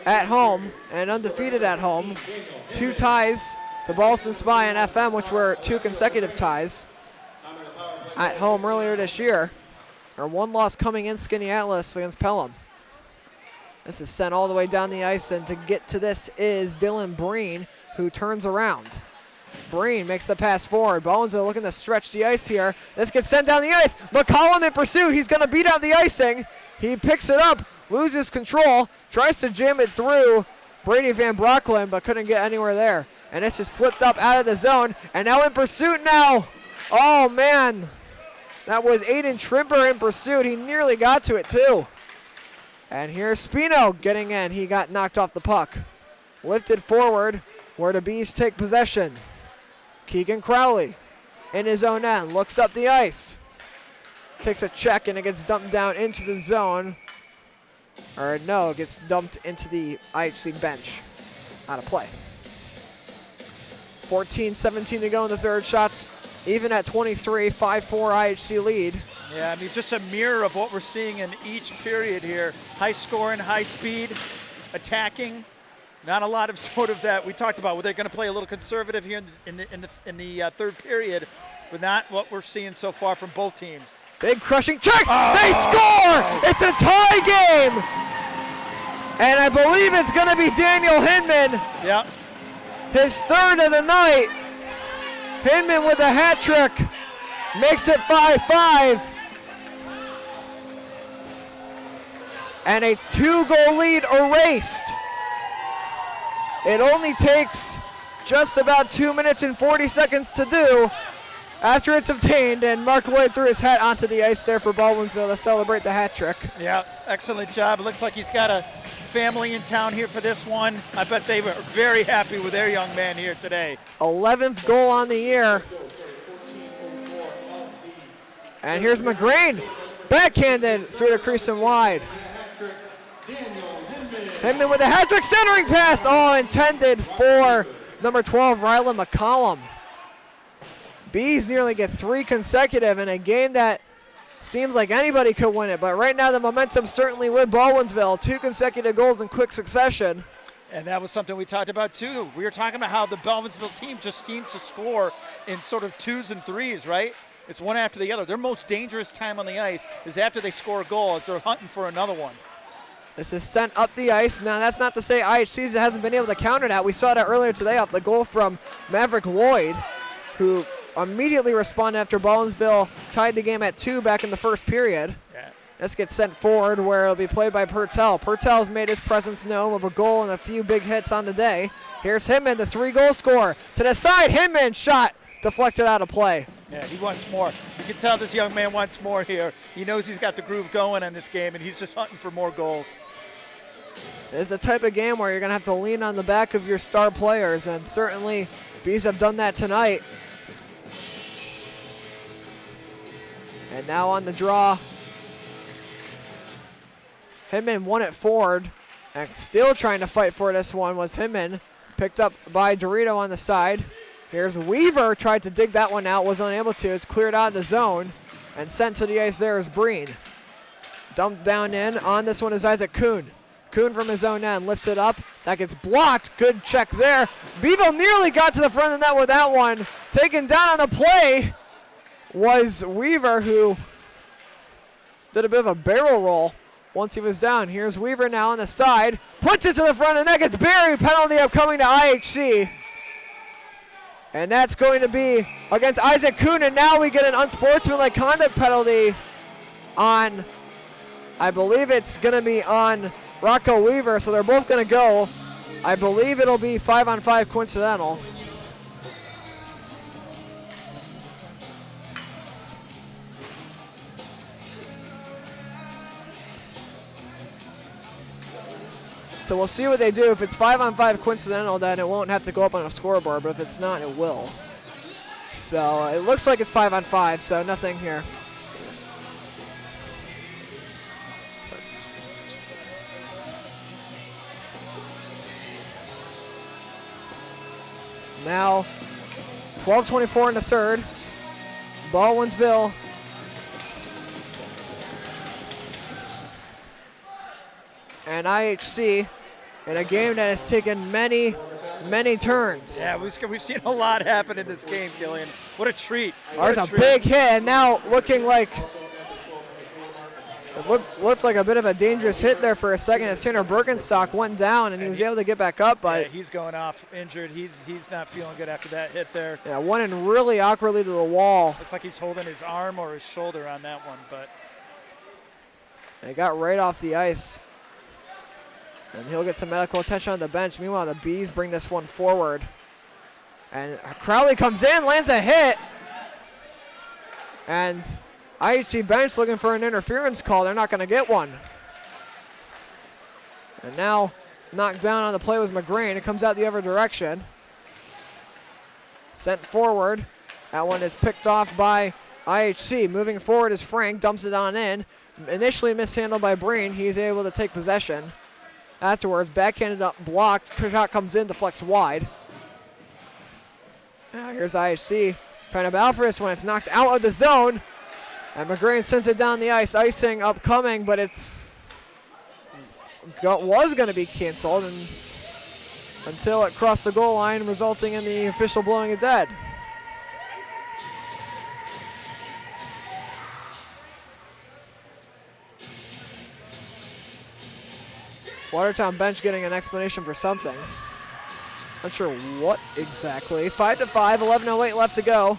A: at home and undefeated at home. 2 ties to Ballston Spa and FM, which were 2 consecutive ties at home earlier this year. Or 1 loss coming in Skinny Atlas against Pelham. This is sent all the way down the ice, and to get to this is Dylan Breen, who turns around. Breen makes the pass forward. Baldwinsville looking to stretch the ice here. This gets sent down the ice. McCollum in pursuit. He's going to beat out the icing. He picks it up, loses control, tries to jam it through Brady Van Brocklin, but couldn't get anywhere there. And it's just flipped up out of the zone, and now in pursuit now. Oh, man. That was Aiden Trimper in pursuit. He nearly got to it, too. And here's Spino getting in. He got knocked off the puck. Lifted forward where the Bees take possession. Keegan Crowley in his own end. Looks up the ice. Takes a check and it gets dumped down into the zone. Or no, it gets dumped into the IHC bench. Out of play. 14-17 to go in the third. Shots even at 23. 5-4 IHC lead.
B: Yeah, I mean, just a mirror of what we're seeing in each period here. High scoring, high speed, attacking. Not a lot of sort of that we talked about. Where they're going to play a little conservative here in the third period, but not what we're seeing so far from both teams.
A: Big crushing check. Oh. They score. It's a tie game, and I believe it's going to be Daniel Hinman.
B: Yep.
A: His third of the night. Hinman with a hat trick makes it 5-5. And a 2-goal lead erased. It only takes just about 2 minutes and 40 seconds to do after it's obtained, and Mark Lloyd threw his hat onto the ice there for Baldwinsville to celebrate the hat trick.
B: Yeah, excellent job. It looks like he's got a family in town here for this one. I bet they were very happy with their young man here today.
A: 11th goal on the year. And here's McGrain, backhanded through the crease and wide. Hinman with a hat-trick centering pass, all intended for number 12, Rylan McCollum. Bees nearly get 3 consecutive in a game that seems like anybody could win it, but right now the momentum certainly with Baldwinsville. 2 consecutive goals in quick succession.
B: And that was something we talked about too. We were talking about how the Baldwinsville team just seems to score in sort of 2s and 3s, right? It's one after the other. Their most dangerous time on the ice is after they score a goal as they're hunting for another one.
A: This is sent up the ice. Now, that's not to say IHC hasn't been able to counter that. We saw that earlier today off the goal from Maverick Lloyd, who immediately responded after Baldwinsville tied the game at 2 back in the first period.
B: Yeah.
A: This gets sent forward where it'll be played by Purtell. Purtell's made his presence known with a goal and a few big hits on the day. Here's Hinman, the 3-goal scorer. To the side, Hinman shot deflected out of play.
B: Yeah, he wants more. You can tell this young man wants more here. He knows he's got the groove going in this game, and he's just hunting for more goals.
A: It's the type of game where you're going to have to lean on the back of your star players, and certainly Bees have done that tonight. And now on the draw, Hinman won it forward, and still trying to fight for this one was Hinman. Picked up by Dorito on the side. Here's Weaver, tried to dig that one out, was unable to. It's cleared out of the zone, and sent to the ice there is Breen. Dumped down in. On this one is Isaac Kuhn. Kuhn from his own end lifts it up. That gets blocked. Good check there. Beeville nearly got to the front of the net with that one. Taken down on the play was Weaver, who did a bit of a barrel roll once he was down. Here's Weaver now on the side. Puts it to the front, and that gets buried. Penalty upcoming to IHC. And that's going to be against Isaac Kuhn, and now we get an unsportsmanlike conduct penalty on, I believe it's going to be on Rocco Weaver, so they're both going to go. I believe it'll be 5-on-5 coincidental. So we'll see what they do. If it's 5-on-5 coincidental, then it won't have to go up on a scoreboard, but if it's not, it will. So it looks like it's 5-on-5, so nothing here. Now, 12:24 in the third. Baldwinsville and IHC in a game that has taken many, many turns.
B: Yeah, we've seen a lot happen in this game, Gillian. What a treat.
A: There's a big hit, and now looking like it looks like a bit of a dangerous hit there for a second as Tanner Birkenstock went down, and he was able to get back up, but
B: yeah, he's going off injured. He's not feeling good after that hit there.
A: Yeah, went in really awkwardly to the wall.
B: Looks like he's holding his arm or his shoulder on that one, but
A: he got right off the ice. And he'll get some medical attention on the bench. Meanwhile, the Bees bring this one forward. And Crowley comes in, lands a hit. And IHC bench looking for an interference call. They're not going to get one. And now knocked down on the play was McGrain. It comes out the other direction. Sent forward. That one is picked off by IHC. Moving forward is Frank. Dumps it on in. Initially mishandled by Breen. He's able to take possession. Afterwards, backhanded up, blocked. Shot comes in, deflects wide. Now here's IHC trying to battle for this one. It's knocked out of the zone. And McGrain sends it down the ice. Icing upcoming, but was going to be canceled until it crossed the goal line, resulting in the official blowing it dead. Watertown bench getting an explanation for something. Not sure what exactly. 5-5, 11:08 left to go.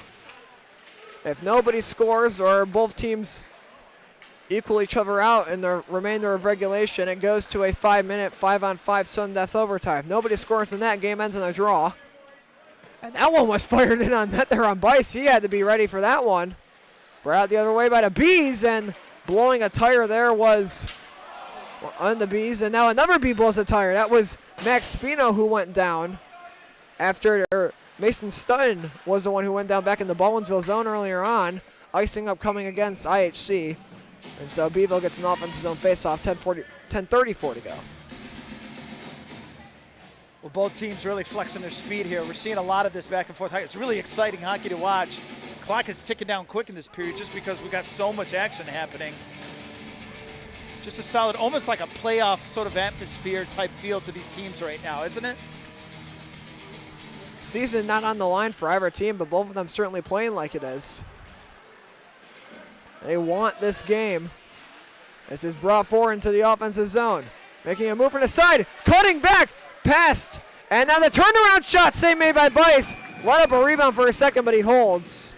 A: If nobody scores or both teams equal each other out in the remainder of regulation, it goes to a 5-minute, 5-on-5 sudden death overtime. Nobody scores in that, game ends in a draw. And that one was fired in on net there on Bice. He had to be ready for that one. Brought out the other way by the Bees, and blowing a tire there was on the Bees, and now another Bee blows a tire. That was Max Spino who went down after Mason Stutton was the one who went down back in the Baldwinsville zone earlier on. Icing up coming against IHC. And so Beeville gets an offensive zone faceoff, 10:34 to go.
B: Well, both teams really flexing their speed here. We're seeing a lot of this back and forth. It's really exciting hockey to watch. Clock is ticking down quick in this period just because we got so much action happening. Just a solid, almost like a playoff sort of atmosphere type feel to these teams right now, isn't it?
A: Season not on the line for either team, but both of them certainly playing like it is. They want this game. This is brought forward into the offensive zone. Making a move from the side, cutting back, passed, and now the turnaround shot, save made by Bice. Let up a rebound for a second, but he holds.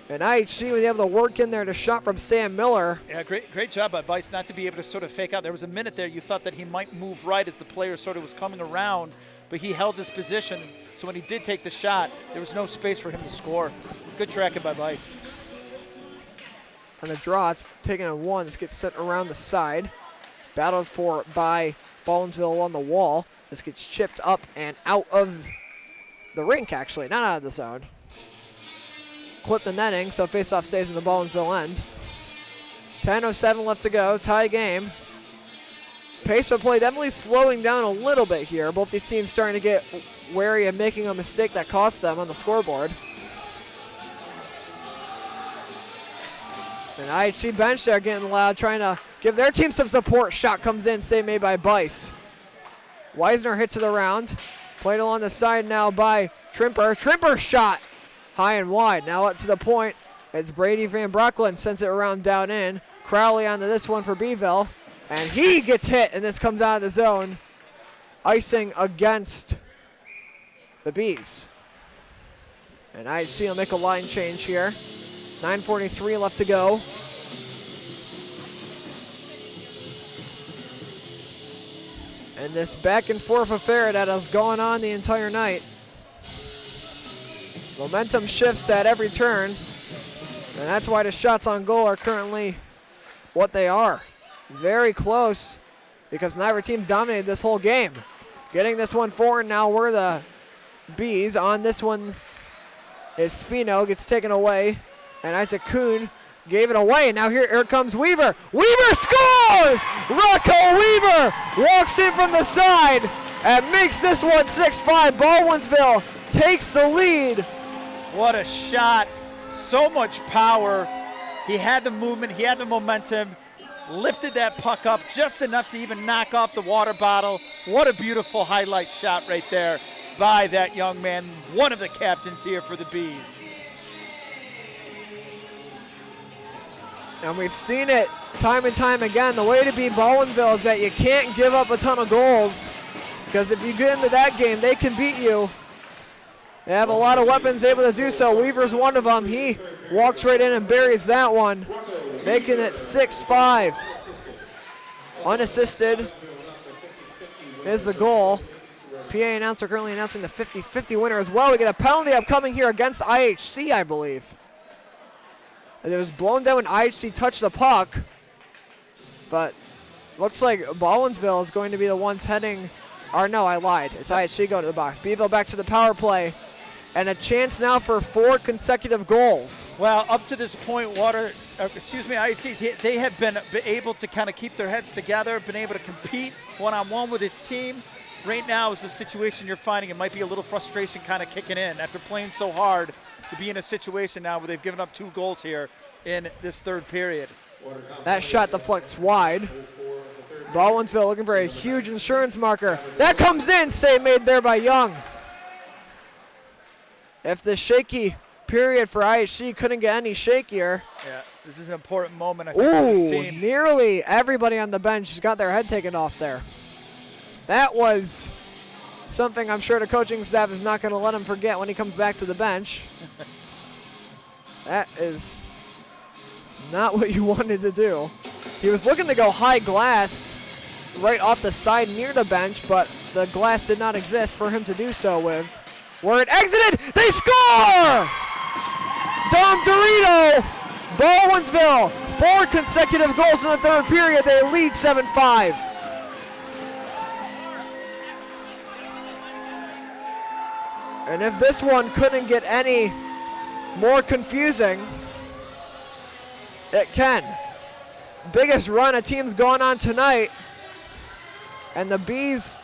A: And IHC was able to work in there to shot from Sam Miller.
B: Yeah, great job by Bice not to be able to sort of fake out. There was a minute there you thought that he might move right as the player sort of was coming around, but he held his position. So when he did take the shot, there was no space for him to score. Good tracking by Bice.
A: And the draw, it's taken a one. This gets sent around the side. Battled for by Baldwinsville on the wall. This gets chipped up and out of the rink, actually, not out of the zone. Clip the netting, so faceoff stays in the Baldwinsville end. 10:07 left to go, tie game. Pace of play definitely slowing down a little bit here. Both these teams starting to get wary of making a mistake that cost them on the scoreboard. And IHC bench there getting loud, trying to give their team some support. Shot comes in, save made by Bice. Weisner hits to the round. Played along the side now by Trimper. Trimper shot high and wide. Now up to the point. It's Brady Van Brocklin, sends it around down in. Crowley onto this one for Beeville. And he gets hit, and this comes out of the zone. Icing against the Bees. And IHC will make a line change here. 9:43 left to go. And this back and forth affair that has gone on the entire night. Momentum shifts at every turn. And that's why the shots on goal are currently what they are. Very close because neither team's dominated this whole game. Getting this one forward now, we're the Bees. On this one is Spino, gets taken away. And Isaac Kuhn gave it away. Now here comes Weaver. Weaver scores! Rocco Weaver walks in from the side and makes this one 6-5. Baldwinsville takes the lead.
B: What a shot. So much power. He had the movement, he had the momentum, lifted that puck up just enough to even knock off the water bottle. What a beautiful highlight shot right there by that young man, one of the captains here for the Bees.
A: And we've seen it time and time again. The way to beat Baldwinsville is that you can't give up a ton of goals, because if you get into that game, they can beat you. They have a lot of weapons able to do so. Weaver's one of them. He walks right in and buries that one, making it 6-5. Unassisted is the goal. PA announcer currently announcing the 50-50 winner as well. We get a penalty upcoming here against IHC, I believe. It was blown down when IHC touched the puck, but looks like Baldwinsville is going to be the ones heading, or no, I lied. It's IHC going to the box. Beeville back to the power play, and a chance now for 4 consecutive goals.
B: Well, up to this point, IHC, they have been able to kind of keep their heads together, been able to compete one-on-one with his team. Right now is the situation you're finding. It might be a little frustration kind of kicking in after playing so hard to be in a situation now where they've given up 2 goals here in this third period.
A: That shot deflects wide. Baldwinsville looking for a huge insurance marker. That comes in, save made there by Young. If the shaky period for IHC couldn't get any shakier.
B: Yeah, this is an important moment, I think, for this team.
A: Nearly everybody on the bench has got their head taken off there. That was something I'm sure the coaching staff is not going to let him forget when he comes back to the bench. That is not what you wanted to do. He was looking to go high glass right off the side near the bench, but the glass did not exist for him to do so with. Where it exited, they score! Dom Dorito, Baldwinsville, 4 consecutive goals in the third period. They lead 7-5. And if this one couldn't get any more confusing, it can. Biggest run a team's gone on tonight. And the Bees,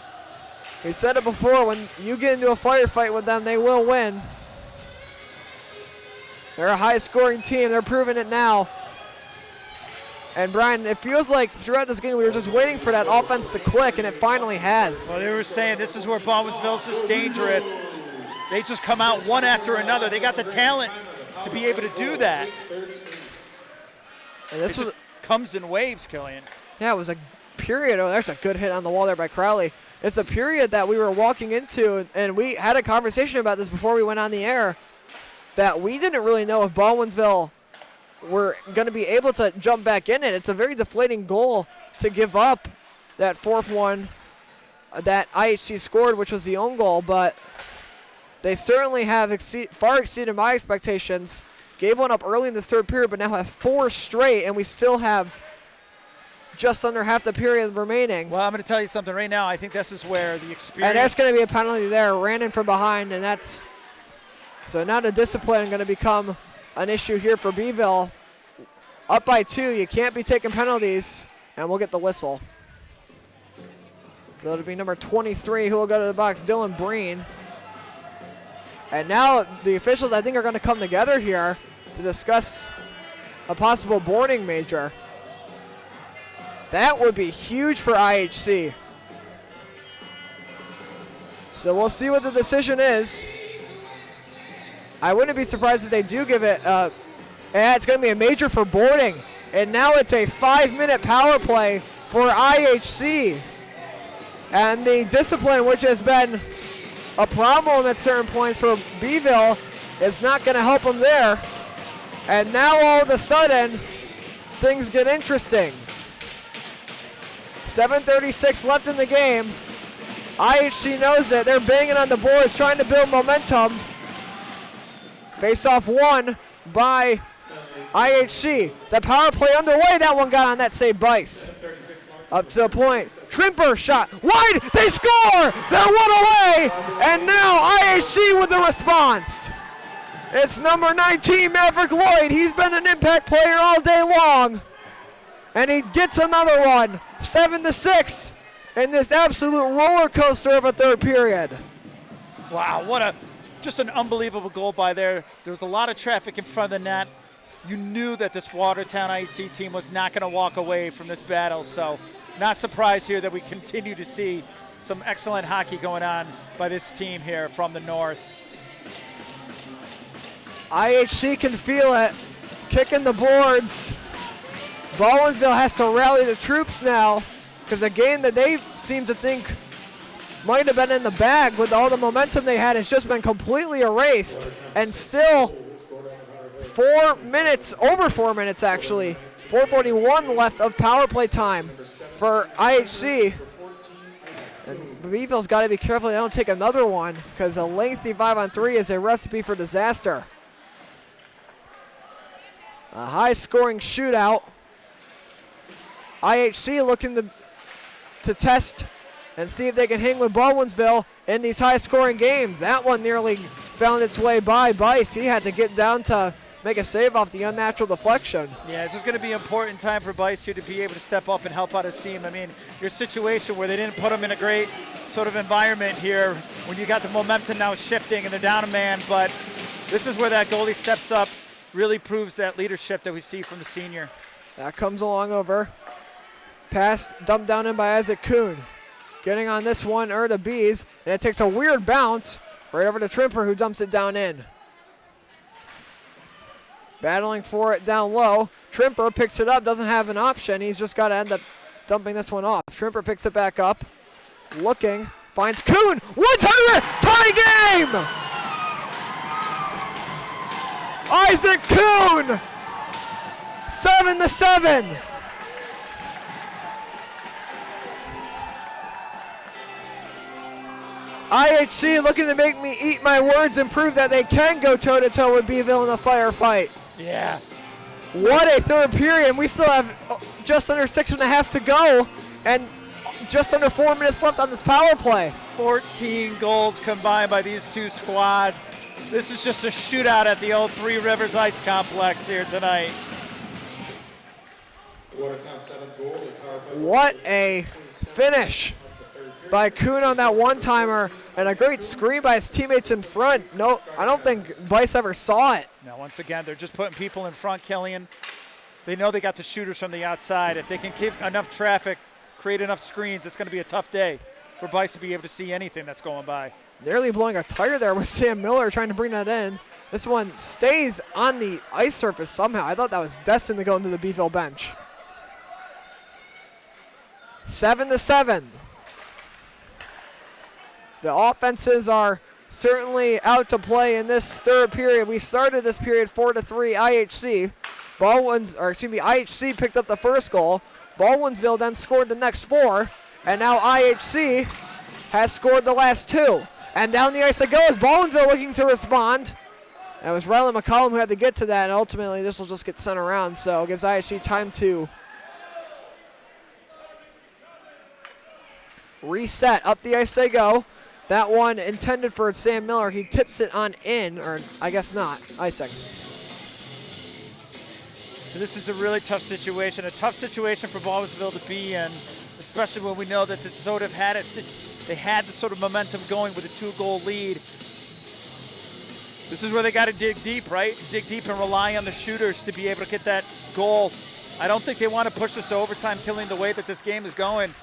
A: we said it before, when you get into a firefight with them, they will win. They're a high-scoring team. They're proving it now. And Brian, it feels like throughout this game we were just waiting for that offense to click, and it finally has.
B: Well, they were saying this is where Baldwinsville is dangerous. They just come out one after another. They got the talent to be able to do that.
A: And this was
B: comes in waves, Killian.
A: Yeah, it was a period. Oh, there's a good hit on the wall there by Crowley. It's a period that we were walking into, and we had a conversation about this before we went on the air. that we didn't really know if Baldwinsville were going to be able to jump back in it. It's a very deflating goal to give up that fourth one that IHC scored, which was the own goal, but they certainly have far exceeded my expectations. Gave one up early in this third period, but now have 4 straight, and we still have just under half the period remaining.
B: Well, I'm going to tell you something right now. I think this is where the experience.
A: And that's going to be a penalty there. Ran in from behind, and that's. So now the discipline is going to become an issue here for Beeville. Up by 2, you can't be taking penalties, and we'll get the whistle. So it'll be number 23 who will go to the box, Dylan Breen. And now the officials, I think, are going to come together here to discuss a possible boarding major. That would be huge for IHC. So we'll see what the decision is. I wouldn't be surprised if they do give it, it's going to be a major for boarding. And now it's a 5-minute power play for IHC. And the discipline, which has been a problem at certain points for Beeville, is not going to help them there. And now all of a sudden, things get interesting. 7:36 left in the game. IHC knows it. They're banging on the boards, trying to build momentum. Face-off won by IHC. The power play underway. That one got on that save Bice. Up to the point. Trimper shot. Wide. They score. They're 1 away. And now IHC with the response. It's number 19, Maverick Lloyd. He's been an impact player all day long. And he gets another one. 7-6 in this absolute roller coaster of a third period.
B: Wow, just an unbelievable goal by there. There was a lot of traffic in front of the net. You knew that this Watertown IHC team was not going to walk away from this battle, so not surprised here that we continue to see some excellent hockey going on by this team here from the north.
A: IHC can feel it, kicking the boards. Baldwinsville has to rally the troops now, because a game that they seem to think might have been in the bag with all the momentum they had has just been completely erased. And still 4 minutes, over 4 minutes actually, 4:41 left of power play time for IHC. And Beeville's got to be careful they don't take another one, because a lengthy 5-on-3 is a recipe for disaster. A high-scoring shootout. IHC looking to test and see if they can hang with Baldwinsville in these high-scoring games. That one nearly found its way by Bice. He had to get down to make a save off the unnatural deflection.
B: Yeah, this is going to be an important time for Bice here to be able to step up and help out his team. I mean, your situation where they didn't put him in a great sort of environment here when you got the momentum now shifting and they're down a man, but this is where that goalie steps up, really proves that leadership that we see from the senior.
A: That comes along over. Pass dumped down in by Isaac Kuhn. Getting on this one, the Bees, and it takes a weird bounce right over to Trimper, who dumps it down in. Battling for it down low. Trimper picks it up, doesn't have an option. He's just got to end up dumping this one off. Trimper picks it back up. Looking, finds Kuhn. One-timer, tie game! Isaac Kuhn! 7-7. IHC looking to make me eat my words and prove that they can go toe-to-toe with Beeville in a firefight.
B: Yeah.
A: What a third period. We still have just under 6.5 to go and just under 4 minutes left on this power play.
B: 14 goals combined by these two squads. This is just a shootout at the old Three Rivers Ice Complex here tonight.
A: What a finish by Kuhn on that one-timer, and a great screen by his teammates in front. No, I don't think Bice ever saw it.
B: Now, once again, they're just putting people in front, Killian. They know they got the shooters from the outside. If they can keep enough traffic, create enough screens, it's going to be a tough day for Bice to be able to see anything that's going by.
A: Nearly blowing a tire there with Sam Miller trying to bring that in. This one stays on the ice surface somehow. I thought that was destined to go into the Beeville bench. 7-7. The offenses are certainly out to play in this third period. We started this period 4-3 IHC. IHC picked up the first goal. Baldwinsville then scored the next 4, and now IHC has scored the last 2. And down the ice it goes. Baldwinsville looking to respond. And it was Rylan McCollum who had to get to that, and ultimately this will just get sent around, so it gives IHC time to reset. Up the ice they go. That one intended for Sam Miller. He tips it on in, or I guess not. Icing.
B: So this is a really tough situation for Baldwinsville to be in, especially when we know that the sort of had the sort of momentum going with a 2-goal lead. This is where they got to dig deep, right? Dig deep and rely on the shooters to be able to get that goal. I don't think they want to push this to overtime, killing the way that this game is going.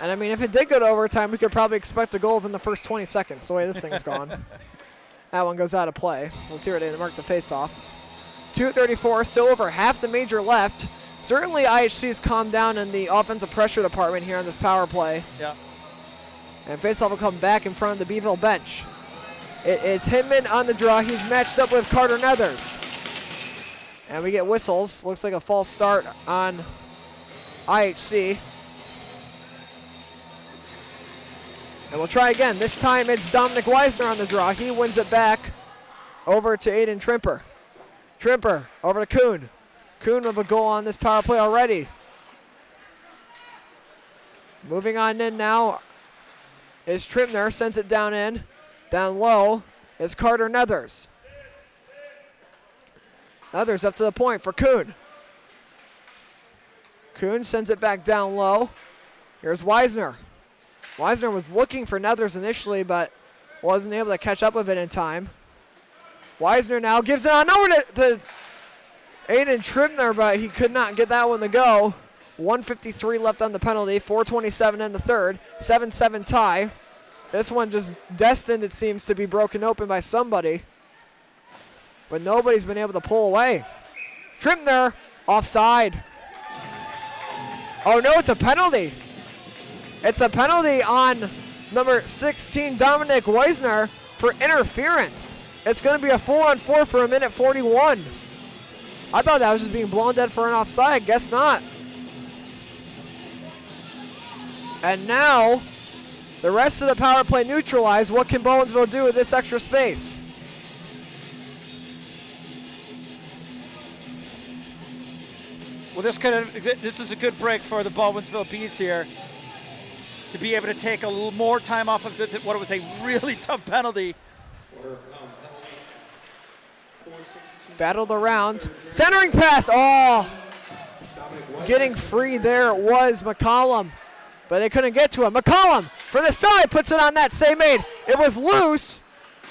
A: And I mean, if it did go to overtime, we could probably expect a goal within the first 20 seconds, the way this thing's gone. That one goes out of play. We'll see where they mark the face-off. 2:34, still over half the major left. Certainly IHC's calmed down in the offensive pressure department here on this power play.
B: Yeah.
A: And face-off will come back in front of the Beeville bench. It is Hinman on the draw. He's matched up with Carter Nethers. And we get whistles. Looks like a false start on IHC. And we'll try again. This time it's Dominic Weisner on the draw. He wins it back over to Aiden Trimper. Trimper over to Kuhn. Kuhn with a goal on this power play already. Moving on in now is Trimner. Sends it down in. Down low is Carter Nethers. Nethers up to the point for Kuhn. Kuhn sends it back down low. Here's Weisner. Weisner was looking for Nethers initially, but wasn't able to catch up with it in time. Weisner now gives it on over to Aiden Trimner, but he could not get that one to go. 1:53 left on the penalty, 4:27 in the third, 7-7 tie. This one just destined, it seems, to be broken open by somebody. But nobody's been able to pull away. Trimner, offside. Oh no, it's a penalty. It's a penalty on number 16, Dominic Weisner, for interference. It's going to be a 4-on-4 for 1:41. I thought that was just being blown dead for an offside. Guess not. And now, the rest of the power play neutralized. What can Baldwinsville do with this extra space?
B: Well, this is a good break for the Baldwinsville Bees here to be able to take a little more time off of what was a really tough penalty.
A: Battled around. Centering pass. Oh! Getting free there was McCollum, but they couldn't get to him. McCollum for the side puts it on that same aid. It was loose.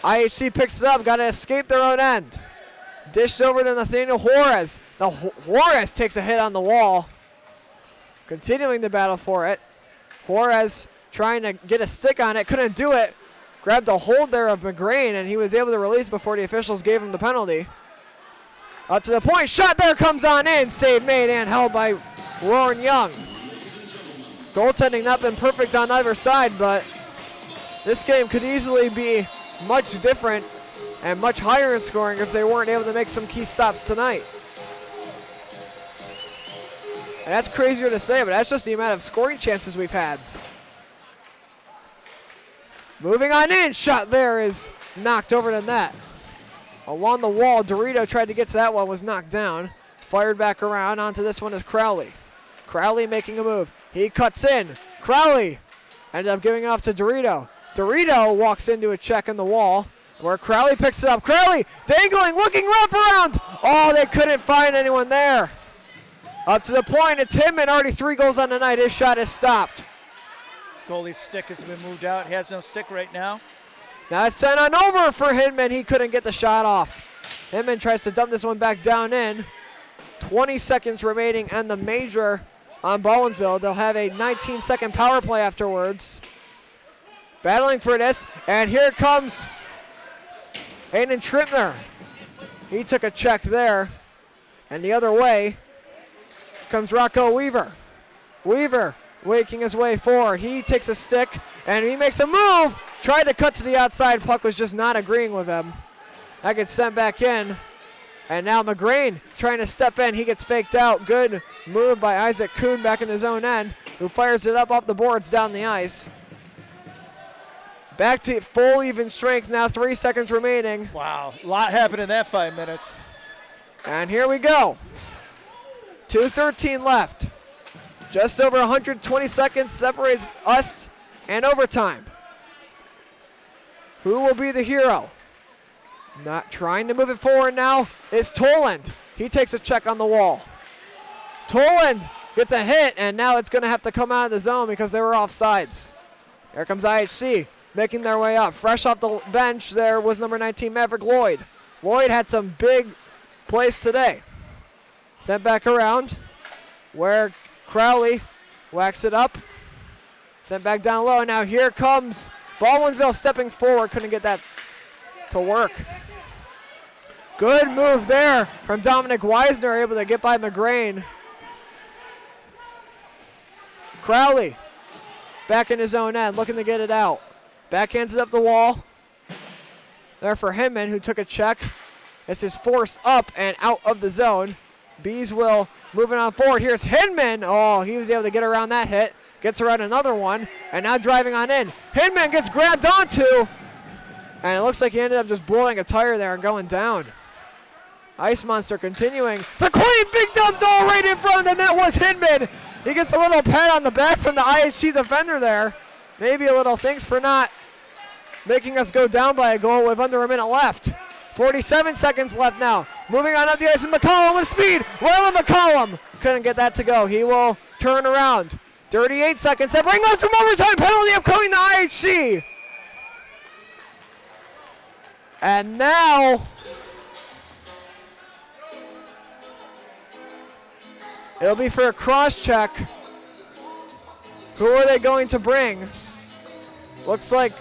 A: IHC picks it up. Got to escape their own end. Dished over to Nathaniel Juarez. Now Juarez takes a hit on the wall. Continuing the battle for it. Juarez trying to get a stick on it. Couldn't do it. Grabbed a hold there of McGrain, and he was able to release before the officials gave him the penalty. Up to the point. Shot there comes on in. Save made and held by Warren Young. Goaltending not been perfect on either side, but this game could easily be much different and much higher in scoring if they weren't able to make some key stops tonight. And that's crazier to say, but that's just the amount of scoring chances we've had. Moving on in. Shot there is knocked over the net. Along the wall, Dorito tried to get to that one, was knocked down. Fired back around. Onto this one is Crowley. Crowley making a move. He cuts in. Crowley ended up giving it off to Dorito. Dorito walks into a check in the wall where Crowley picks it up. Crowley dangling, looking wraparound. Oh, they couldn't find anyone there. Up to the point, it's him, and already 3 goals on the night. His shot is stopped.
B: Goalie's stick has been moved out. He has no stick right now.
A: Now it's sent on over for Hinman. He couldn't get the shot off. Hinman tries to dump this one back down in. 20 seconds remaining and the major on Baldwinsville. They'll have a 19-second power play afterwards. Battling for this, and here comes Aiden Trimner. He took a check there, and the other way comes Rocco Weaver. Weaver making his way forward. He takes a stick, and he makes a move Tried to cut to the outside. Puck was just not agreeing with him. That gets sent back in. And now McGrain trying to step in. He gets faked out. Good move by Isaac Kuhn back in his own end, who fires it up off the boards down the ice. Back to full even strength now, 3 seconds remaining.
B: Wow, a lot happened in that 5 minutes.
A: And here we go. 2:13 left. Just over 120 seconds separates us and overtime. Who will be the hero? Not trying to move it forward now is Toland. He takes a check on the wall. Toland gets a hit, and now it's going to have to come out of the zone because they were offsides. Here comes IHC making their way up. Fresh off the bench there was number 19, Maverick Lloyd. Lloyd had some big plays today. Sent back around where Crowley whacks it up. Sent back down low. Now here comes Baldwinsville stepping forward. Couldn't get that to work. Good move there from Dominic Weisner, able to get by McGrain. Crowley back in his own end, looking to get it out. Backhands it up the wall. There for Hinman, who took a check. This is forced up and out of the zone. Beesville moving on forward. Here's Hinman. Oh, he was able to get around that hit. Gets around another one, and now driving on in. Hinman gets grabbed onto, and it looks like he ended up just blowing a tire there and going down. Ice Monster continuing to clean. Big dump zone right in front of the net was Hinman. He gets a little pat on the back from the IHC defender there. Maybe a little thanks for not making us go down by a goal with under a minute left. 47 seconds left now. Moving on up the ice is McCollum with speed. Waylon McCollum couldn't get that to go. He will turn around. 38 seconds. That brings us from overtime. Penalty upcoming to IHC. And now it'll be for a cross check. Who are they going to bring? Looks like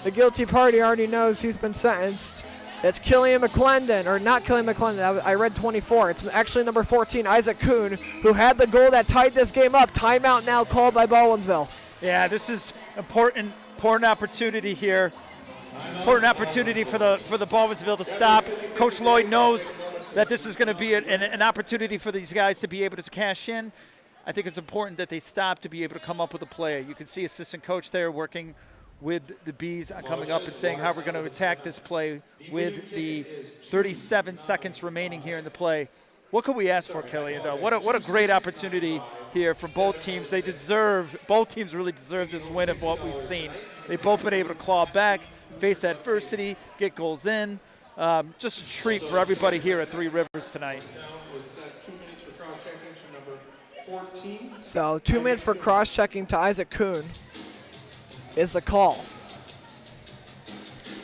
A: the guilty party already knows he's been sentenced. It's Killian McClendon, or not Killian McClendon, I read 24. It's actually number 14, Isaac Kuhn, who had the goal that tied this game up. Timeout now called by Baldwinsville.
B: Yeah, this is important opportunity here. Important opportunity for the Baldwinsville to stop. Coach Lloyd knows that this is going to be an opportunity for these guys to be able to cash in. I think it's important that they stop to be able to come up with a play. You can see assistant coach there working with the Bees coming up and saying how we're going to attack this play with the 37 seconds remaining here in the play. What could we ask for, Kelly? Though, what a great opportunity here for both teams. Both teams really deserve this win of what we've seen. They've both been able to claw back, face adversity, get goals in. Just a treat for everybody here at Three Rivers tonight.
A: So 2 minutes for cross-checking to Isaac Kuhn is the call.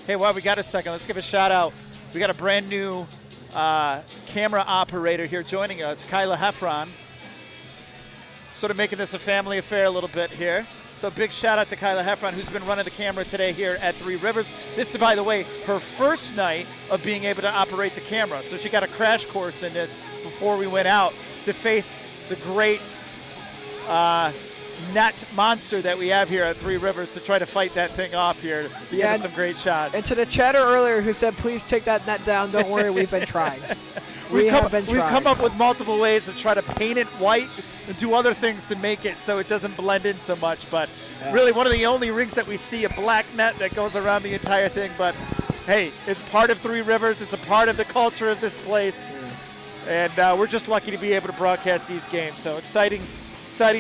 B: Hey, while we got a second, let's give a shout out. We got a brand new camera operator here joining us, Kyla Heffron. Sort of making this a family affair a little bit here. So big shout out to Kyla Heffron, who's been running the camera today here at Three Rivers. This is, by the way, her first night of being able to operate the camera. So she got a crash course in this before we went out to face the great net monster that we have here at Three Rivers to try to fight that thing off here to get us some great shots.
A: And to the chatter earlier who said, please take that net down, don't worry, we've been trying. We've
B: come up with multiple ways to try to paint it white and do other things to make it so it doesn't blend in so much. But really one of the only rinks that we see a black net that goes around the entire thing. But hey, it's part of Three Rivers. It's a part of the culture of this place. And we're just lucky to be able to broadcast these games. So exciting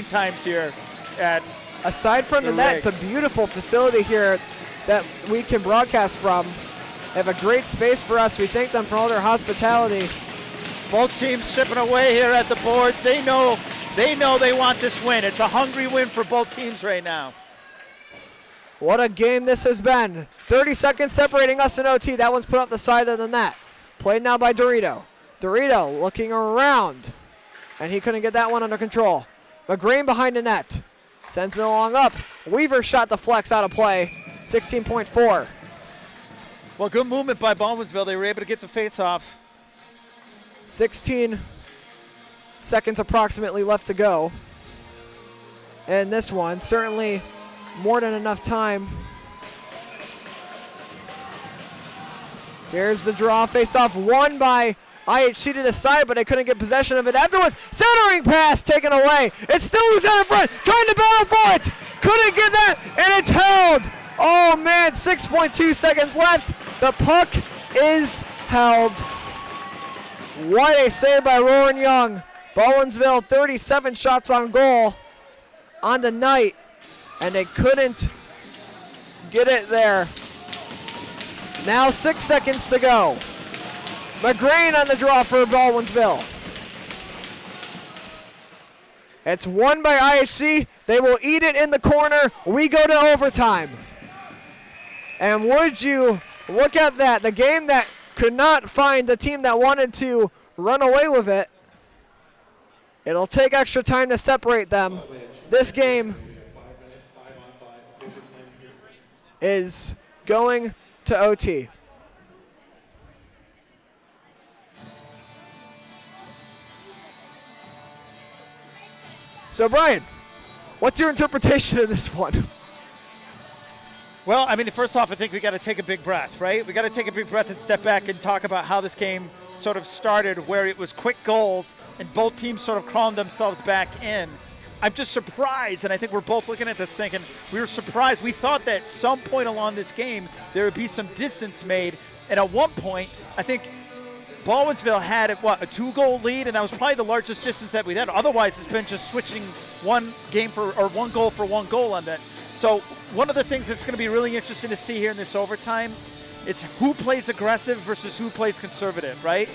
B: times here at
A: aside from the net, it's a beautiful facility here that we can broadcast from. They have a great space for us. We thank them for all their hospitality.
B: Both teams chipping away here at the boards. They know they want this win. It's a hungry win for both teams right now.
A: What a game this has been. 30 seconds separating us and OT. That one's put up the side of the net. Played now by Dorito. Dorito looking around, and he couldn't get that one under control. McGrain behind the net. Sends it along up. Weaver shot the flex out of play. 16.4.
B: Well, good movement by Baldwinsville. They were able to get the face-off.
A: 16 seconds approximately left to go. And this one, certainly more than enough time Here's the draw. Face-off won by IHC to the side, but they couldn't get possession of it afterwards. Centering pass taken away. It's still loose out in front. Trying to battle for it. Couldn't get that, and it's held. Oh, man, 6.2 seconds left. The puck is held. What a save by Rowan Young. Baldwinsville, 37 shots on goal on the night, and they couldn't get it there. Now 6 seconds to go. McGrain on the draw for Baldwinsville. It's won by IHC. They will eat it in the corner. We go to overtime. And would you look at that, the game that could not find the team that wanted to run away with it. It'll take extra time to separate them. This game is going to OT. So Brian, what's your interpretation of this one?
B: Well, I mean, first off, I think we got to take a big breath, right? We got to take a big breath and step back and talk about how this game sort of started, where it was quick goals and both teams sort of crawling themselves back in. I'm just surprised, and I think we're both looking at this thinking, we were surprised. We thought that at some point along this game, there would be some distance made. And at one point, I think Baldwinsville had, a 2-goal lead, and that was probably the largest distance that we've had. Otherwise, it's been just switching one goal for one goal on that. So one of the things that's going to be really interesting to see here in this overtime is who plays aggressive versus who plays conservative, right?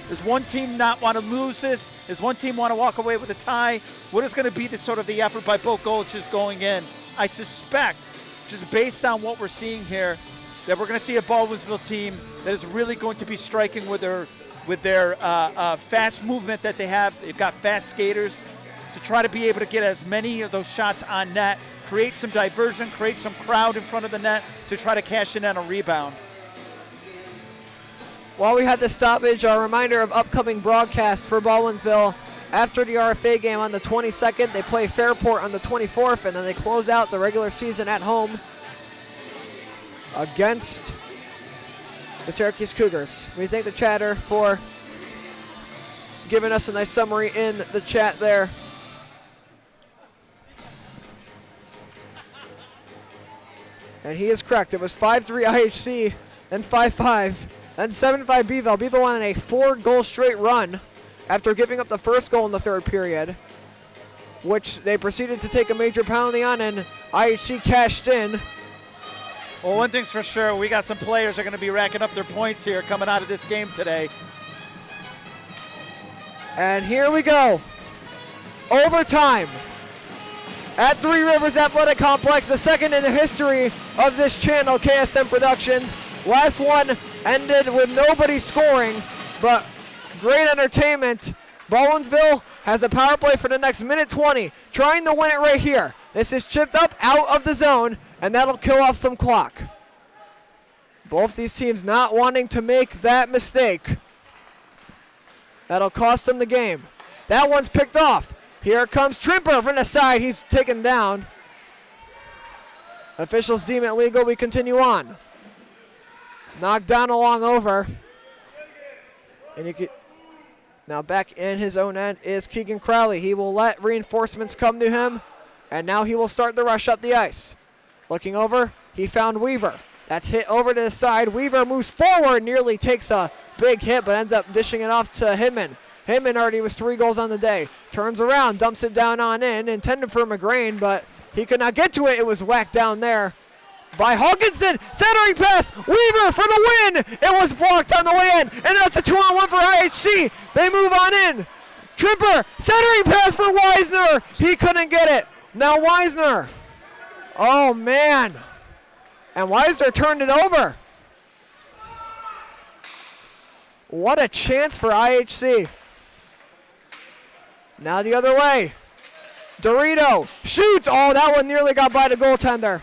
B: Does one team not want to lose this? Does one team want to walk away with a tie? What is going to be the sort of the effort by both coaches going in? I suspect, just based on what we're seeing here, that we're going to see a Baldwinsville team that is really going to be striking with their fast movement that they have. They've got fast skaters to try to be able to get as many of those shots on net, create some diversion, create some crowd in front of the net to try to cash in on a rebound.
A: While we had this stoppage, a reminder of upcoming broadcasts for Baldwinsville. After the RFA game on the 22nd, they play Fairport on the 24th, and then they close out the regular season at home against the Syracuse Cougars. We thank the chatter for giving us a nice summary in the chat there. And he is correct. It was 5-3 IHC, then 5-5, then 7-5 Beeville. Beeville won a 4-goal straight run after giving up the first goal in the third period, which they proceeded to take a major penalty on, and IHC cashed in.
B: Well, one thing's for sure, we got some players that are going to be racking up their points here coming out of this game today.
A: And here we go. Overtime at Three Rivers Athletic Complex, the second in the history of this channel, KSM Productions. Last one ended with nobody scoring, but great entertainment. Baldwinsville has a power play for the next minute 20, trying to win it right here. This is chipped up out of the zone, and that'll kill off some clock. Both these teams not wanting to make that mistake. That'll cost them the game. That one's picked off. Here comes Trimper from the side. He's taken down. Officials deem it legal. We continue on. Knocked down along over. And you could now back in his own end is Keegan Crowley. He will let reinforcements come to him, and now he will start the rush up the ice. Looking over, he found Weaver. That's hit over to the side. Weaver moves forward, nearly takes a big hit, but ends up dishing it off to Hinman. Hinman already with 3 goals on the day. Turns around, dumps it down on in, intended for McGrain, but he could not get to it. It was whacked down there by Hawkinson. Centering pass, Weaver for the win. It was blocked on the way in, and now it's a 2-on-1 for IHC. They move on in. Trimper, centering pass for Weisner. He couldn't get it. Now Weisner. Oh, man. And Weisner turned it over. What a chance for IHC. Now the other way. Dorito shoots. Oh, that one nearly got by the goaltender.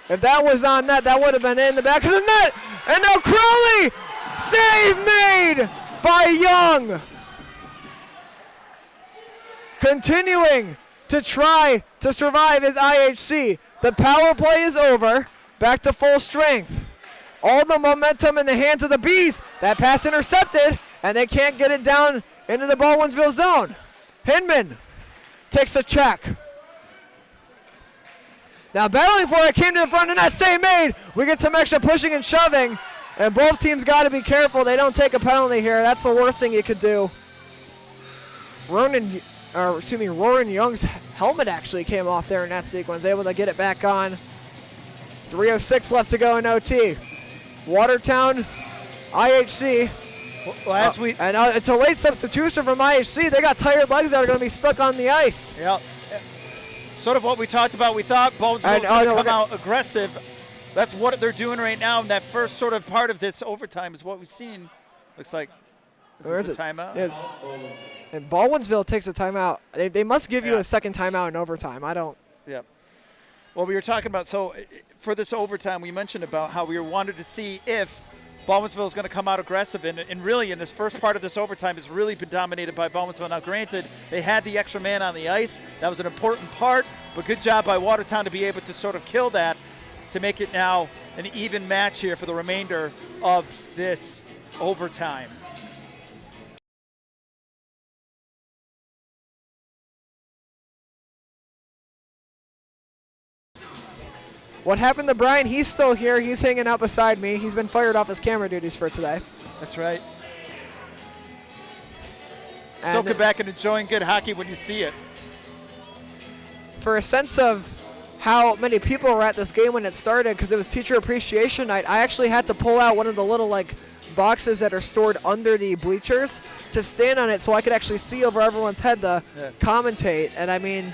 A: If that was on net, that would have been in the back of the net. And now Crowley. Save made by Young. Continuing to try to survive is IHC. The power play is over. Back to full strength. all the momentum in the hands of the Bees. That pass intercepted, and they can't get it down into the Baldwinsville zone. Hinman takes a check. Now battling for it, came to the front and that save made. We get some extra pushing and shoving, and both teams got to be careful they don't take a penalty here. That's the worst thing you could do. Roran Young's helmet actually came off there in that sequence, able to get it back on. 3:06 left to go in OT. Watertown, IHC.
B: Well,
A: it's a late substitution from IHC. They got tired legs that are going to be stuck on the ice.
B: Yeah. Sort of what we talked about. We thought Baldwinsville was going to come out aggressive. That's what they're doing right now. And that first sort of part of this overtime is what we've seen. Looks like this is a timeout.
A: Yeah. And Baldwinsville takes a timeout. They must give you a second timeout in overtime. I don't.
B: Yeah. Well, we were talking about, so for this overtime, we mentioned about how we wanted to see if Baldwinsville is going to come out aggressive. And really, in this first part of this overtime, has really been dominated by Baldwinsville. Now, granted, they had the extra man on the ice. That was an important part, but good job by Watertown to be able to sort of kill that to make it now an even match here for the remainder of this overtime.
A: What happened to Brian? He's still here. He's hanging out beside me. He's been fired off his camera duties for today.
B: That's right. Soaking back and enjoying good hockey when you see it.
A: For a sense of how many people were at this game when it started, because it was Teacher Appreciation Night, I actually had to pull out one of the little boxes that are stored under the bleachers to stand on it so I could actually see over everyone's head to commentate. And I mean,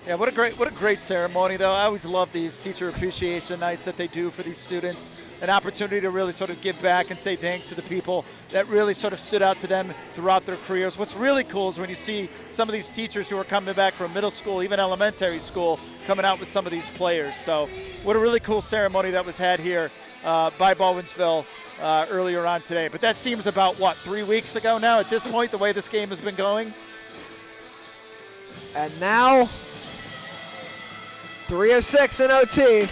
B: yeah, what a great ceremony, though. I always love these teacher appreciation nights that they do for these students. An opportunity to really sort of give back and say thanks to the people that really sort of stood out to them throughout their careers. What's really cool is when you see some of these teachers who are coming back from middle school, even elementary school, coming out with some of these players. So what a really cool ceremony that was had here by Baldwinsville earlier on today. But that seems about, 3 weeks ago now at this point, the way this game has been going?
A: And now 3:06 in OT.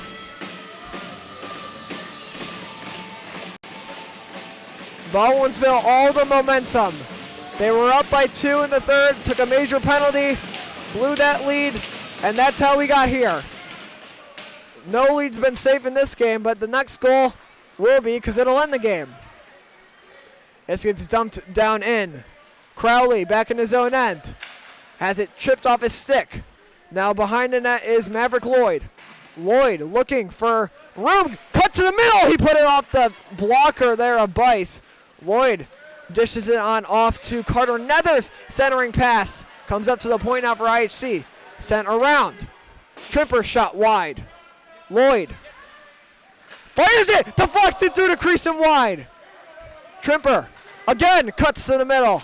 A: Baldwinsville, all the momentum. They were up by 2 in the third, took a major penalty, blew that lead, and that's how we got here. No lead's been safe in this game, but the next goal will be, because it'll end the game. This gets dumped down in. Crowley back in his own end. Has it chipped off his stick. Now behind the net is Maverick Lloyd. Lloyd looking for room. Cut to the middle. He put it off the blocker there of Bice. Lloyd dishes it on off to Carter Nethers. Centering pass. Comes up to the point now for IHC. Sent around. Tripper shot wide. Lloyd fires it. Deflected through the crease and wide. Trimper again cuts to the middle.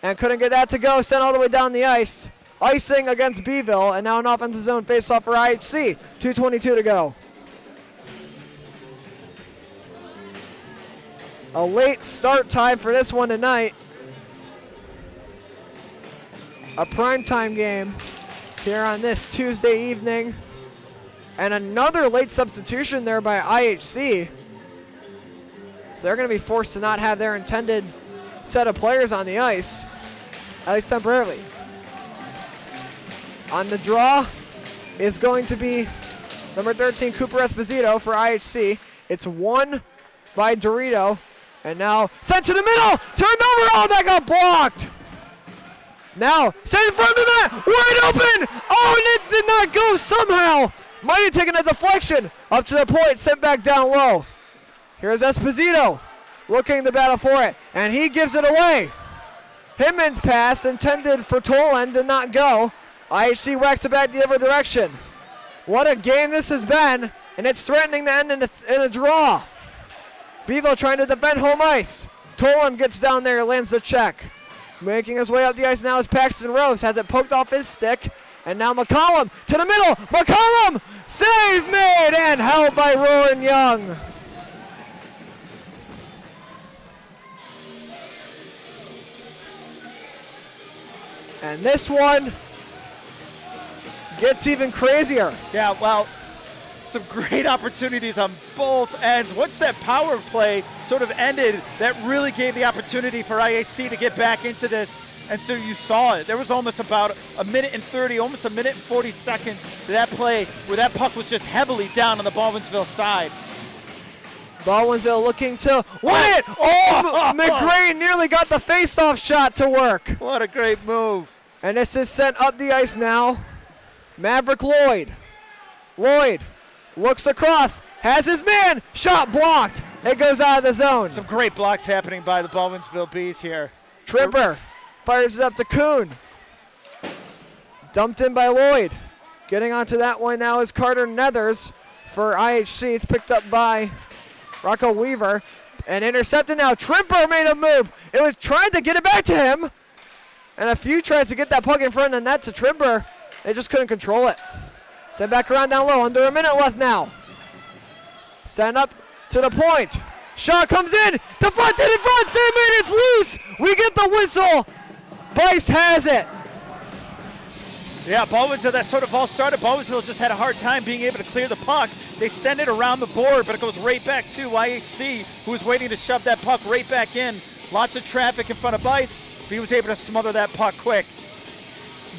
A: And couldn't get that to go. Sent all the way down the ice. Icing against Beeville, and now an offensive zone faceoff for IHC. 2:22 to go. A late start time for this one tonight. A primetime game here on this Tuesday evening. And another late substitution there by IHC. So they're going to be forced to not have their intended set of players on the ice, at least temporarily. On the draw is going to be number 13, Cooper Esposito for IHC. It's won by Dorito. And now sent to the middle. Turned over. Oh, that got blocked. Now sent in front of the net. Wide open. Oh, and it did not go somehow. Might have taken a deflection up to the point. Sent back down low. Here's Esposito looking to battle for it. And he gives it away. Hinman's pass intended for Tolan did not go. IHC whacks it back the other direction. What a game this has been, and it's threatening to end in a draw. Bevo trying to defend home ice. Tolan gets down there, lands the check. Making his way up the ice now is Paxton Rose. Has it poked off his stick, and now McCollum to the middle. McCollum, save made and held by Rowan Young. And this one gets even crazier.
B: Yeah, well, some great opportunities on both ends. Once that power play sort of ended, that really gave the opportunity for IHC to get back into this. And so you saw it. There was almost about a minute and 30, almost a minute and 40 seconds to that play where that puck was just heavily down on the Baldwinsville side.
A: Baldwinsville looking to win it. Oh, McGray nearly got the face-off shot to work.
B: What a great move.
A: And this is sent up the ice now. Maverick Lloyd. Lloyd looks across, has his man, shot blocked. It goes out of the zone.
B: Some great blocks happening by the Baldwinsville Bees here.
A: Tripper fires it up to Kuhn. Dumped in by Lloyd. Getting onto that one now is Carter Nethers for IHC. It's picked up by Rocco Weaver. And intercepted now. Tripper made a move. It was trying to get it back to him. And a few tries to get that puck in front of the net to Tripper. They just couldn't control it. Send back around down low. Under a minute left now. Stand up to the point. Shot comes in. Deflected in front. Sandman, it's loose. We get the whistle. Bice has it.
B: Yeah, Baldwinsville, that sort of all started. Baldwinsville just had a hard time being able to clear the puck. They send it around the board, but it goes right back to IHC, who was waiting to shove that puck right back in. Lots of traffic in front of Bice, but he was able to smother that puck quick.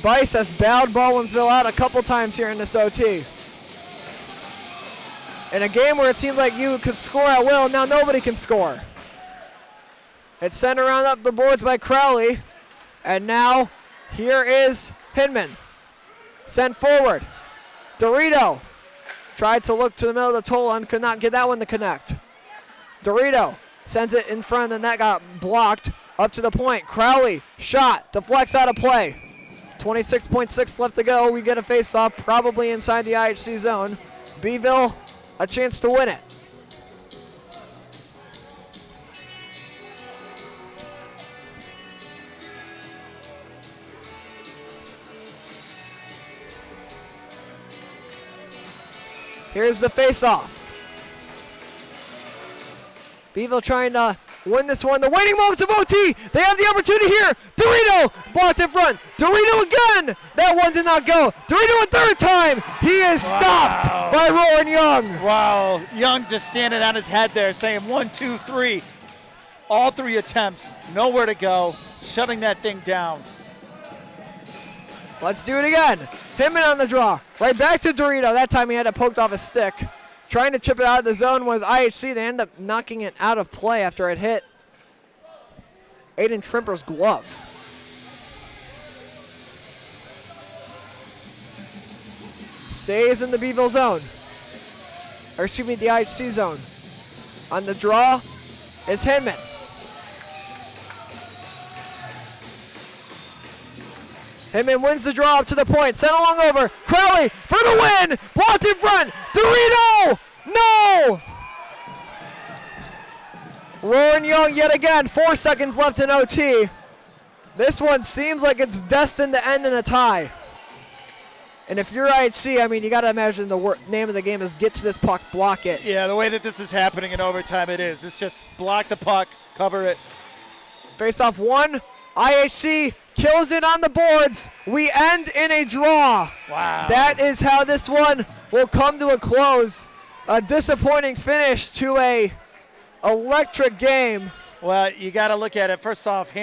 A: Bice has bailed Baldwinsville out a couple times here in this OT. In a game where it seemed like you could score at will, now nobody can score. It's sent around up the boards by Crowley, and now here is Hinman. Sent forward. Dorito tried to look to the middle of the toll and could not get that one to connect. Dorito sends it in front of the net, got blocked. Up to the point. Crowley, shot, deflects out of play. 26.6 left to go. We get a face-off, probably inside the IHC zone. Beeville, a chance to win it. Here's the face-off. Beeville trying to win this one. The waiting moments of OT. They have the opportunity here. Dorito blocked in front. Dorito again. That one did not go. Dorito a third time. He is stopped by Rowan Young.
B: Wow, Young just standing on his head there saying 1, 2, 3. All 3 attempts, nowhere to go, shutting that thing down.
A: Let's do it again. Hinman on the draw. Right back to Dorito. That time he had it poked off his stick. Trying to chip it out of the zone was IHC. They end up knocking it out of play after it hit Aiden Trimper's glove. Stays in the Beeville zone. Or excuse me, the IHC zone. On the draw is Hinman. Hinman wins the draw up to the point. Sent along over. Crowley for the win. Blocked in front. Dorito! No! Rowan Young yet again. 4 seconds left in OT. This one seems like it's destined to end in a tie. And if you're IHC, I mean, you got to imagine the name of the game is get to this puck, block it.
B: Yeah, the way that this is happening in overtime, it is. It's just block the puck, cover it.
A: Face-off one. IHC kills it on the boards. We end in a draw.
B: Wow.
A: That is how this one will come to a close. A disappointing finish to a electric game.
B: Well, you got to look at it. First off,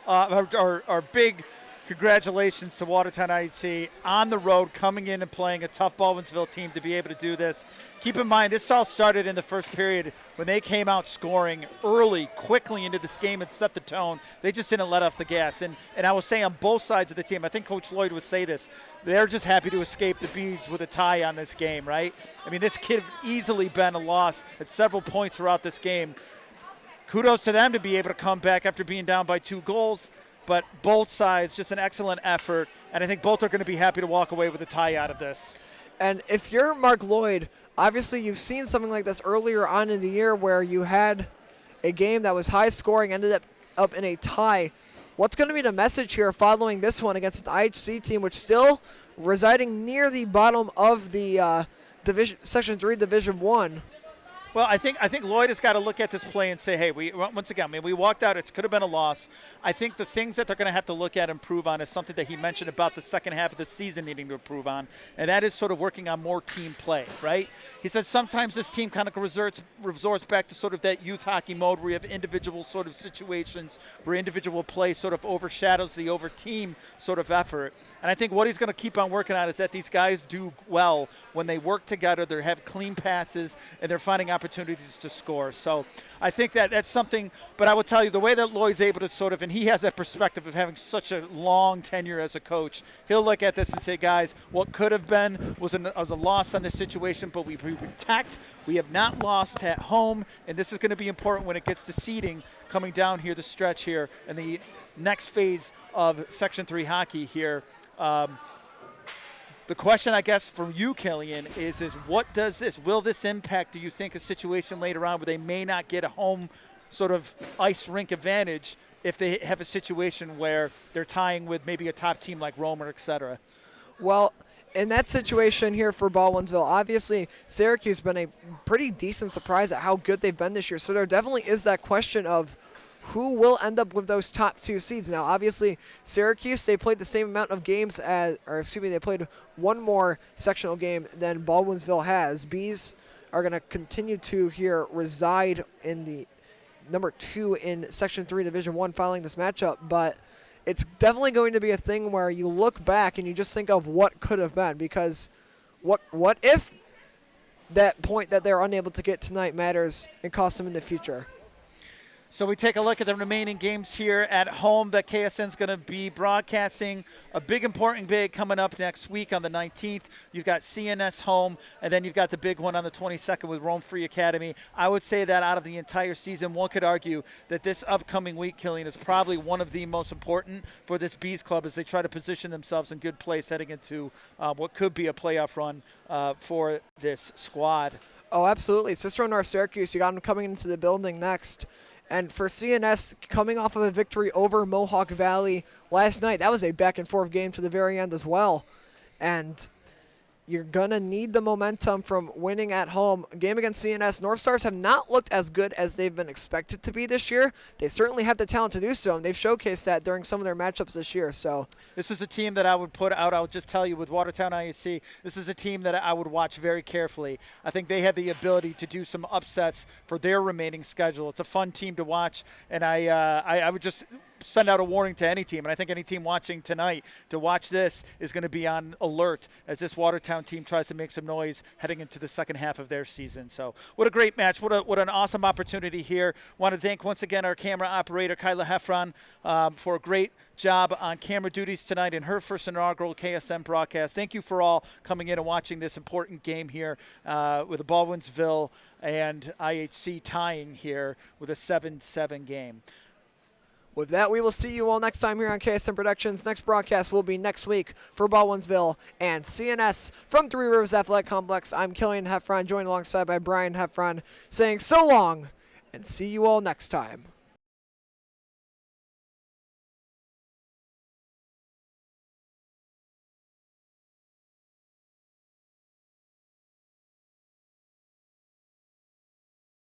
B: our big congratulations to Watertown IHC on the road, coming in and playing a tough Baldwinsville team to be able to do this. Keep in mind, this all started in the first period when they came out scoring early, quickly into this game and set the tone. They just didn't let off the gas. And I will say on both sides of the team, I think Coach Lloyd would say this, they're just happy to escape the Bees with a tie on this game, right? I mean, this could have easily been a loss at several points throughout this game. Kudos to them to be able to come back after being down by 2 goals. But both sides, just an excellent effort. And I think both are going to be happy to walk away with a tie out of this.
A: And if you're Mark Lloyd, obviously you've seen something like this earlier on in the year where you had a game that was high scoring, ended up in a tie. What's going to be the message here following this one against the IHC team, which still residing near the bottom of the Section 3 Division 1?
B: Well, I think Lloyd has got to look at this play and say, hey, we walked out. It could have been a loss. I think the things that they're going to have to look at and improve on is something that he mentioned about the second half of the season needing to improve on, and that is sort of working on more team play, right? He says sometimes this team kind of resorts back to sort of that youth hockey mode where you have individual sort of situations where individual play sort of overshadows the over-team sort of effort. And I think what he's going to keep on working on is that these guys do well when they work together, they have clean passes, and they're finding opportunities to score. So I think that's something, but I will tell you the way that Lloyd's able to sort of, and he has that perspective of having such a long tenure as a coach, he'll look at this and say, guys, what could have been was a loss on this situation, but we protect. We have not lost at home, and this is going to be important when it gets to seeding coming down here the stretch here in the next phase of Section 3 hockey here. The question, I guess, from you, Killian, is what does this, will this impact, do you think, a situation later on where they may not get a home sort of ice rink advantage if they have a situation where they're tying with maybe a top team like Rome or et cetera?
A: Well, in that situation here for Baldwinsville, obviously Syracuse has been a pretty decent surprise at how good they've been this year. So there definitely is that question of who will end up with those top 2 seeds. Now, obviously, Syracuse, they played the same amount of games they played one more sectional game than Baldwinsville has. Bees are going to continue to here reside in the number 2 in Section 3 Division 1 following this matchup, but it's definitely going to be a thing where you look back and you just think of what could have been, because what if that point that they're unable to get tonight matters and costs them in the future?
B: So we take a look at the remaining games here at home that KSN's going to be broadcasting. A big important big coming up next week on the 19th. You've got CNS home, and then you've got the big one on the 22nd with Rome Free Academy. I would say that out of the entire season, one could argue that this upcoming week, Killian, is probably one of the most important for this Bees club as they try to position themselves in good place heading into what could be a playoff run for this squad.
A: Oh, absolutely. Cicero North Syracuse, you got them coming into the building next. And for CNS, coming off of a victory over Mohawk Valley last night, that was a back-and-forth game to the very end as well. And you're going to need the momentum from winning at home. A game against CNS. North Stars have not looked as good as they've been expected to be this year. They certainly have the talent to do so, and they've showcased that during some of their matchups this year. So
B: this is a team that I would put out. I would just tell you with Watertown IHC, this is a team that I would watch very carefully. I think they have the ability to do some upsets for their remaining schedule. It's a fun team to watch, and I would just send out a warning to any team, and I think any team watching tonight to watch this is going to be on alert as this Watertown team tries to make some noise heading into the second half of their season. So what a great match. What an awesome opportunity here. Want to thank once again our camera operator, Kyla Heffron, for a great job on camera duties tonight in her first inaugural KSM broadcast. Thank you for all coming in and watching this important game here with the Baldwinsville and IHC tying here with a 7-7 game.
A: With that, we will see you all next time here on KSM Productions. Next broadcast will be next week for Baldwinsville and CNS from Three Rivers Athletic Complex. I'm Killian Heffron, joined alongside by Brian Heffron, saying so long and see you all next time.